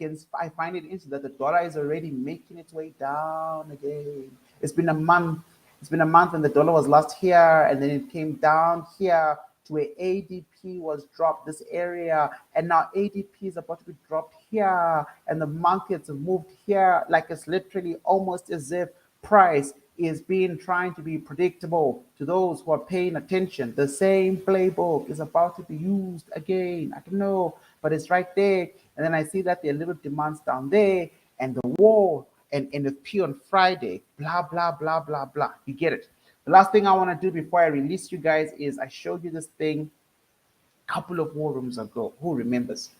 find it interesting that the dollar is already making its way down again. It's been a month. It's been a month and the dollar was last here, and then it came down here to where ADP was dropped, this area, and now ADP is about to be dropped here, and the markets have moved here. Like, it's literally almost as if price is trying to be predictable to those who are paying attention. The same playbook is about to be used again. I don't know, but it's right there. And then I see that there are little demands down there, and the war and NFP on Friday, blah, blah, blah, blah, blah. You get it. The last thing I want to do before I release you guys is I showed you this thing a couple of war rooms ago. Who remembers?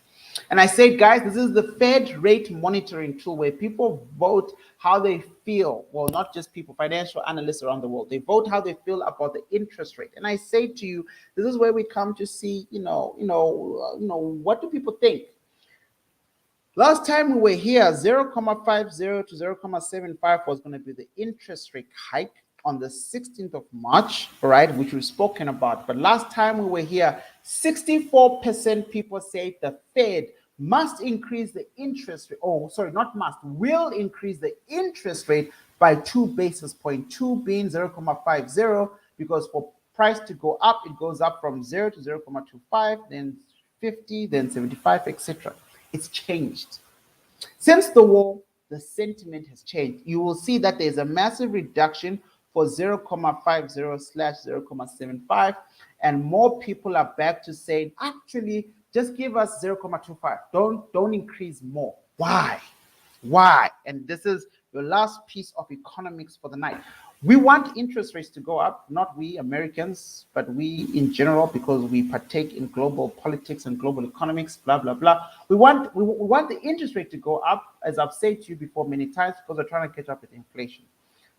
And I said, guys, this is the Fed rate monitoring tool where people vote how they feel. Well, not just people, financial analysts around the world. They vote how they feel about the interest rate. And I say to you, this is where we come to see, what do people think? Last time we were here, 0.50 to 0.75 was going to be the interest rate hike on the 16th of March, right, which we've spoken about. But last time we were here, 64% people say the Fed must increase the interest rate. Oh, sorry, not must, will increase the interest rate by 2 basis points, 2 being 0.50, because for price to go up, it goes up from 0 to 0.25, then 50, then 75, etc. It's changed. Since the war, the sentiment has changed. You will see that there's a massive reduction for 0.50/0.75, and more people are back to saying, actually, just give us 0.25. Don't increase more. Why? And this is your last piece of economics for the night. We want interest rates to go up, not we Americans, but we in general, because we partake in global politics and global economics, blah, blah, blah. We want the interest rate to go up, as I've said to you before many times, because we're trying to catch up with inflation.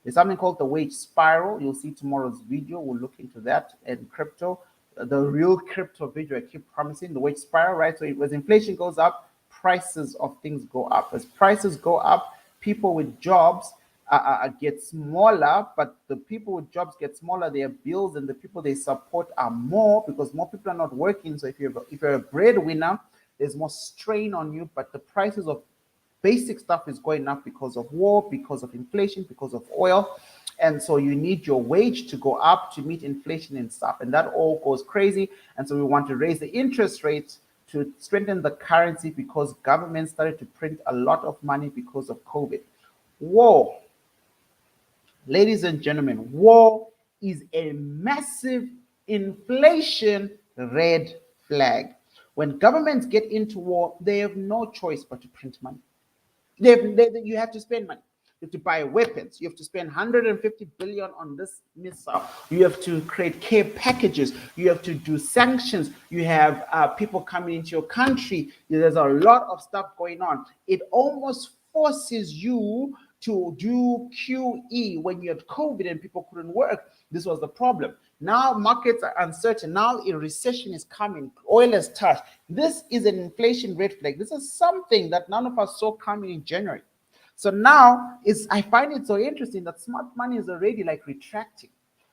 There's something called the wage spiral. You'll see tomorrow's video. We'll look into that, and crypto, the real crypto video I keep promising, the wage spiral, right? So as inflation goes up, prices of things go up. As prices go up, people with jobs get smaller, but the people with jobs get smaller, their bills and the people they support are more, because more people are not working. So if you're a breadwinner, there's more strain on you, but the prices of basic stuff is going up because of war, because of inflation, because of oil. And so you need your wage to go up to meet inflation and stuff, and that all goes crazy. And so we want to raise the interest rates to strengthen the currency, because government started to print a lot of money because of COVID. War, ladies and gentlemen, war is a massive inflation red flag. When governments get into war, they have no choice but to print money. You have to spend money. You have to buy weapons. You have to spend 150 billion on this missile. You have to create care packages. You have to do sanctions. You have people coming into your country. There's a lot of stuff going on. It almost forces you to do QE when you had COVID and people couldn't work. This was the problem. Now markets are uncertain. Now a recession is coming. Oil has touched. This is an inflation red flag. This is something that none of us saw coming in January. So now I find it so interesting that smart money is already like retracting.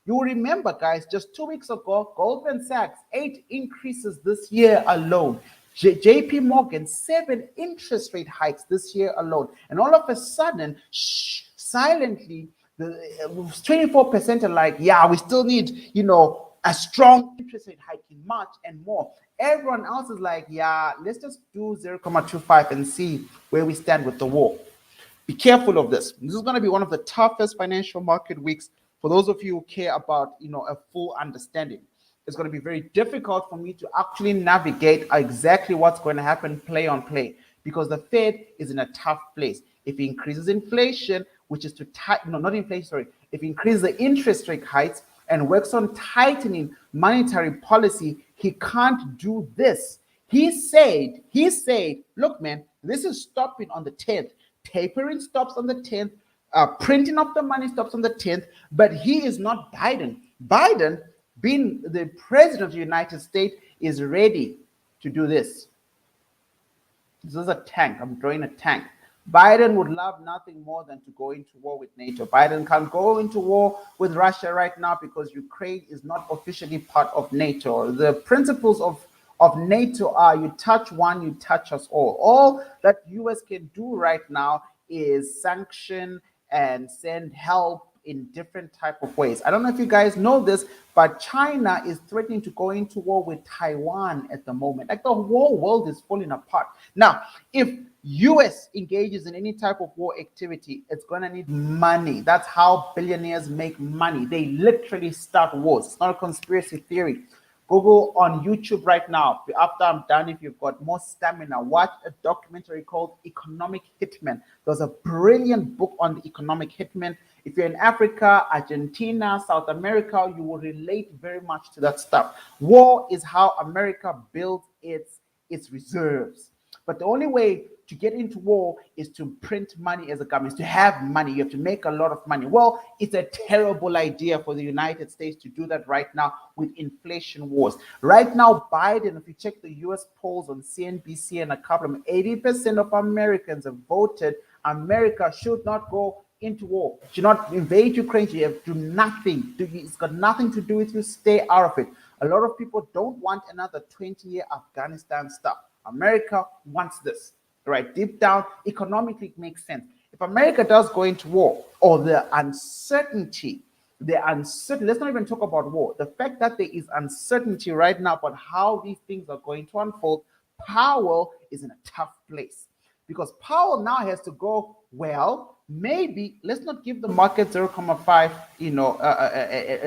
You will remember, guys, just 2 weeks ago, Goldman Sachs, 8 increases this year alone. JP Morgan, 7 interest rate hikes this year alone. And all of a sudden, silently, the 24% are like, yeah, we still need, a strong interest rate hike in March and more. Everyone else is like, yeah, let's just do 0.25 and see where we stand with the war. Be careful of this. This is going to be one of the toughest financial market weeks for those of you who care about, a full understanding. It's going to be very difficult for me to actually navigate exactly what's going to happen play on play, because the Fed is in a tough place. If it increases inflation, which is to not inflation, sorry, if it increases the interest rate hikes and works on tightening monetary policy, he can't do this. He said, look, man, this is stopping on the 10th. Tapering stops on the 10th. Printing of the money stops on the 10th. But he is not Biden. Biden, being the president of the United States, is ready to do this. This is a tank. I'm drawing a tank. Biden would love nothing more than to go into war with NATO. Biden can't go into war with Russia right now because Ukraine is not officially part of NATO. The principles of NATO are you touch one, you touch us all. All that US can do right now is sanction and send help in different type of ways. I don't know if you guys know this, but China is threatening to go into war with Taiwan at the moment. Like the whole world is falling apart. Now, if US engages in any type of war activity, it's going to need money. That's how billionaires make money. They literally start wars. It's not a conspiracy theory. Google on YouTube right now. After I'm done, if you've got more stamina, watch a documentary called Economic Hitman. There's a brilliant book on the economic hitman. If you're in Africa, Argentina, South America, you will relate very much to that stuff. War is how America builds its reserves. But the only way to get into war is to print money as a government, is to have money. You have to make a lot of money. Well, it's a terrible idea for the United States to do that right now with inflation wars. Right now, Biden, if you check the US polls on CNBC and a couple of 80% of Americans have voted America should not go into war, should not invade Ukraine, you have to do nothing. It's got nothing to do with you, stay out of it. A lot of people don't want another 20-year Afghanistan stuff. America wants this, right? Deep down, economically, it makes sense. If America does go into war, or the uncertainty, let's not even talk about war. The fact that there is uncertainty right now about how these things are going to unfold, Powell is in a tough place. Because Powell now has to go, well, maybe let's not give the market 0.5,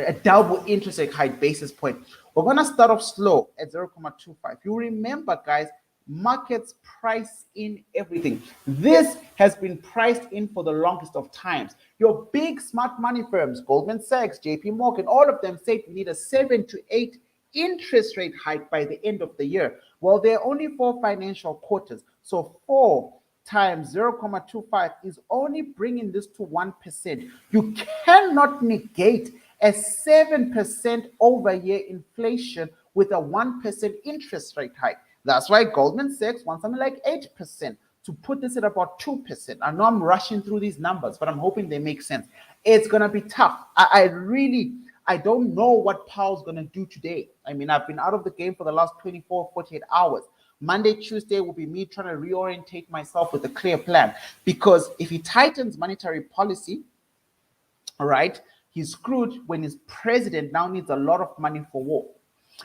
a double interest rate high basis point. We're going to start off slow at 0.25. You remember, guys, markets price in everything. This has been priced in for the longest of times. Your big smart money firms, Goldman Sachs, JP Morgan, all of them say we need a 7 to 8 interest rate hike by the end of the year. Well, there are only 4 financial quarters. So 4 times 0.25 is only bringing this to 1%. You cannot negate a 7% over year inflation with a 1% interest rate hike. That's why Goldman Sachs wants something like 8% to put this at about 2%. I know I'm rushing through these numbers, but I'm hoping they make sense. It's going to be tough. I don't know what Powell's going to do today. I mean, I've been out of the game for the last 24, 48 hours. Monday, Tuesday will be me trying to reorientate myself with a clear plan. Because if he tightens monetary policy, all right, he's screwed when his president now needs a lot of money for war.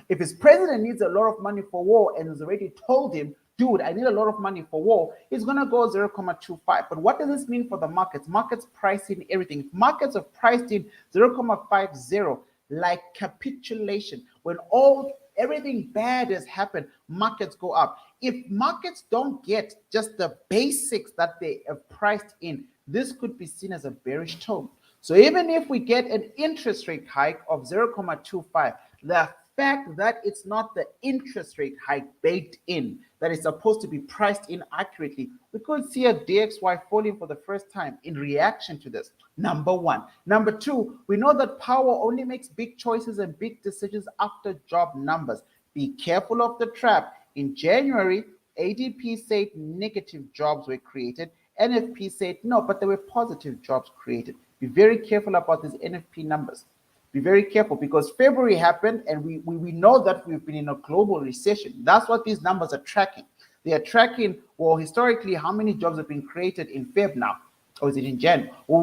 If his president needs a lot of money for war and has already told him, dude, I need a lot of money for war, he's going to go 0.25. But what does this mean for the markets? Markets price in everything. If markets have priced in 0.50, like capitulation, when all everything bad has happened, markets go up. If markets don't get just the basics that they have priced in, this could be seen as a bearish tone. So even if we get an interest rate hike of 0.25, the fact that it's not the interest rate hike baked in, that is supposed to be priced in accurately, we could see a DXY falling for the first time in reaction to this. Number one. Number two, we know that power only makes big choices and big decisions after job numbers. Be careful of the trap. In January, ADP said negative jobs were created. NFP said no, but there were positive jobs created. Be very careful about these NFP numbers. Be very careful, because February happened and we know that we've been in a global recession. That's what these numbers are tracking. They are tracking, well, historically, how many jobs have been created in Feb now? Or is it in Jan? Or,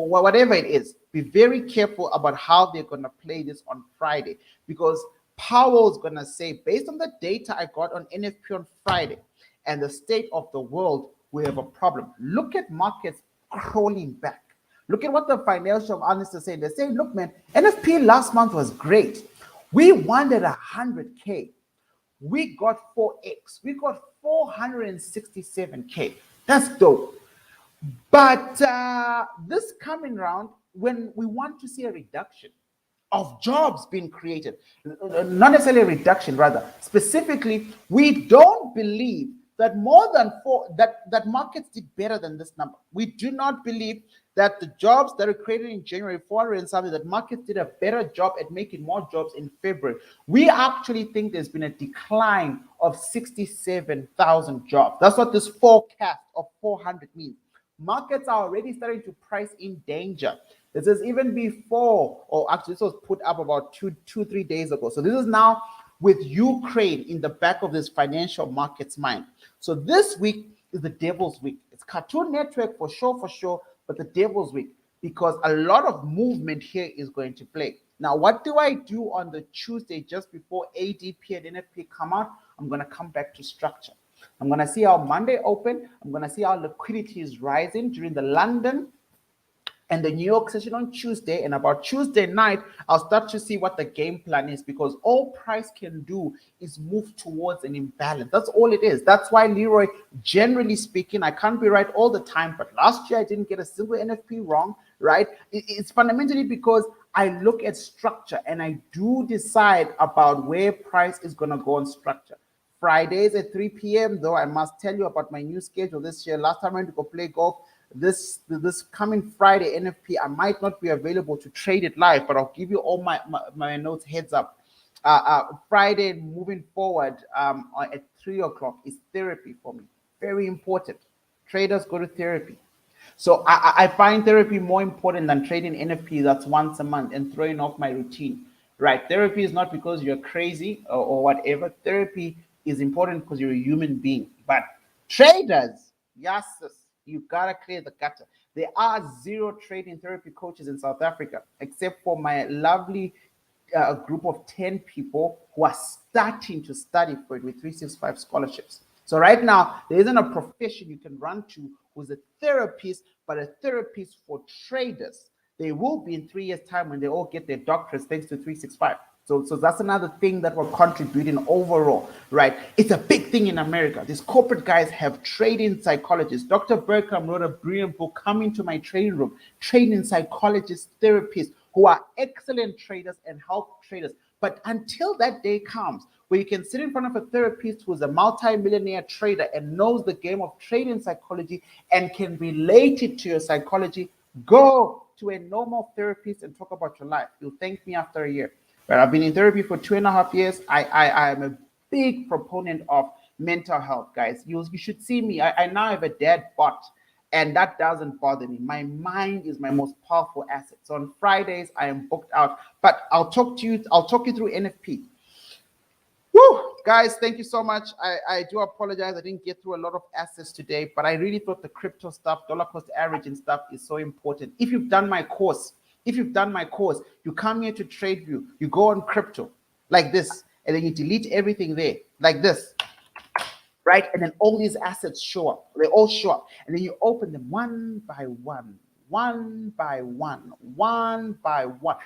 whatever it is. Be very careful about how they're going to play this on Friday, because Powell's going to say, based on the data I got on NFP on Friday and the state of the world, we have a problem. Look at markets crawling back. Look at what the financial analysts are saying. They're saying, look, man, NFP last month was great. We wanted 100K. We got 4X. We got 467K. That's dope. But this coming round, when we want to see a reduction of jobs being created, not necessarily a reduction, rather, specifically, we don't believe that more than that markets did better than this number. We do not believe that the jobs that are created in January, 400 and something, that markets did a better job at making more jobs in February. We actually think there's been a decline of 67,000 jobs. That's what this forecast of 400 means. Markets are already starting to price in danger. This is even before, or actually this was put up about 3 days ago. So this is now with Ukraine in the back of this financial market's mind. So this week is the devil's week. It's Cartoon Network for sure, but the devil's week, because a lot of movement here is going to play. Now, what do I do on the Tuesday just before ADP and NFP come out? I'm going to come back to structure. I'm going to see how Monday open. I'm going to see how liquidity is rising during the London and the New York session on Tuesday. And about Tuesday night, I'll start to see what the game plan is, because all price can do is move towards an imbalance. That's all it is. That's why, Leroy, generally speaking, I can't be right all the time, but last year I didn't get a single NFP wrong, right? It's fundamentally because I look at structure and I do decide about where price is going to go on structure. Fridays at 3 p.m., though, I must tell you about my new schedule this year. Last time I went to go play golf, this coming Friday NFP, I might not be available to trade it live, but I'll give you all my notes heads up. Friday moving forward at 3 o'clock is therapy for me. Very important. Traders go to therapy. So I find therapy more important than trading NFP that's once a month and throwing off my routine. Right? Therapy is not because you're crazy or whatever. Therapy is important because you're a human being. But traders, yes, you gotta clear the gutter. There are 0 trading therapy coaches in South Africa, except for my lovely group of 10 people who are starting to study for it with 365 scholarships. So right now, there isn't a profession you can run to who's a therapist, but a therapist for traders. They will be in 3 years' time when they all get their doctorates thanks to 365. So that's another thing that we're contributing overall, right? It's a big thing in America. These corporate guys have trading psychologists. Dr. Berkham wrote a brilliant book, Come Into My Trading Room, training psychologists, therapists who are excellent traders and help traders. But until that day comes where you can sit in front of a therapist who's a multi-millionaire trader and knows the game of trading psychology and can relate it to your psychology, go to a normal therapist and talk about your life. You'll thank me after a year. But I've been in therapy for 2.5 years. I am a big proponent of mental health, guys. You should see me. I now have a dad bot, and that doesn't bother me. My mind is my most powerful asset. So on Fridays, I am booked out. But I'll talk you through NFP. Woo! Guys, thank you so much. I do apologize. I didn't get through a lot of assets today, but I really thought the crypto stuff, dollar cost average and stuff is so important. If you've done my course, you come here to TradeView, you go on crypto like this, and then you delete everything there like this, right? And then all these assets show up. They all show up. And then you open them one by one, one by one,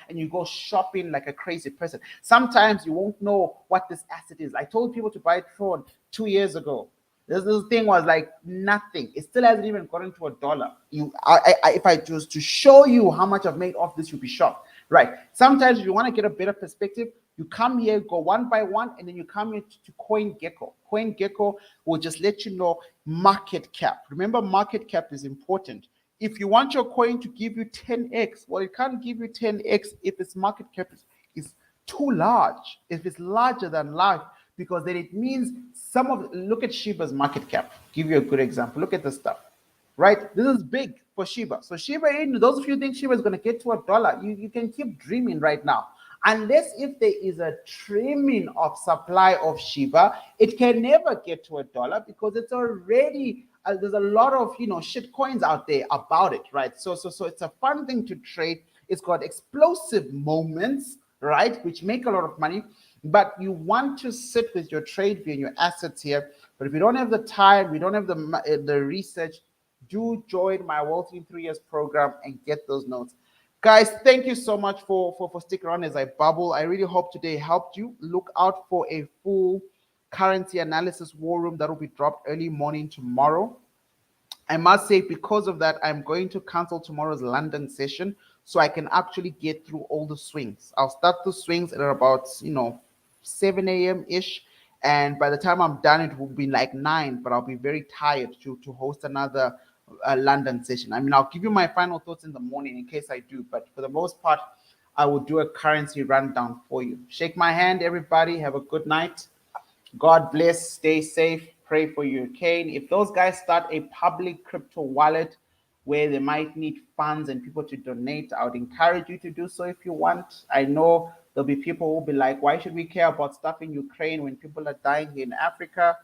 and you go shopping like a crazy person. Sometimes you won't know what this asset is. I told people to buy Tron 2 years ago. This thing was like nothing. It still hasn't even gotten to $1. If I was to show you how much I've made off this, you'll be shocked, right? Sometimes if you want to get a better perspective, you come here, go one by one, and then you come here to CoinGecko. CoinGecko will just let you know market cap. Remember, market cap is important. If you want your coin to give you 10x, well, it can't give you 10x if its market cap is too large. If it's larger than life, because then it means look at Shiba's market cap. Give you a good example. Look at this stuff, right? This is big for Shiba. So Shiba, those of you think Shiba is going to get to $1, you can keep dreaming right now. Unless if there is a trimming of supply of Shiba, it can never get to $1 because it's already there's a lot of shit coins out there about it, right? So it's a fun thing to trade. It's got explosive moments, right, which make a lot of money. But you want to sit with your trade view and your assets here. But if you don't have the time, we don't have the research, do join my Wealth in 3 Years program and get those notes. Guys, thank you so much for sticking around as I bubble. I really hope today helped you. Look out for a full currency analysis war room that will be dropped early morning tomorrow. I must say, because of that, I'm going to cancel tomorrow's London session so I can actually get through all the swings. I'll start the swings at about 7 a.m. ish, and by the time I'm done, it will be like 9. But I'll be very tired to host another London session. I mean, I'll give you my final thoughts in the morning in case I do, but for the most part, I will do a currency rundown for you. Shake my hand, everybody. Have a good night. God bless. Stay safe. Pray for Ukraine. If those guys start a public crypto wallet where they might need funds and people to donate, I would encourage you to do so if you want. I know there'll be people who will be like, why should we care about stuff in Ukraine when people are dying here in Africa?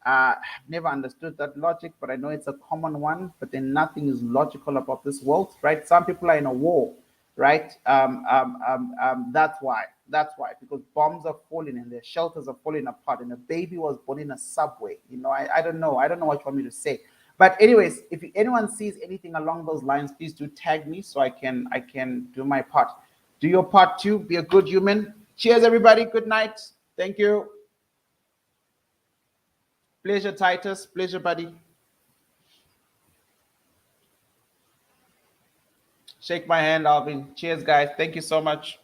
I've never understood that logic, but I know it's a common one. But then nothing is logical about this world, right? Some people are in a war, right? That's why. That's why, because bombs are falling and their shelters are falling apart, and a baby was born in a subway. I don't know. I don't know what you want me to say. But anyways, if anyone sees anything along those lines, please do tag me so I can do my part. Do your part too. Be a good human. Cheers, everybody. Good night. Thank you. Pleasure, Titus. Pleasure, buddy. Shake my hand, Alvin. Cheers, guys. Thank you so much.